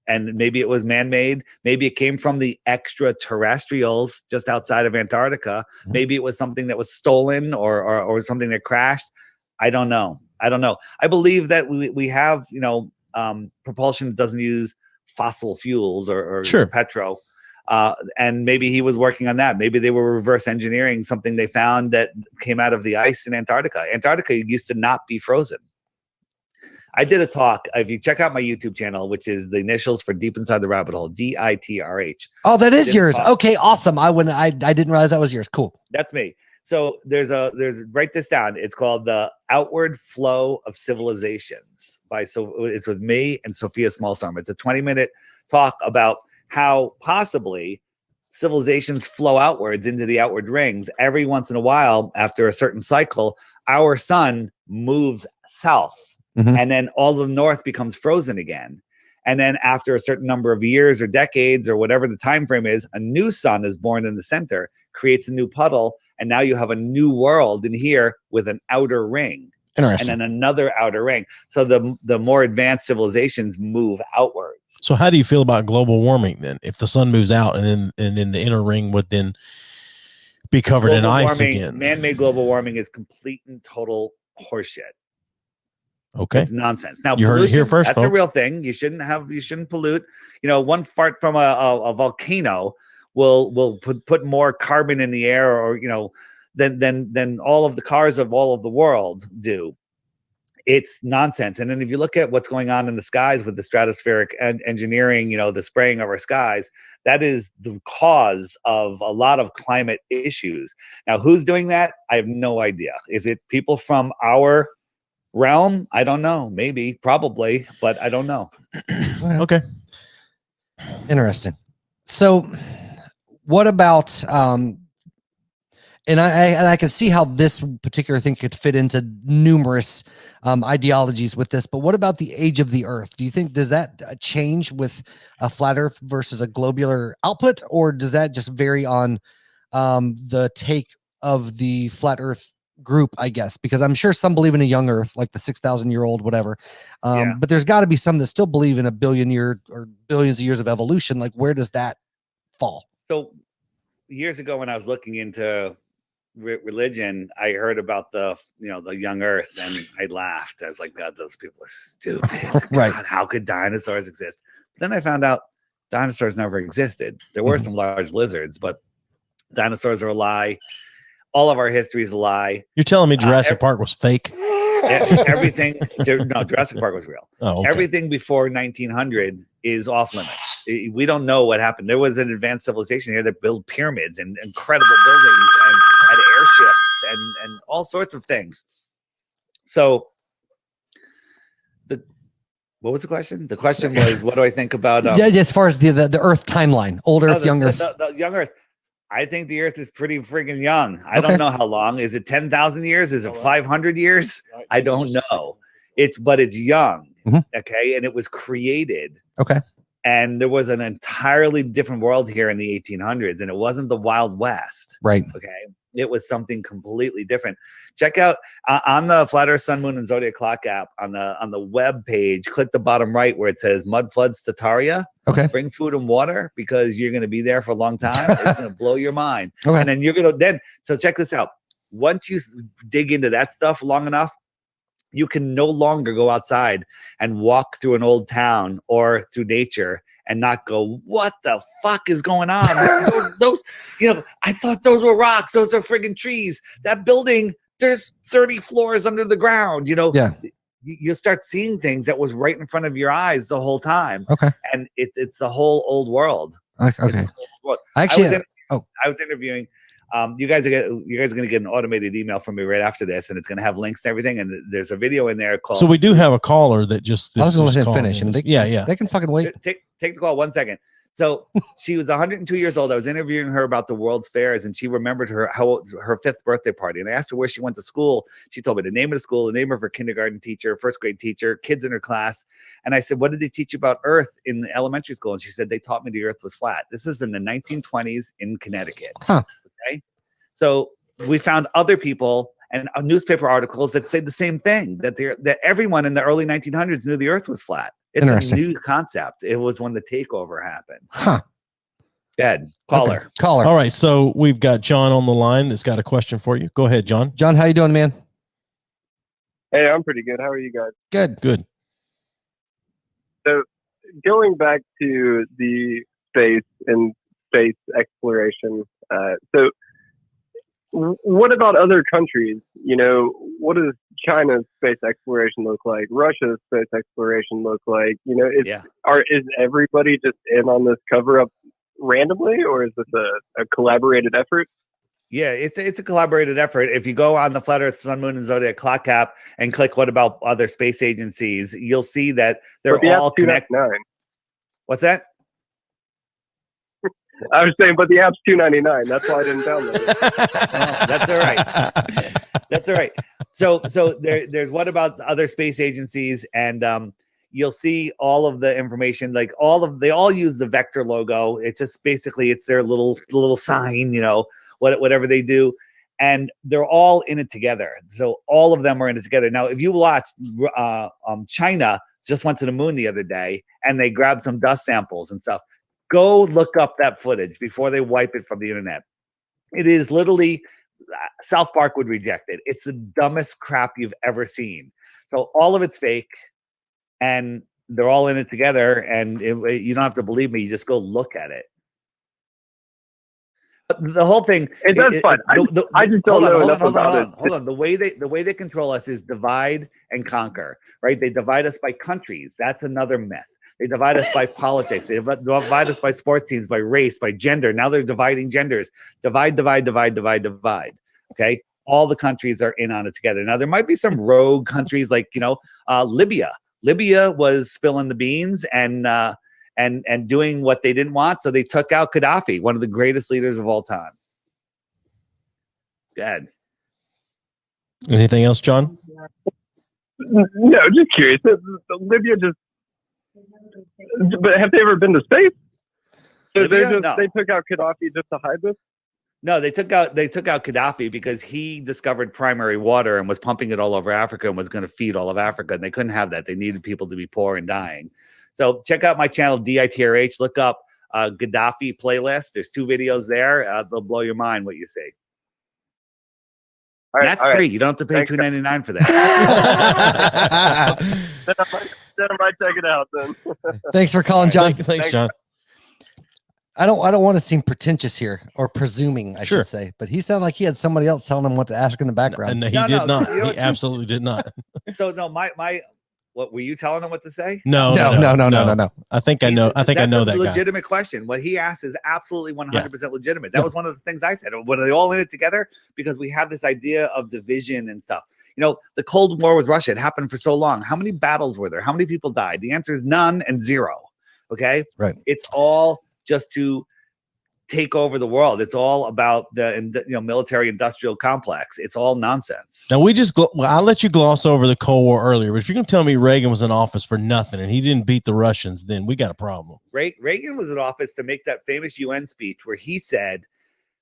maybe it was man-made. Maybe it came from the extraterrestrials just outside of Antarctica. Maybe it was something that was stolen or something that crashed. I don't know. I believe that we have propulsion that doesn't use fossil fuels or petro. And maybe he was working on that. Maybe they were reverse engineering something they found that came out of the ice in Antarctica. Antarctica used to not be frozen. I did a talk. If you check out my YouTube channel, which is the initials for Deep Inside the Rabbit Hole, DITRH. Oh, that is yours. Okay, awesome. I didn't realize that was yours. Cool. That's me. So there's write this down. It's called The Outward Flow of Civilizations it's with me and Sophia Smallstorm. It's a 20-minute talk about how possibly civilizations flow outwards into the outward rings. Every once in a while, after a certain cycle, our sun moves south, and then all the north becomes frozen again. And then after a certain number of years or decades or whatever the time frame is, a new sun is born in the center, creates a new puddle, and now you have a new world in here with an outer ring. Interesting. And then another outer ring. So the more advanced civilizations move outwards. So how do you feel about global warming then? If the sun moves out and then the inner ring would then be covered in ice again? Man-made global warming is complete and total horseshit. Okay. It's nonsense. Now, you heard it here first, that's folks. A real thing. You shouldn't pollute. One fart from a volcano will put more carbon in the air, or than all of the cars of all of the world do. it's nonsense. And then if you look at what's going on in the skies with the stratospheric engineering, the spraying of our skies, that is the cause of a lot of climate issues. Now, who's doing that? I have no idea. Is it people from our realm? I don't know. Maybe, probably, but I don't know. Okay. Interesting. So what about and I can see how this particular thing could fit into numerous ideologies with this, but what about the age of the earth? Do you think, does that change with a flat earth versus a globular output, or does that just vary on the take of the flat earth group, I guess? Because I'm sure some believe in a young earth, like the 6,000-year-old, whatever. But there's got to be some that still believe in a billion year or billions of years of evolution. Like, where does that fall? So years ago, when I was looking into religion, I heard about the young earth, and I laughed. I was like, God, those people are stupid. Right. God, how could dinosaurs exist? But then I found out dinosaurs never existed. There were some large lizards, but dinosaurs are a lie. All of our history is a lie. You're telling me Jurassic Park was fake? Everything. No, Jurassic Park was real. Oh, okay. Everything before 1900 is off limits. We don't know what happened. There was an advanced civilization here that built pyramids and incredible buildings and had airships and all sorts of things. So what was the question? The question was, what do I think about as far as the Earth timeline, old Earth, young Earth? The young Earth. I think the Earth is pretty freaking young. I don't know how long. Is it 10,000 years? Is it 500 years? I don't know. But it's young. Okay, and it was created. Okay. And there was an entirely different world here in the 1800s, and it wasn't the Wild West. Right. Okay. It was something completely different. Check out on the Flat Earth, Sun, Moon, and Zodiac Clock app on the web page. Click the bottom right where it says Mud Floods Tataria. Okay. Bring food and water because you're going to be there for a long time. It's going to blow your mind. Okay. And then so check this out. Once you dig into that stuff long enough, you can no longer go outside and walk through an old town or through nature and not go, what the fuck is going on? those, I thought those were rocks. Those are friggin' trees. That building, there's 30 floors under the ground. Yeah. You start seeing things that was right in front of your eyes the whole time. Okay. And it's the whole old world. Okay. I was interviewing. You guys are going to get an automated email from me right after this, and it's going to have links to everything. And there's a video in there called. So we do have a caller that just. I was going to let him finish. And they can fucking wait. Take the call 1 second. So she was 102 years old. I was interviewing her about the World's Fairs, and she remembered her 5th birthday party. And I asked her where she went to school. She told me the name of the school, the name of her kindergarten teacher, 1st grade teacher, kids in her class. And I said, what did they teach you about Earth in the elementary school? And she said, they taught me the Earth was flat. This is in the 1920s in Connecticut. Huh. Okay. So we found other people and newspaper articles that say the same thing, that everyone in the early 1900s knew the Earth was flat. It's a new concept. It was when the takeover happened. Huh. Ed, caller. Okay. Caller. All right. So we've got John on the line that's got a question for you. Go ahead, John. John, how you doing, man? Hey, I'm pretty good. How are you guys? Good. So going back to the space and space exploration, so what about other countries? What does China's space exploration look like? Russia's space exploration look like? Is everybody just in on this cover up randomly, or is this a collaborated effort? Yeah, it's a collaborated effort. If you go on the Flat Earth, Sun, Moon, and Zodiac Clock app and click what about other space agencies, you'll see that they're all connected. What's that? I was saying, but the app's $2.99. That's why I didn't download it. Oh, that's all right. That's all right. So there's what about other space agencies, and you'll see all of the information. Like they all use the Vector logo. It's just basically it's their little sign, whatever they do, and they're all in it together. So all of them are in it together. Now, if you watch, China just went to the moon the other day, and they grabbed some dust samples and stuff. Go look up that footage before they wipe it from the internet. It is literally, South Park would reject it. It's the dumbest crap you've ever seen. So all of it's fake, and they're all in it together. And you don't have to believe me. You just go look at it. The whole thing. It does fun. I just don't know enough about it. Hold on. The way they control us is divide and conquer, right? They divide us by countries. That's another myth. They divide us by politics. They divide us by sports teams, by race, by gender. Now they're dividing genders. Divide. Okay. All the countries are in on it together. Now there might be some rogue countries like, Libya. Libya was spilling the beans and doing what they didn't want. So they took out Gaddafi, one of the greatest leaders of all time. Good. Anything else, John? No, just curious. Libya but have they ever been to space? So Libya? They took out Gaddafi just to hide this? No, they took out Gaddafi because he discovered primary water and was pumping it all over Africa and was going to feed all of Africa. And they couldn't have that. They needed people to be poor and dying. So check out my channel, DITRH. Look up Gaddafi playlist. There's 2 videos there. They'll blow your mind what you see. All right, that's free. You don't have to pay $2.99 for that. Then I might check it out then. Thanks for calling, John. Thanks, John. I don't want to seem pretentious here or presuming, I should say, but he sounded like he had somebody else telling him what to ask in the background. No, he did not. He absolutely did not. So no, what were you telling him what to say? No. I think I know. I think I know that legitimate guy. Question. What he asked is absolutely 100% legitimate. That was one of the things I said. When they all in it together, because we have this idea of division and stuff. The Cold War with Russia, it happened for so long. How many battles were there? How many people died? The answer is none and zero. Okay. Right. It's all just to take over the world. It's all about the military industrial complex. It's all nonsense. Now I'll let you gloss over the Cold War earlier, but if you're gonna tell me Reagan was in office for nothing and he didn't beat the Russians, then we got a problem. Reagan was in office to make that famous UN speech where he said,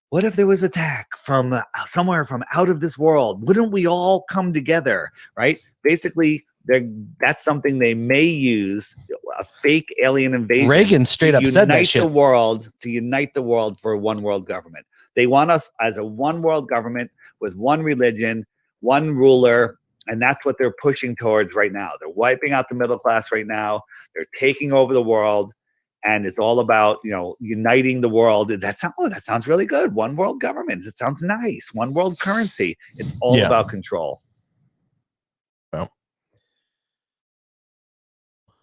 what if there was attack from somewhere from out of this world? Wouldn't we all come together? Right? Basically, that's something they may use, a fake alien invasion. Reagan straight up said that shit. To unite the world for a one world government. They want us as a one world government with one religion, one ruler, and that's what they're pushing towards right now. They're wiping out the middle class right now. They're taking over the world, and it's all about uniting the world. That sounds really good. One world government. It sounds nice. One world currency. It's all about control.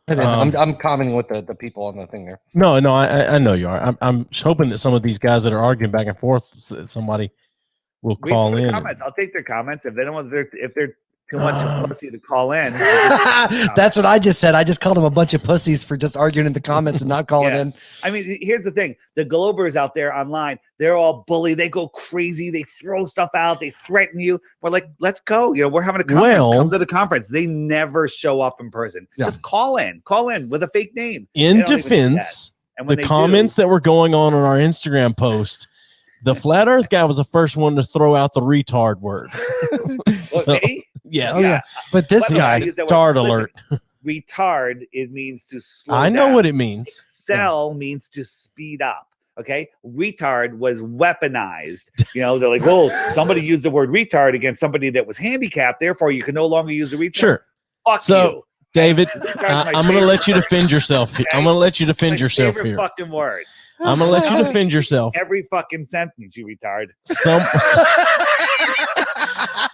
I'm commenting with the people on the thing there. No, I know you are. I'm hoping that some of these guys that are arguing back and forth, somebody will call in. I'll take their comments if they don't want. If they're too much pussy to call in. That's what I just said. I just called them a bunch of pussies for just arguing in the comments and not calling in. I mean, here's the thing: the Globers out there online, they're all bully. They go crazy. They throw stuff out. They threaten you. We're like, let's go. We're having a conference. Come to the conference. They never show up in person. Just call in with a fake name. In defense, and the comments that were going on our Instagram post, the Flat Earth guy was the first one to throw out the retard word. Yes. But this guy, retard alert. Retard, it means to slow down. I know what it means. Excel means to speed up. Okay. Retard was weaponized. They're like, well, somebody used the word retard against somebody that was handicapped. Therefore, you can no longer use the retard. Sure. Fuck you. David, I'm going to let you defend yourself. Okay? I'm going to let you defend yourself here. Fucking word. I'm going to let you defend yourself. Every fucking sentence, you retard.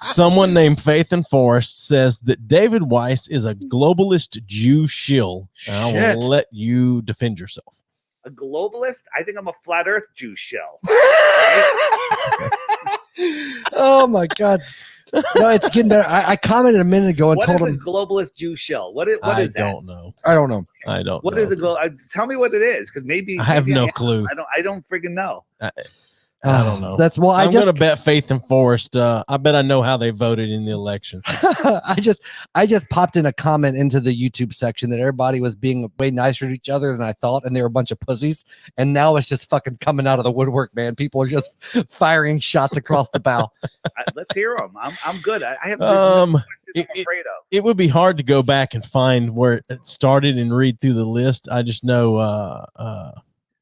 Someone named Faith and Forrest says that David Weiss is a globalist Jew shill. I will let you defend yourself. A globalist? I think I'm a flat Earth Jew shill. Oh my God. No, it's getting better. I commented a minute ago and told him a globalist Jew shill. What is that? I don't know. I don't know. What is a tell me what it is, because maybe I have no clue. I don't freaking know. I don't know. That's why I'm going to bet Faith and Forrest. I bet I know how they voted in the election. I just popped in a comment into the YouTube section that everybody was being way nicer to each other than I thought, and they were a bunch of pussies. And now it's just fucking coming out of the woodwork, man. People are just firing shots across the bow. Let's hear them. I'm good. I have no it would be hard to go back and find where it started and read through the list. I just know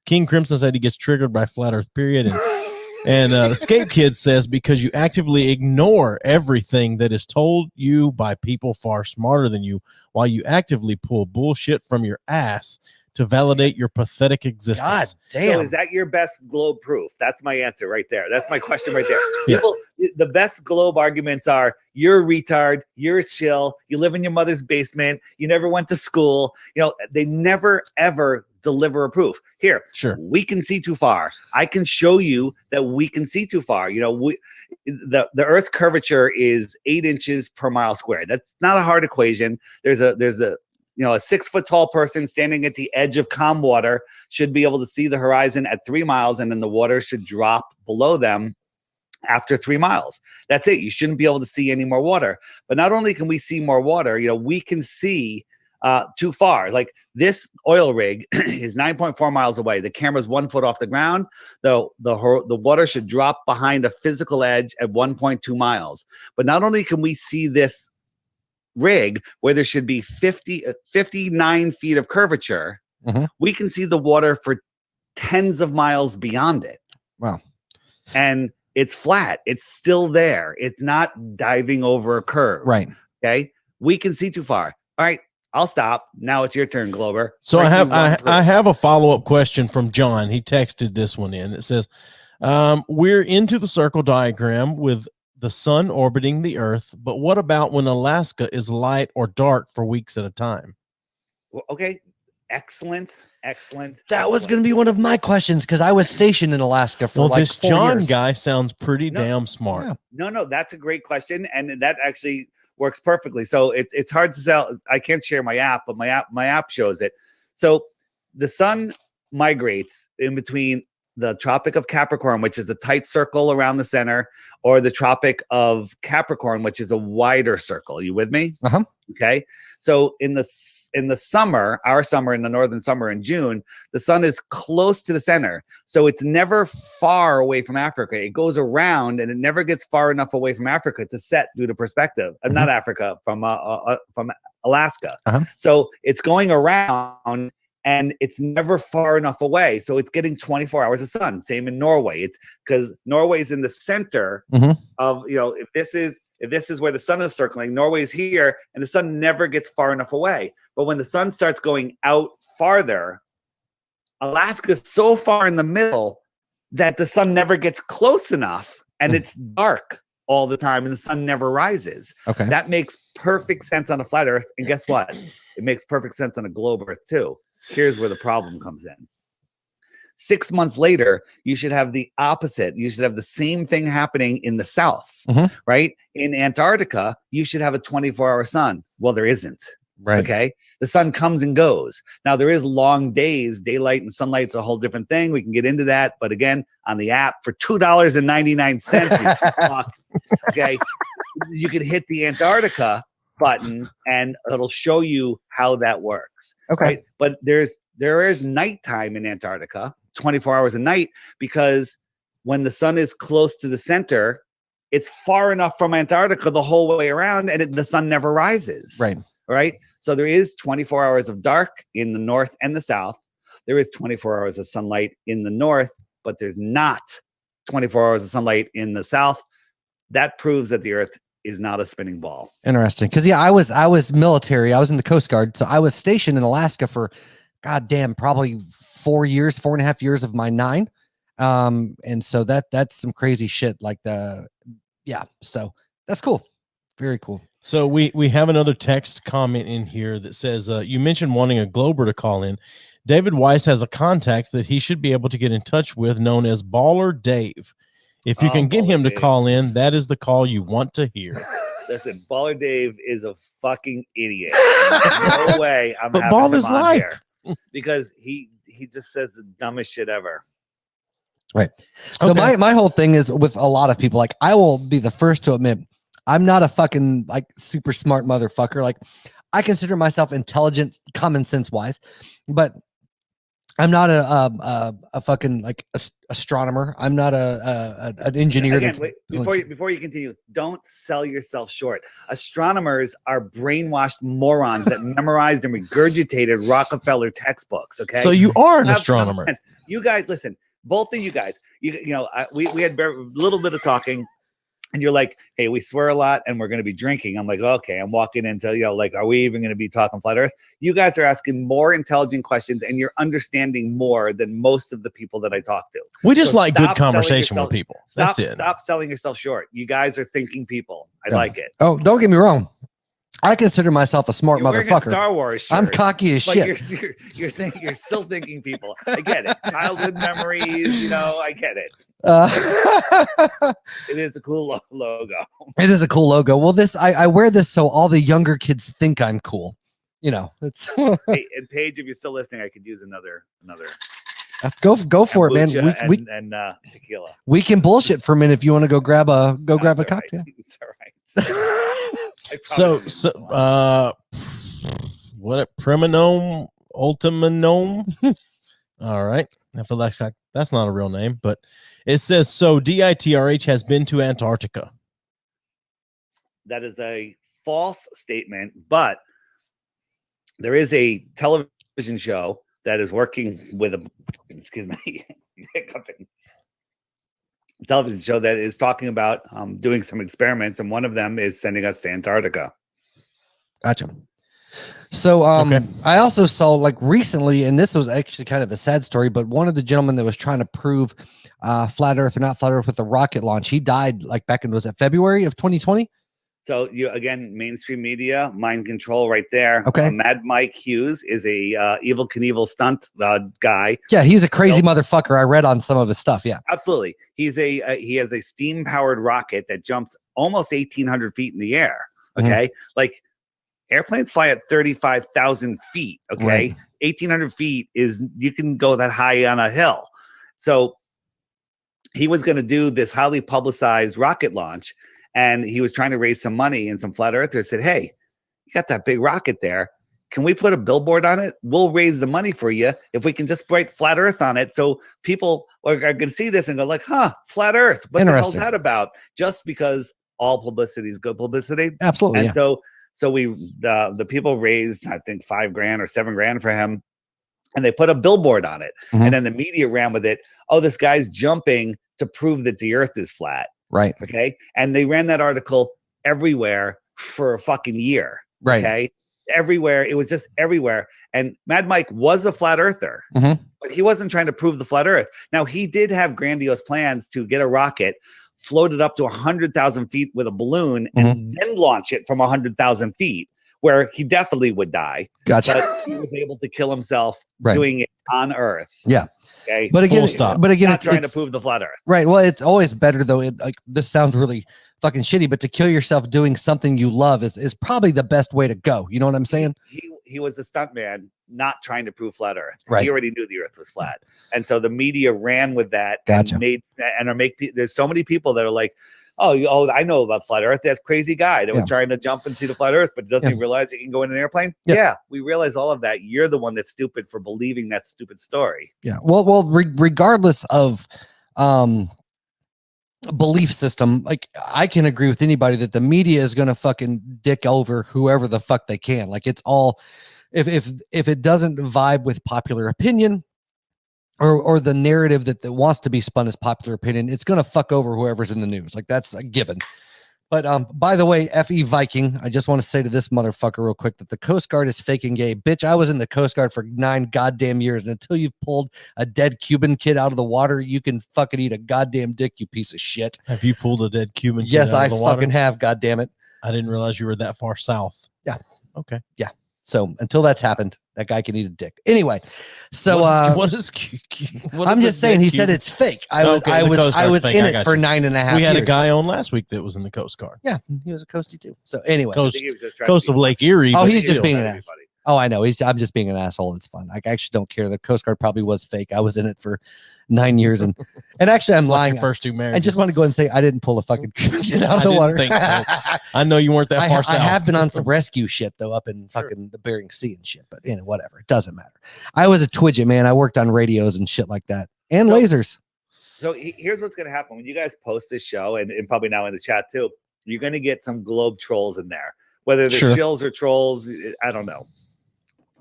King Crimson said he gets triggered by flat Earth period, and the Scape Kid says because you actively ignore everything that is told you by people far smarter than you, while you actively pull bullshit from your ass to validate your pathetic existence. God So damn. is that your best globe proof? That's my answer right there. That's my question right there. Yeah. People, the best globe arguments are you're a retard, you're a chill, you live in your mother's basement, you never went to school. They never ever deliver a proof. Here, Sure. we can see too far. I can show you that we can see too far. The Earth's curvature is 8 inches per mile squared. That's not a hard equation. There's a 6 foot tall person standing at the edge of calm water should be able to see the horizon at 3 miles, and then the water should drop below them after 3 miles. That's it. You shouldn't be able to see any more water. But not only can we see more water, we can see too far. Like this oil rig is 9.4 miles away. The camera's 1 foot off the ground. The water should drop behind a physical edge at 1.2 miles. But not only can we see this rig where there should be 59 feet of curvature, we can see the water for tens of miles beyond it. Wow. And it's flat. It's still there. It's not diving over a curve. Right. Okay. We can see too far. All right. I'll stop. Now it's your turn, Glober. So I have a follow-up question from John. He texted this one in. It says, we're into the circle diagram with the sun orbiting the earth, but what about when Alaska is light or dark for weeks at a time? Well, okay. Excellent. That was going to be one of my questions because I was stationed in Alaska for this 4 John years. guy sounds pretty damn smart. Yeah. No, that's a great question. And that actually works perfectly. So it's hard to tell. I can't share my app, but my app shows it. So the sun migrates in between the Tropic of Capricorn, which is a tight circle around the center, or the Tropic of Capricorn, which is a wider circle. You with me? Uh-huh. Okay. So in the summer, our summer, in the northern summer in June, the sun is close to the center. So it's never far away from Africa. It goes around and it never gets far enough away from Africa to set due to perspective. Not Africa, from Alaska. Uh-huh. So it's going around and it's never far enough away. So it's getting 24 hours of sun. Same in Norway. It's because Norway's in the center of, if this is where the sun is circling, Norway's here, and the sun never gets far enough away. But when the sun starts going out farther, Alaska's so far in the middle that the sun never gets close enough, and it's dark all the time, and the sun never rises. Okay. That makes perfect sense on a flat Earth. And guess what? It makes perfect sense on a globe Earth too. Here's where the problem comes in. 6 months later, you should have the opposite. You should have the same thing happening in the south, right? In Antarctica, you should have a 24-hour sun. Well, there isn't. Right. Okay. The sun comes and goes. Now, there is long days. Daylight and sunlight's a whole different thing. We can get into that. But again, on the app for $2.99, okay, you can hit the Antarctica button and it'll show you how that works. Okay. Right? But there is nighttime in Antarctica, 24 hours a night, because when the sun is close to the center, it's far enough from Antarctica the whole way around, and the sun never rises. Right. Right. So there is 24 hours of dark in the north and the south. There is 24 hours of sunlight in the north, but there's not 24 hours of sunlight in the south. That proves that the Earth is not a spinning ball. Interesting. Because I was military. I was in the Coast Guard. So I was stationed in Alaska for goddamn probably 4.5 years of my 9. And so that's some crazy shit. So that's cool. Very cool. So we have another text comment in here that says, you mentioned wanting a Glober to call in. David Weiss has a contact that he should be able to get in touch with, known as Baller Dave. If you can get him to call in, that is the call you want to hear. Listen, Baller Dave is a fucking idiot. No way I'm having him on here. Because he just says the dumbest shit ever. Right. So Okay. my whole thing is with a lot of people, like I will be the first to admit I'm not a fucking like super smart motherfucker. Like I consider myself intelligent, common sense wise, but I'm not a fucking like astronomer. I'm not an engineer. Again, wait, before you continue, don't sell yourself short. Astronomers are brainwashed morons that memorized and regurgitated Rockefeller textbooks. Okay, So you are an astronomer. You guys, listen. Both of you guys, we had a little bit of talking. and you're like, hey, we swear a lot and we're going to be drinking. I'm like, okay, I'm walking into, like, are we even going to be talking flat earth? You guys are asking more intelligent questions and you're understanding more than most of the people that I talk to. We just like good conversation with people. That's it. Stop selling yourself short. You guys are thinking people. I like it. Oh, don't get me wrong. I consider myself a smart motherfucker. Star Wars shirt, I'm cocky as shit. You're still thinking people. I get it. Childhood memories, I get it. It is a cool logo. It is a cool logo. Well, I wear this so all the younger kids think I'm cool. It's hey, and Paige, if you're still listening, I could use another go for it, man. We tequila. We can bullshit for a minute if you want to go grab a cocktail. Right. It's all right. So what Priminome Ultimanome? All right. I feel like that's not a real name, but it says so DITRH has been to Antarctica. That is a false statement, but there is a television show that is working with television show that is talking about doing some experiments, and one of them is sending us to Antarctica. Gotcha. So I also saw recently, and this was actually kind of a sad story, but one of the gentlemen that was trying to prove flat earth or not flat earth with the rocket launch, he died back in, was it February of 2020? So again, mainstream media, mind control right there. Okay. Mad Mike Hughes is a Evel Knievel stunt guy. Yeah, he's a crazy motherfucker. I read on some of his stuff. Yeah, absolutely. He has a steam powered rocket that jumps almost 1,800 feet in the air. Okay, airplanes fly at 35,000 feet. Okay, right. 1,800 feet is, you can go that high on a hill. So he was going to do this highly publicized rocket launch. And he was trying to raise some money, and some flat earthers said, hey, you got that big rocket there. Can we put a billboard on it? We'll raise the money for you if we can just write flat earth on it. So people are going to see this and go flat earth. What the hell's that about? Just because all publicity is good publicity. Absolutely. And so the people raised, I think, $5,000 or $7,000 for him. And they put a billboard on it. And then the media ran with it. Oh, this guy's jumping to prove that the earth is flat. Right. Okay. And they ran that article everywhere for a fucking year. Right. Okay. Everywhere. It was just everywhere. And Mad Mike was a flat earther, but he wasn't trying to prove the flat earth. Now, he did have grandiose plans to get a rocket, float it up to 100,000 feet with a balloon, and then launch it from 100,000 feet, where he definitely would die. Gotcha. But he was able to kill himself doing it on Earth. Yeah. Okay. But again, it's trying to prove the flat Earth. Right. Well, it's always better though. This sounds really fucking shitty, but to kill yourself doing something you love is probably the best way to go. You know what I'm saying? He was a stuntman, not trying to prove flat Earth. Right. He already knew the Earth was flat, and so the media ran with that. Gotcha. There's so many people that are like, oh, I know about flat Earth. That crazy guy that was trying to jump and see the flat Earth, but doesn't he realize he can go in an airplane? Yeah, we realize all of that. You're the one that's stupid for believing that stupid story. Yeah. Well, regardless of belief system, I can agree with anybody that the media is going to fucking dick over whoever the fuck they can. It's all, if it doesn't vibe with popular opinion, or the narrative that wants to be spun as popular opinion, it's going to fuck over whoever's in the news. That's a given. But by the way, F.E. Viking, I just want to say to this motherfucker real quick that the Coast Guard is faking gay. Bitch, I was in the Coast Guard for 9 goddamn years. And until you've pulled a dead Cuban kid out of the water, you can fucking eat a goddamn dick, you piece of shit. Have you pulled a dead Cuban kid Yes, out of the water? Fucking have, goddammit. I didn't realize you were that far south. Yeah. Okay. Yeah. So until that's happened, that guy can eat a dick. Anyway, so I'm just saying, he said it's fake. I was in it for 9.5 years. We had a guy on last week that was in the Coast Guard. Yeah, he was a coastie too. So anyway, coast of Lake Erie. Oh, he's just being an ass. Oh, I know. I'm just being an asshole. It's fun. I actually don't care. The Coast Guard probably was fake. I was in it for 9 years, and actually, I'm lying. First 2 marriages. I just want to go and say I didn't pull a fucking kid out of the water. Think so. I know you weren't that far south. I have been on some rescue shit though, up in fucking the Bering Sea and shit. But whatever. It doesn't matter. I was a twidget, man. I worked on radios and shit like that, and lasers. So here's what's going to happen when you guys post this show, and probably now in the chat too. You're going to get some globe trolls in there, whether they're shills or trolls. I don't know.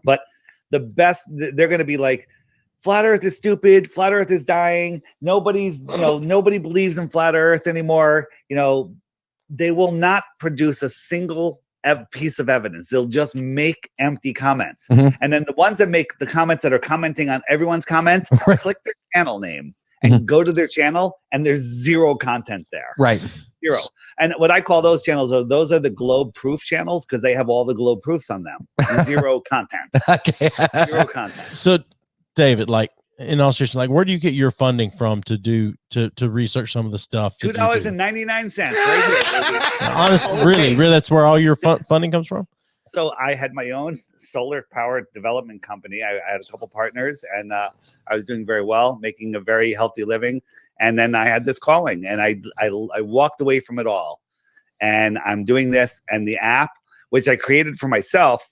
But the best, they're going to be like, flat Earth is stupid. Flat Earth is dying. Nobody believes in flat Earth anymore. they will not produce a single piece of evidence. They'll just make empty comments. Mhm. And then the ones that make the comments that are commenting on everyone's comments, Right. click their channel name and go to their channel, and there's zero content there. Right. Zero. And what I call those channels those are the globe proof channels, because they have all the globe proofs on them. Zero content. Okay. Zero content. So, David, like, in all seriousness, like, where do you get your funding from to research some of the stuff? $2.99 right here. Honestly, really, that's where all your funding comes from? So I had my own solar powered development company. I had a couple partners, and I was doing very well, making a very healthy living. And then I had this calling, and I walked away from it all. And I'm doing this, and the app, which I created for myself,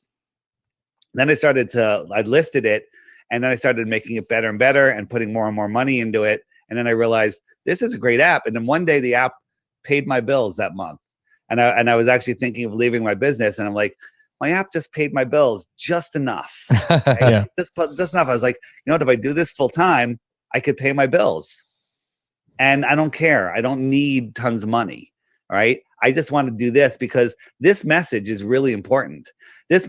then I listed it, and then I started making it better and better and putting more and more money into it. And then I realized this is a great app. And then one day the app paid my bills that month. And I was actually thinking of leaving my business, and I'm like, my app just paid my bills just enough. Okay? Yeah. Just enough. I was like, you know what, if I do this full time, I could pay my bills. And I don't care. I don't need tons of money. All right. I just want to do this because this message is really important. This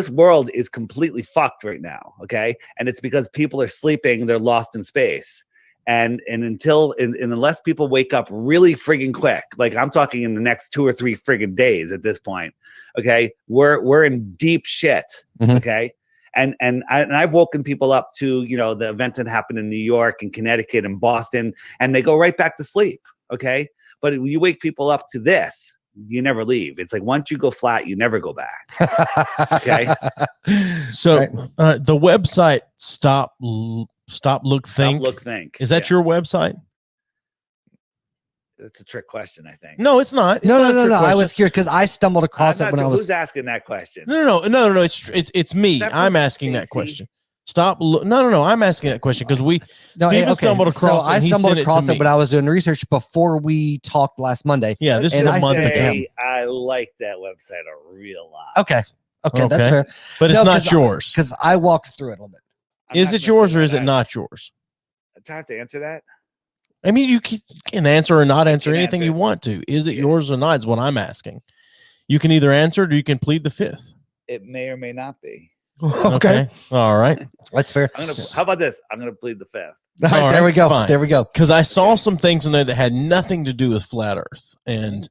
world is completely fucked right now. Okay. And it's because people are sleeping, they're lost in space. And unless people wake up really friggin' quick, like I'm talking in the next 2 or 3 friggin' days at this point, okay, we're in deep shit, okay, and I've woken people up to, you know, the event that happened in New York and Connecticut and Boston, and they go right back to sleep, okay. But when you wake people up to this, you never leave. It's like once you go flat, you never go back. Okay. So the website Stop Look Think. Is that your website? It's a trick question, I think. No, it's not. No. I was curious because I stumbled across it when I was. Who's asking that question? No. It's me. I'm asking that question. No. I'm asking that question because Steven stumbled across. So I stumbled across it when I was doing research before we talked last Monday. Yeah, this is a month ago. I like that website a real lot. Okay, that's fair. But it's not yours because I walked through it a little bit. Is it yours or is it not yours? Do I have to answer that? I mean, you can answer or not answer anything you want to. Is it yours or not is what I'm asking. You can either answer it or you can plead the fifth. It may or may not be. Okay. All right. That's fair. How about this? I'm going to plead the fifth. All right, there we go. Fine. There we go. Because I saw some things in there that had nothing to do with flat Earth. And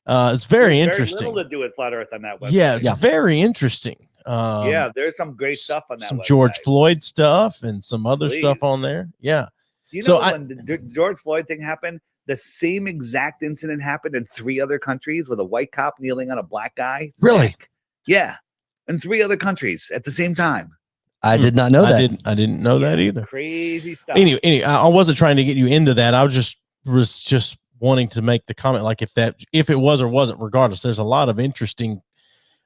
it's very interesting. Very little to do with flat Earth on that website. Yeah, it's very interesting. There's some great stuff on that. Some website. George Floyd stuff and some other stuff on there. Yeah. You know, when the George Floyd thing happened, the same exact incident happened in 3 other countries with a white cop kneeling on a black guy. Really? Yeah. In 3 other countries at the same time. I did not know that. I didn't know that either. Crazy stuff. Anyway, I wasn't trying to get you into that. I was just wanting to make the comment, like if it was or wasn't, regardless, there's a lot of interesting,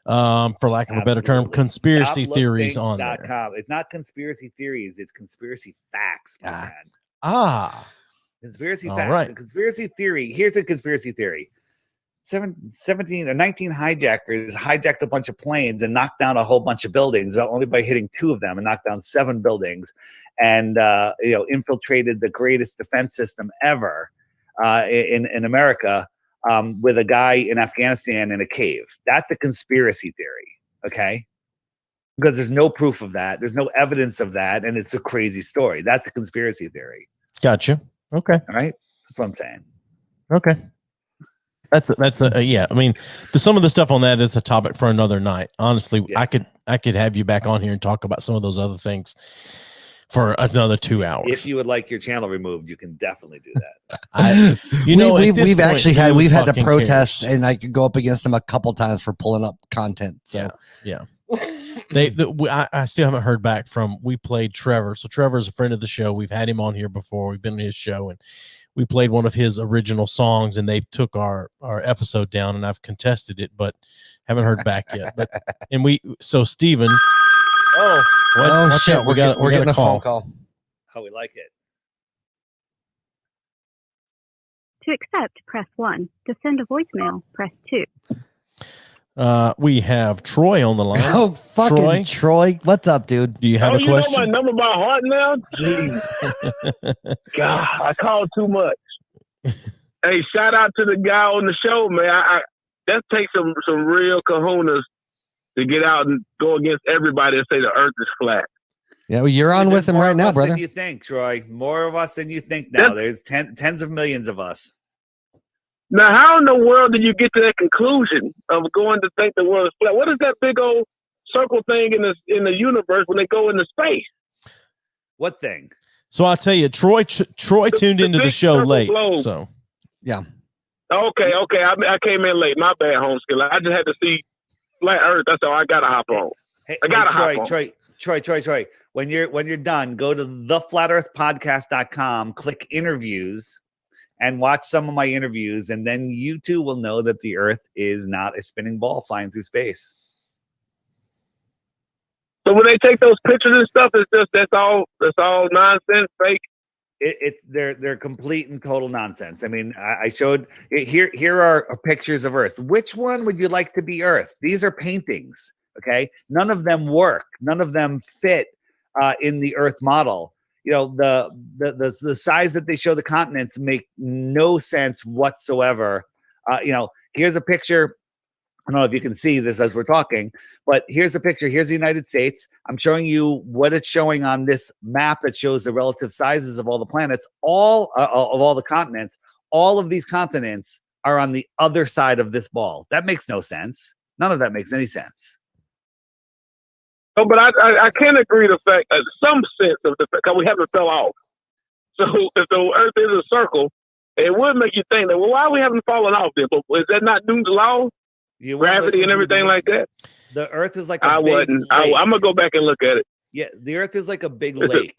for lack of a better term, conspiracy theories on there. It's not conspiracy theories, it's conspiracy facts, my man. Conspiracy facts. Right. A conspiracy theory. Here's a conspiracy theory. 17 or 19 hijackers hijacked a bunch of planes and knocked down a whole bunch of buildings only by hitting 2 of them, and knocked down 7 buildings, and infiltrated the greatest defense system ever in America with a guy in Afghanistan in a cave. That's a conspiracy theory, okay? Because there's no proof of that. There's no evidence of that, and it's a crazy story. That's a conspiracy theory. Gotcha. Okay. All right? That's what I'm saying. Okay. That's yeah. I mean, some of the stuff on that is a topic for another night. Honestly, yeah. I could have you back on here and talk about some of those other things for another 2 hours. If you would like your channel removed, you can definitely do that. We've had to protest, and I could go up against them a couple times for pulling up content. So yeah. I still haven't heard back from. We played Trevor. So Trevor's a friend of the show. We've had him on here before. We've been on his show, and we played one of his original songs, and they took our episode down, and I've contested it, but haven't heard back yet. So Steven. Oh, shit. We're getting a phone call. How we like it. To accept, press 1. To send a voicemail, press 2. We have Troy on the line. Oh, fucking Troy. What's up, dude? Do you have a question? You know my number by heart now? Jeez. God, I called too much. Hey, shout out to the guy on the show, man. That takes some real kahunas to get out and go against everybody and say the Earth is flat. Yeah, well, you're on with him right now, brother. Than you think, Troy. More of us than you think now. There's tens of millions of us. Now, how in the world did you get to that conclusion of going to think the world is flat? What is that big old circle thing in the universe when they go into space? What thing? So I'll tell you, Troy tuned into the show late. Globe. So, yeah. Okay. I came in late. My bad, homeschooler. I just had to see flat Earth. That's all. I got to hop on. Hop on. Troy. When you're done, go to theflatearthpodcast.com, click interviews, and watch some of my interviews, and then you too will know that the Earth is not a spinning ball flying through space. So when they take those pictures and stuff, it's just that's all nonsense, fake. They're complete and total nonsense. I mean, I showed here are pictures of Earth. Which one would you like to be Earth? These are paintings. Okay, none of them work. None of them fit in the Earth model. You know, the size that they show the continents make no sense whatsoever. Here's a picture. I don't know if you can see this as we're talking, but here's a picture. Here's the United States. I'm showing you what it's showing on this map that shows the relative sizes of all the planets, of all the continents. All of these continents are on the other side of this ball. That makes no sense. None of that makes any sense. Oh, but I can agree the fact, some sense of the fact, because we haven't fell off. So if the Earth is a circle, it would make you think that, well, why we haven't fallen off then? But is that not Newton's law? Gravity and everything like that? The Earth is like I'm going to go back and look at it. Yeah, the Earth is like a big lake.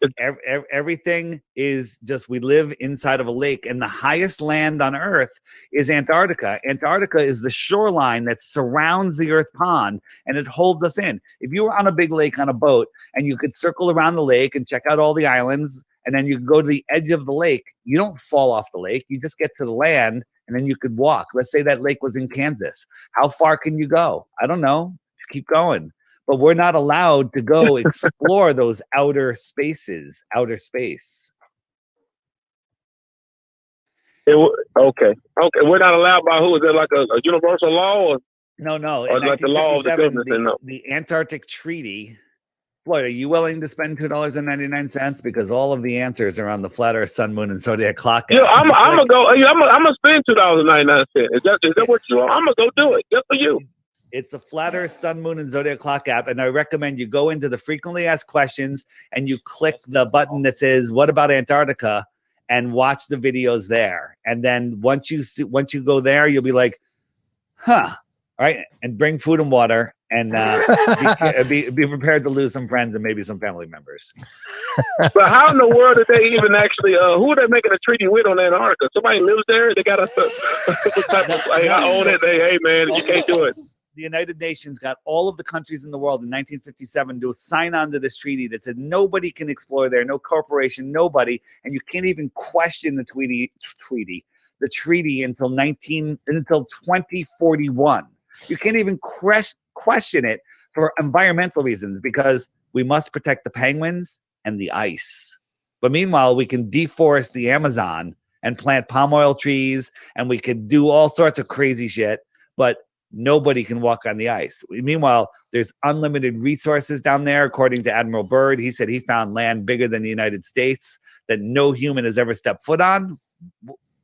Everything is just, we live inside of a lake, and the highest land on Earth is Antarctica. Antarctica is the shoreline that surrounds the Earth pond, and it holds us in. If you were on a big lake on a boat, and you could circle around the lake and check out all the islands, and then you go to the edge of the lake, you don't fall off the lake. You just get to the land, and then you could walk. Let's say that lake was in Kansas. How far can you go? I don't know. Just keep going. But we're not allowed to go explore those outer space. Okay. We're not allowed by who? Is it like a universal law? Or? No. Or like the law of the goodness? The Antarctic Treaty. Floyd, are you willing to spend $2.99? Because all of the answers are on the Flat Earth, Sun, Moon, and Zodiac Clock. Yeah, I'm gonna go. I'm gonna spend $2.99. Is that what you want? I'm gonna go do it just for you. It's the Flat Earth, Sun, Moon, and Zodiac Clock app, and I recommend you go into the frequently asked questions and you click the button that says "What about Antarctica?" and watch the videos there. And then once you go there, you'll be like, "Huh." All right, and bring food and water, and be prepared to lose some friends and maybe some family members. But how in the world did they even actually? Who are they making a treaty with on Antarctica? Somebody lives there. They got us. I own it. Hey man, you can't do it. The United Nations got all of the countries in the world in 1957 to sign on to this treaty that said nobody can explore there, no corporation, nobody, and you can't even question the treaty until 2041. You can't even question it for environmental reasons because we must protect the penguins and the ice. But meanwhile, we can deforest the Amazon and plant palm oil trees, and we could do all sorts of crazy shit, but nobody can walk on the ice. Meanwhile, there's unlimited resources down there. According to Admiral Byrd, he said he found land bigger than the United States that no human has ever stepped foot on.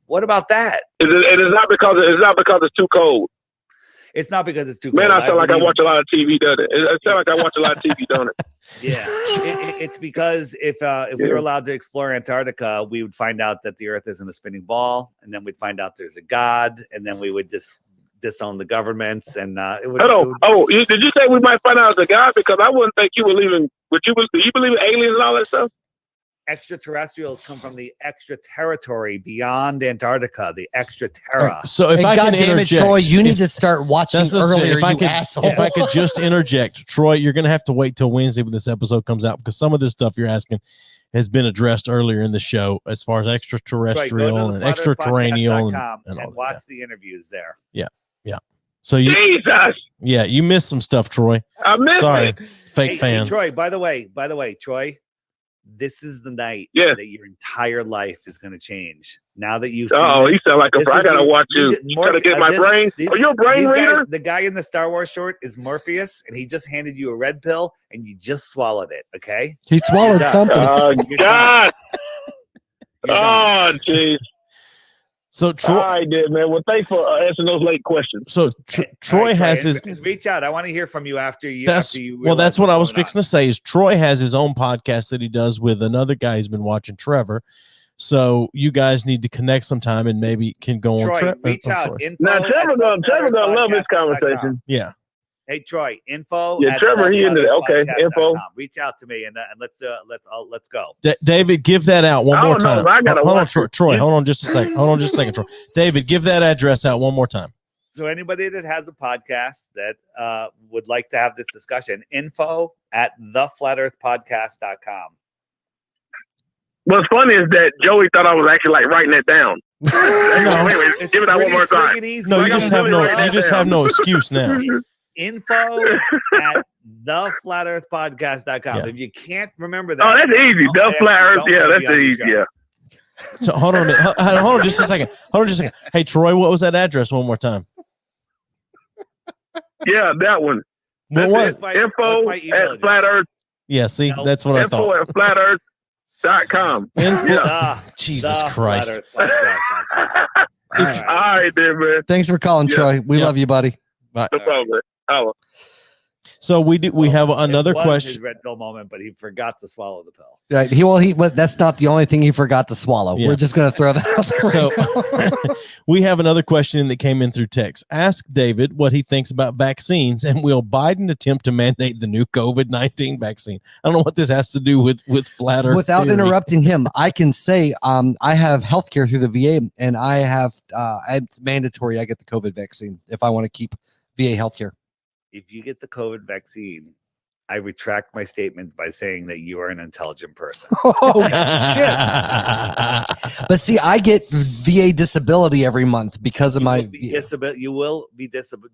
What about that? It is not because it's too cold. It's not because it's too cold. Man, I sound like I watch a lot of TV, doesn't it? It sounds like I watch a lot of TV, don't it? Yeah. It's because if we were allowed to explore Antarctica, we would find out that the Earth isn't a spinning ball, and then we'd find out there's a God, and then we would disown the governments, and it would. Did you say we might find out there's a God? Because I wouldn't think you believe in. Do you believe in aliens and all that stuff? Extraterrestrials come from the extra territory beyond Antarctica, the extra terra. So if I can interject, Troy, you need to start watching earlier, asshole. If I could just interject, Troy, you're going to have to wait till Wednesday when this episode comes out because some of this stuff you're asking has been addressed earlier in the show as far as extraterrestrial and extraterrestrial and watch the interviews there. Yeah. So you missed some stuff, Troy. I missed it. Fake fan. Hey, Troy, by the way, Troy, this is the night that your entire life is going to change. Now that you you sound like I gotta watch you. Trying to get my brain. Are you a brain reader? The guy in the Star Wars short is Morpheus, and he just handed you a red pill, and you just swallowed it. Okay, He swallowed something. Oh God! Oh jeez. So Troy, all right, then, man. Well, thanks for answering those late questions. So Troy has his. Reach out. I want to hear from you after you. That's that's what I was fixing to say. Is Troy has his own podcast that he does with another guy he's been watching, Trevor. So you guys need to connect sometime and maybe can go on. Reach out. Now Trevor gonna love this conversation. Yeah. Hey Troy, info. Yeah, Trevor, he into that. Okay, info. Reach out to me and let's go. David, give that out one more time. Hold on, Troy. Hold on just a second. Troy. David, give that address out one more time. So anybody that has a podcast that would like to have this discussion, info@theflatearthpodcast.com. What's funny is that Joey thought I was actually like writing it down. Wait, give it out one more time. No, you just have no excuse now. info@theflatearthpodcast.com. Yeah. If you can't remember that, that's easy. The Flat Earth, that's easy. Yeah. So hold on a minute. Hold on just a second. Hey Troy, what was that address one more time? Yeah, that one. Info@Flat Earth. Yeah, see, that's what I thought. Info@flatearth.com. Jesus Christ. All right, then, man. Thanks for calling, Troy. We love you, buddy. Bye. No problem. Oh. So we have another question. His red pill moment, but he forgot to swallow the pill. Right. That's not the only thing he forgot to swallow. Yeah. We're just going to throw that out there. So we have another question that came in through text. Ask David what he thinks about vaccines, and will Biden attempt to mandate the new COVID-19 vaccine? I don't know what this has to do with flat Earth. Without theory. interrupting him, I can say I have healthcare through the VA, and I have it's mandatory. I get the COVID vaccine if I want to keep VA healthcare. If you get the COVID vaccine, I retract my statement by saying that you are an intelligent person. Oh, shit. But see, I get VA disability every month because of my disability. You will be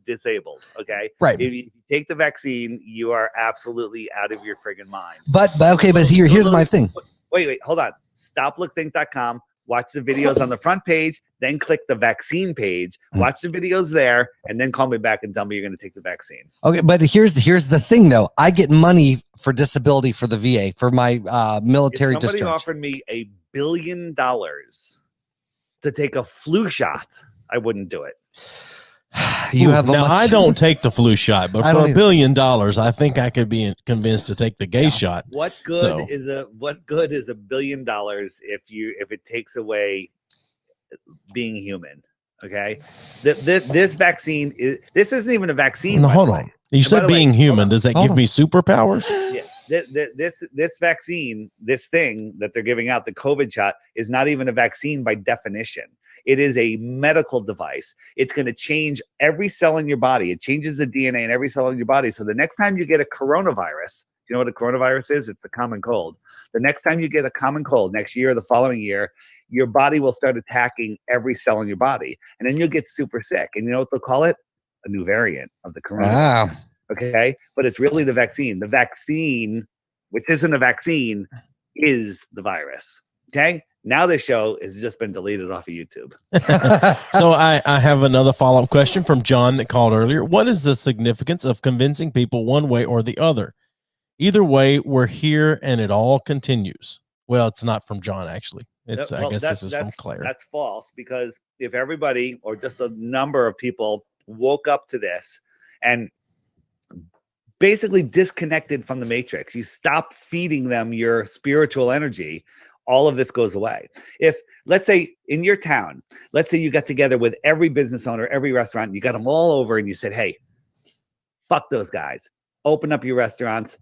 disabled. Okay. Right. If you take the vaccine, you are absolutely out of your friggin' mind. But here's my thing. Wait, hold on. Stoplookthink.com. Watch the videos on the front page, then click the vaccine page, watch the videos there, and then call me back and tell me you're going to take the vaccine. Okay, but here's the thing, though. I get money for disability for the VA, for my military if somebody Oh. discharge. offered me $1 billion to take a flu shot, I wouldn't do it. I don't take the flu shot, but for $1 billion, I think I could be convinced to take the gay shot. What good is $1 billion if it takes away being human? Okay, this vaccine isn't even a vaccine. No, hold on. You said being human. Does that give me superpowers? Yeah. This vaccine, this thing that they're giving out, the COVID shot, is not even a vaccine by definition. It is a medical device. It's going to change every cell in your body. It changes the DNA in every cell in your body. So the next time you get a coronavirus, do you know what a coronavirus is? It's a common cold. The next time you get a common cold, next year or the following year, your body will start attacking every cell in your body. And then you'll get super sick. And you know what they'll call it? A new variant of the coronavirus. Wow. Okay? But it's really the vaccine. The vaccine, which isn't a vaccine, is the virus. Okay? Now this show has just been deleted off of YouTube. So I have another follow-up question from John that called earlier. What is the significance of convincing people one way or the other? Either way, we're here and it all continues. Well, it's not from John, actually. I guess this is from Claire. That's false, because if everybody or just a number of people woke up to this and basically disconnected from the matrix, you stop feeding them your spiritual energy, all of this goes away. If, let's say, in your town, let's say you got together with every business owner, every restaurant, you got them all over and you said, hey, fuck those guys. Open up your restaurants,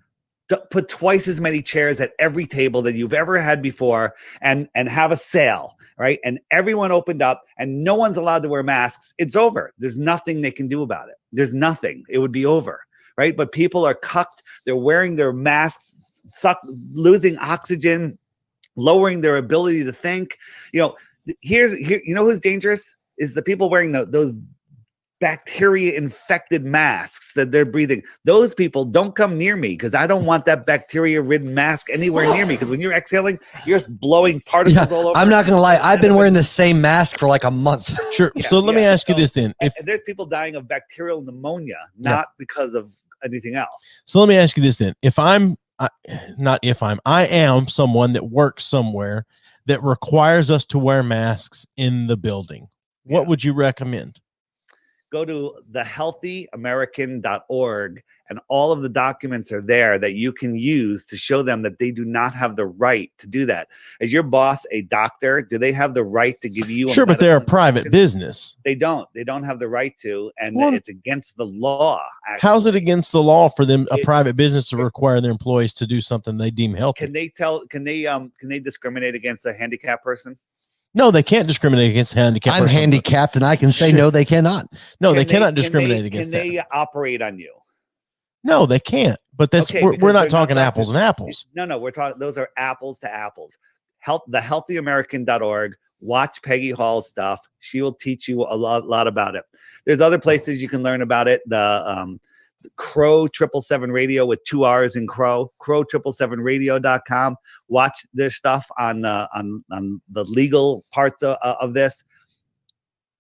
put twice as many chairs at every table that you've ever had before, and have a sale, right? And everyone opened up and no one's allowed to wear masks. It's over. There's nothing they can do about it. There's nothing. It would be over, right? But people are cucked. They're wearing their masks, losing oxygen, lowering their ability to think. You know, you know who's dangerous is the people wearing those bacteria infected masks that they're breathing. Those people don't come near me because I don't want that bacteria ridden mask anywhere near me. Because when you're exhaling, you're just blowing particles all over. I'm not going to lie. I've been wearing the same mask for like a month. Sure. So let me ask you this then. If there's people dying of bacterial pneumonia, not because of anything else. So let me ask you this then. I am someone that works somewhere that requires us to wear masks in the building. What would you recommend? Go to thehealthyamerican.org, and all of the documents are there that you can use to show them that they do not have the right to do that. Is your boss a doctor? Do they have the right to give you? Sure, but they're a private business. They don't. They don't have the right to, and it's against the law. Actually. How's it against the law for them, a private business, to require their employees to do something they deem healthy? Can they discriminate against a handicapped person? No, they can't discriminate against handicapped. I'm handicapped, and I can say no, they cannot. No, they cannot discriminate against that. Can they operate on you? No, they can't. But that's we're not talking apples and apples. No, we're talking. Those are apples to apples. Thehealthyamerican.org. Watch Peggy Hall's stuff. She will teach you a lot about it. There's other places you can learn about it. The Crow 777 Radio with 2 R's in Crow. Crow777radio.com. Watch their stuff on the legal parts of this.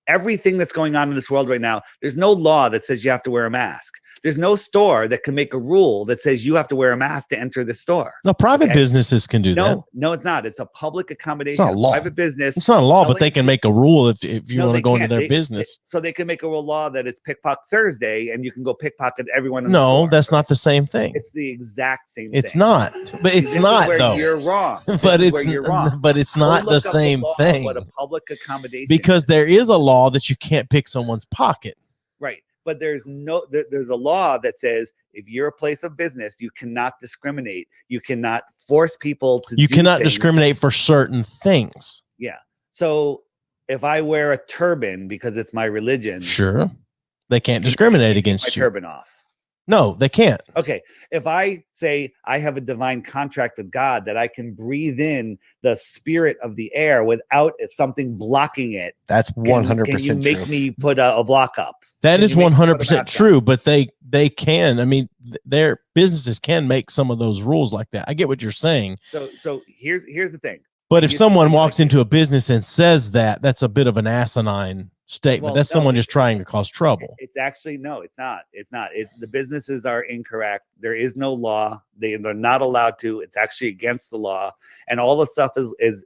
Everything that's going on in this world right now, there's no law that says you have to wear a mask. There's no store that can make a rule that says you have to wear a mask to enter the store. No, private businesses can do that. No, it's not. It's a public accommodation. It's not a law. Private business. It's not a law, but they can make a rule if you want to go into their business. So they can make a law that it's Pickpocket Thursday, and you can go pickpocket everyone. No, that's not the same thing. It's the exact same thing. It's not. But it's not though. You're wrong. But it's not the same thing. What a public accommodation. Because there is a law that you can't pick someone's pocket. Right. But there's a law that says if you're a place of business, you cannot discriminate. You cannot force people to. You cannot discriminate for certain things. Yeah. So if I wear a turban because it's my religion, sure, they can't discriminate against my turban off. No, they can't. Okay. If I say I have a divine contract with God that I can breathe in the spirit of the air without something blocking it, that's 100%. Can you make me put a block up? That is 100% true, but they can. I mean, their businesses can make some of those rules like that. I get what you're saying. So here's the thing. But if someone walks into a business and says that, that's a bit of an asinine statement. Well, that's someone just trying to cause trouble. It's actually it's not. The businesses are incorrect. There is no law. They're not allowed to. It's actually against the law. And all the stuff is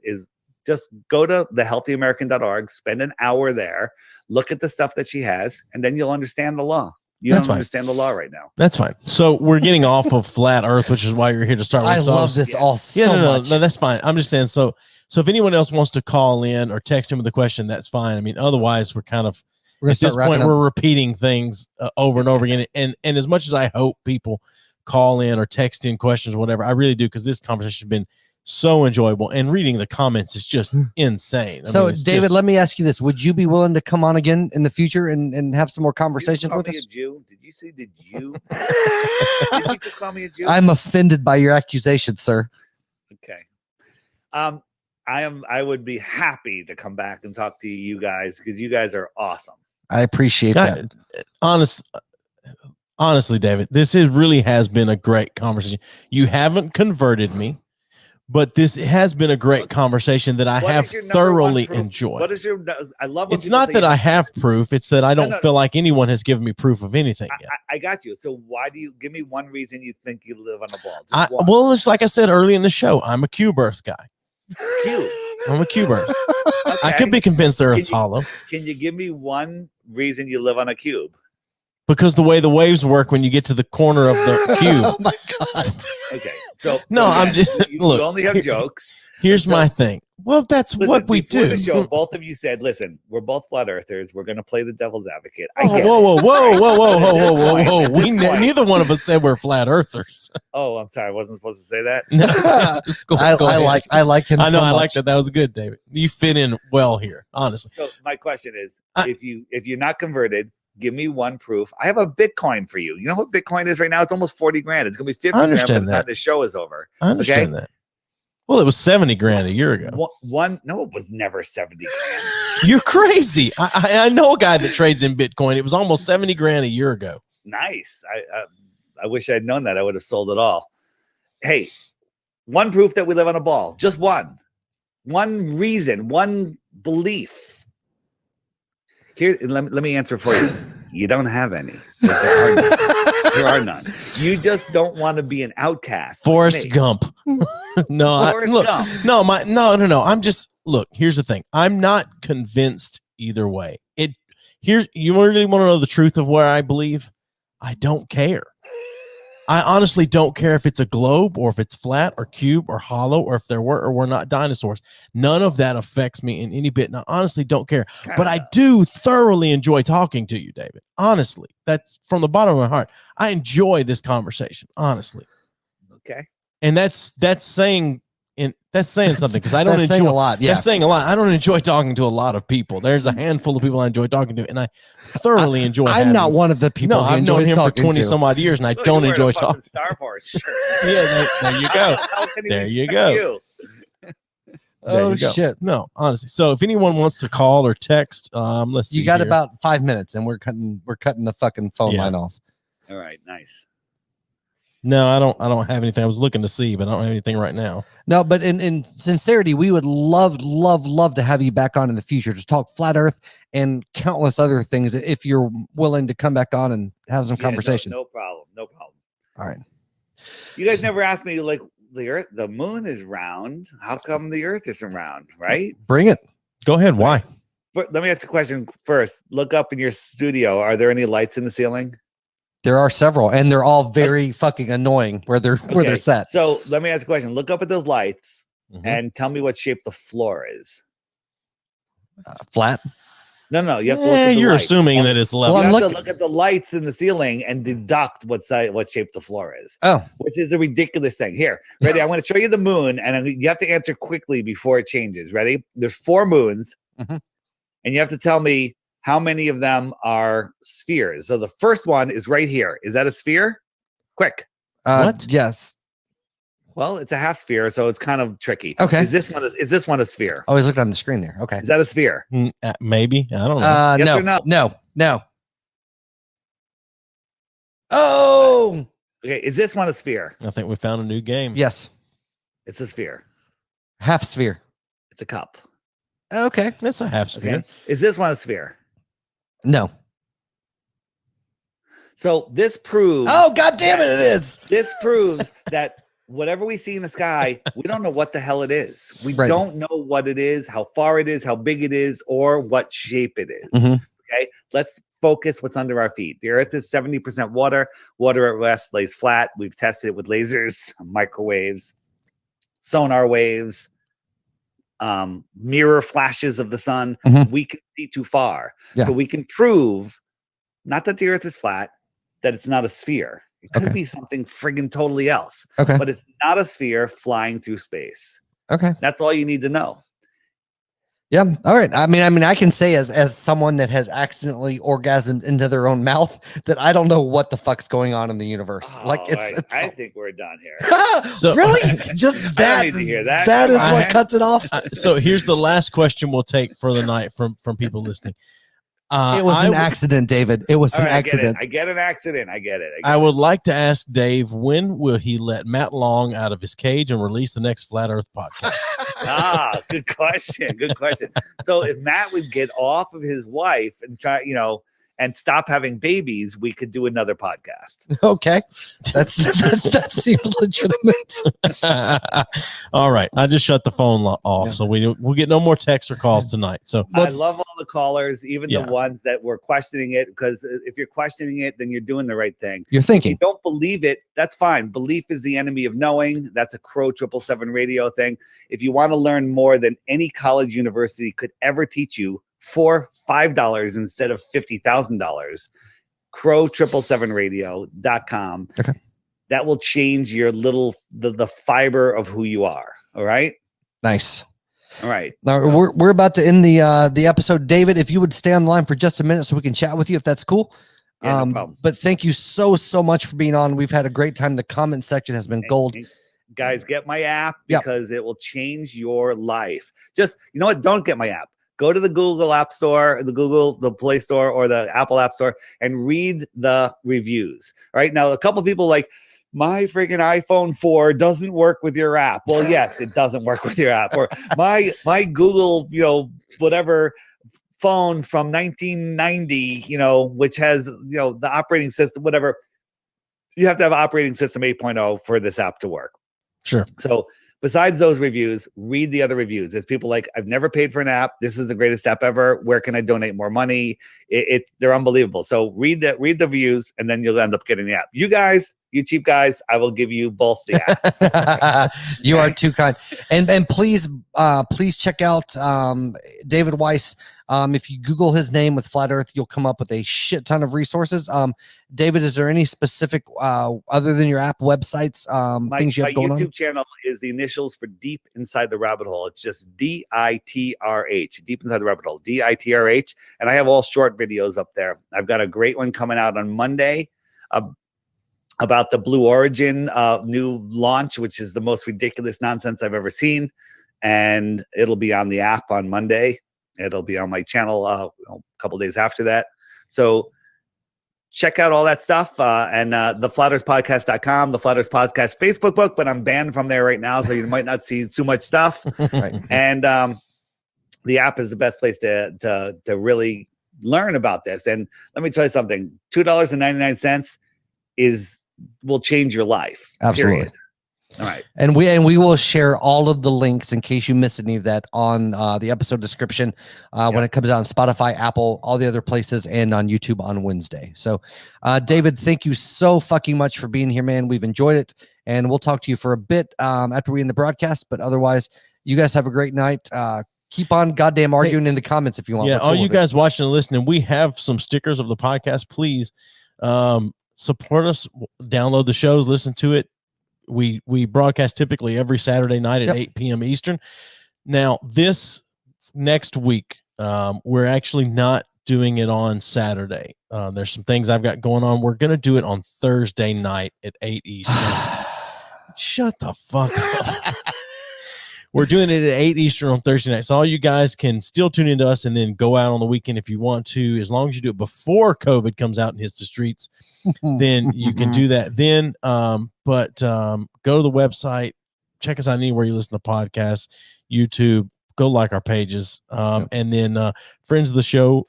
just go to thehealthyamerican.org, spend an hour there, look at the stuff that she has, and then you'll understand the law. You don't understand the law right now. That's fine. So we're getting off of flat Earth, which is why you're here to start with. I love this all so much. No, that's fine. I'm just saying. So if anyone else wants to call in or text in with a question, that's fine. I mean, otherwise we're kind of at this point we're repeating things over and over again. And as much as I hope people call in or text in questions, or whatever, I really do, because this conversation has been so enjoyable, and reading the comments is just insane. So David, let me ask you this. Would you be willing to come on again in the future and have some more conversations with us? Did you say did you? Did you just call me a Jew? I'm offended by your accusation, sir. Okay. I would be happy to come back and talk to you guys, because you guys are awesome. I appreciate that. Honestly, David, this really has been a great conversation. You haven't converted me, but this has been a great conversation that I have thoroughly enjoyed. What is your? I love. It's not that I have proof; it's that I don't feel like anyone has given me proof of anything yet. I got you. So why do you give me one reason you think you live on a ball? Well, it's like I said early in the show. I'm a cube Earth guy. Cube. I'm a cube Earth. Okay. I could be convinced the Earth's hollow. Can you give me one reason you live on a cube? Because the way the waves work when you get to the corner of the cube. Oh my God. Okay. So I'm just look. You only have jokes. Here's my thing. Well, that's what we do. The show, both of you said, "Listen, we're both flat earthers. We're going to play the devil's advocate." Whoa! Neither one of us said we're flat earthers. Oh, I'm sorry. I wasn't supposed to say that. I like him. I know. So I much. like that. That was good, David. You fit in well here, honestly. So my question is, if you're not converted, give me one proof. I have a Bitcoin for you. You know what Bitcoin is right now? It's almost 40 grand. It's going to be 50 grand by the time the show is over. I understand that. Well, it was 70 grand a year ago. No, it was never 70 grand. You're crazy. I know a guy that trades in Bitcoin. It was almost 70 grand a year ago. Nice. I wish I'd known that. I would have sold it all. Hey, one proof that we live on a ball. Just one. One reason. One belief. Here, let me answer for you. You don't have any. There are none. You just don't want to be an outcast. Forrest Gump. No, Gump. No. I'm just here's the thing. I'm not convinced either way. You really want to know the truth of where I believe? I don't care. I honestly don't care if it's a globe or if it's flat or cube or hollow or if there were or were not dinosaurs. None of that affects me in any bit. And I honestly don't care. But I do thoroughly enjoy talking to you, David. Honestly, that's from the bottom of my heart. I enjoy this conversation, honestly. Okay. And that's saying something because I don't enjoy saying a lot. Yeah. That's saying a lot. I don't enjoy talking to a lot of people. There's a handful of people I enjoy talking to, and I thoroughly enjoy. I'm not one of the people. No, I've known him for 20 some odd years, and I don't enjoy talking. Star Wars shirt. Yeah, there you go. There you go. Oh shit! No, honestly. So if anyone wants to call or text, let's see. You got here. about 5 minutes, and we're cutting the fucking phone line off. All right, nice. No, I don't have anything. I was looking to see, but I don't have anything right now. No, but in sincerity, we would love to have you back on in the future to talk flat Earth and countless other things if you're willing to come back on and have some conversation. No problem. All right. You guys never asked me like the moon is round. How come the Earth isn't round? Right? Bring it. Go ahead. Why? But let me ask you a question first. Look up in your studio. Are there any lights in the ceiling? There are several, and they're all very fucking annoying where they're set. So let me ask a question. Look up at those lights and tell me what shape the floor is. Flat. No. You have to look at the you're lights. assuming that it's level. You have to look at the lights in the ceiling and deduct what shape the floor is. Oh, which is a ridiculous thing. Here, ready? I'm going to show you the moon, and you have to answer quickly before it changes. Ready? There's 4 moons, and you have to tell me how many of them are spheres. So the first one is right here. Is that a sphere? Quick. What? Yes. Well, it's a half sphere, so it's kind of tricky. Okay. Is this one a sphere? Oh, he's looked on the screen there. Okay. Is that a sphere? Maybe. I don't know. Yes no, or no? No. Oh. Okay. Is this one a sphere? I think we found a new game. Yes. It's a sphere. Half sphere. It's a cup. Okay. That's a half sphere. Okay. Is this one a sphere? No. So this proves. Oh, God damn it! It is. This proves that whatever we see in the sky, we don't know what the hell it is. We don't know what it is, how far it is, how big it is, or what shape it is. Okay. Let's focus what's under our feet. The Earth is 70% water. Water at rest lays flat. We've tested it with lasers, microwaves, sonar waves, mirror flashes of the sun. We can see too far. So we can prove not that the Earth is flat, that it's not a sphere. It could be something friggin' totally else. But it's not a sphere flying through space. That's all you need to know. Yeah. All right. I mean, I can say as someone that has accidentally orgasmed into their own mouth that I don't know what the fuck's going on in the universe. I think we're done here. So really, just that. I don't need to hear that. That is what cuts it off. So here's the last question we'll take for the night from people listening. It was an accident, David. It was an accident. I get an accident. I get it. I would like to ask Dave, when will he let Matt Long out of his cage and release the next Flat Earth podcast? Good question. Good question. So if Matt would get off of his wife and try, and stop having babies, we could do another podcast. Okay. That seems legitimate. All right. I just shut the phone off. So we'll get no more texts or calls tonight. So I love all the callers, even the ones that were questioning it, because if you're questioning it, then you're doing the right thing. You're thinking. If you don't believe it, that's fine. Belief is the enemy of knowing. That's a Crow 777 radio thing. If you want to learn more than any college university could ever teach you, for $5 instead of $50,000, crow777radio.com. That will change your the fiber of who you are. All right. Nice. All right. Now we're about to end the episode. David, if you would stay on the line for just a minute so we can chat with you, if that's cool. Yeah, no problem. But thank you so much for being on. We've had a great time. The comment section has been gold. guys, get my app because it will change your life. Just, you know what? Don't get my app. Go to the Google App Store, the Play Store, or the Apple App Store and read the reviews. All right. Now, a couple people like, my freaking iPhone 4 doesn't work with your app. Well, yes, it doesn't work with your app. Or my Google, whatever phone from 1990, which has, the operating system, whatever. You have to have operating system 8.0 for this app to work. Sure. So besides those reviews, read the other reviews. It's people like, I've never paid for an app. This is the greatest app ever. Where can I donate more money? They're unbelievable. So read the reviews, and then you'll end up getting the app. You cheap guys, I will give you both the app. You are too kind. And please check out David Weiss. If you Google his name with Flat Earth, you'll come up with a shit ton of resources. David, is there any specific, other than your app, websites, things you have going on? My YouTube channel is the initials for Deep Inside the Rabbit Hole. It's just DITRH, Deep Inside the Rabbit Hole, DITRH. And I have all short videos up there. I've got a great one coming out on Monday about the Blue Origin new launch, which is the most ridiculous nonsense I've ever seen. And it'll be on the app on Monday. It'll be on my channel a couple days after that. So check out all that stuff. And the flatearthpodcast.com, the Flat Earth Podcast Facebook book, but I'm banned from there right now, so you might not see too much stuff. Right. And the app is the best place to really learn about this. And let me tell you something, $2.99 will change your life. Absolutely. Period. All right. And we will share all of the links in case you miss any of that on the episode description when it comes out on Spotify, Apple, all the other places, and on YouTube on Wednesday. So, David, thank you so fucking much for being here, man. We've enjoyed it, and we'll talk to you for a bit after we end the broadcast. But otherwise, you guys have a great night. Keep on goddamn arguing in the comments if you want. Yeah, all you guys watching and listening, we have some stickers of the podcast. Please support us. Download the shows, listen to it. We broadcast typically every Saturday night at 8 p.m. Eastern. Now, this next week, we're actually not doing it on Saturday. There's some things I've got going on. We're going to do it on Thursday night at 8 Eastern. Shut the fuck up. We're doing it at 8 Eastern on Thursday night. So all you guys can still tune into us and then go out on the weekend if you want to. As long as you do it before COVID comes out and hits the streets, then you can do that then. But go to the website, check us out anywhere you listen to podcasts, YouTube, go like our pages. And then friends of the show,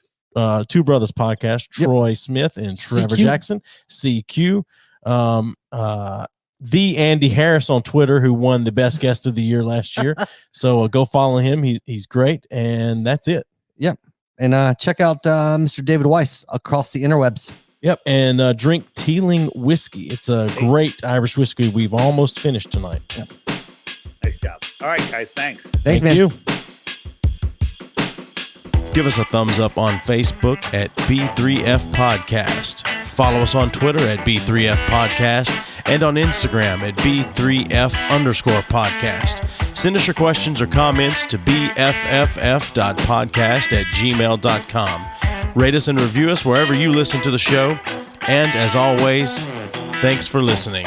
Two Brothers Podcast, Troy Smith and Trevor Jackson, CQ. The Andy Harris on Twitter, who won the best guest of the year last year. So go follow him. He's great. And that's it. Yep. And check out Mr. David Weiss across the interwebs. Yep. And drink Teeling whiskey. It's a great Irish whiskey. We've almost finished tonight. Yep. Nice job. All right, guys. Thanks. Thanks, man. You. Give us a thumbs up on Facebook at B3F Podcast. Follow us on Twitter at B3F Podcast and on Instagram at B3F_podcast. Send us your questions or comments to bfff.podcast@gmail.com. Rate us and review us wherever you listen to the show. And as always, thanks for listening.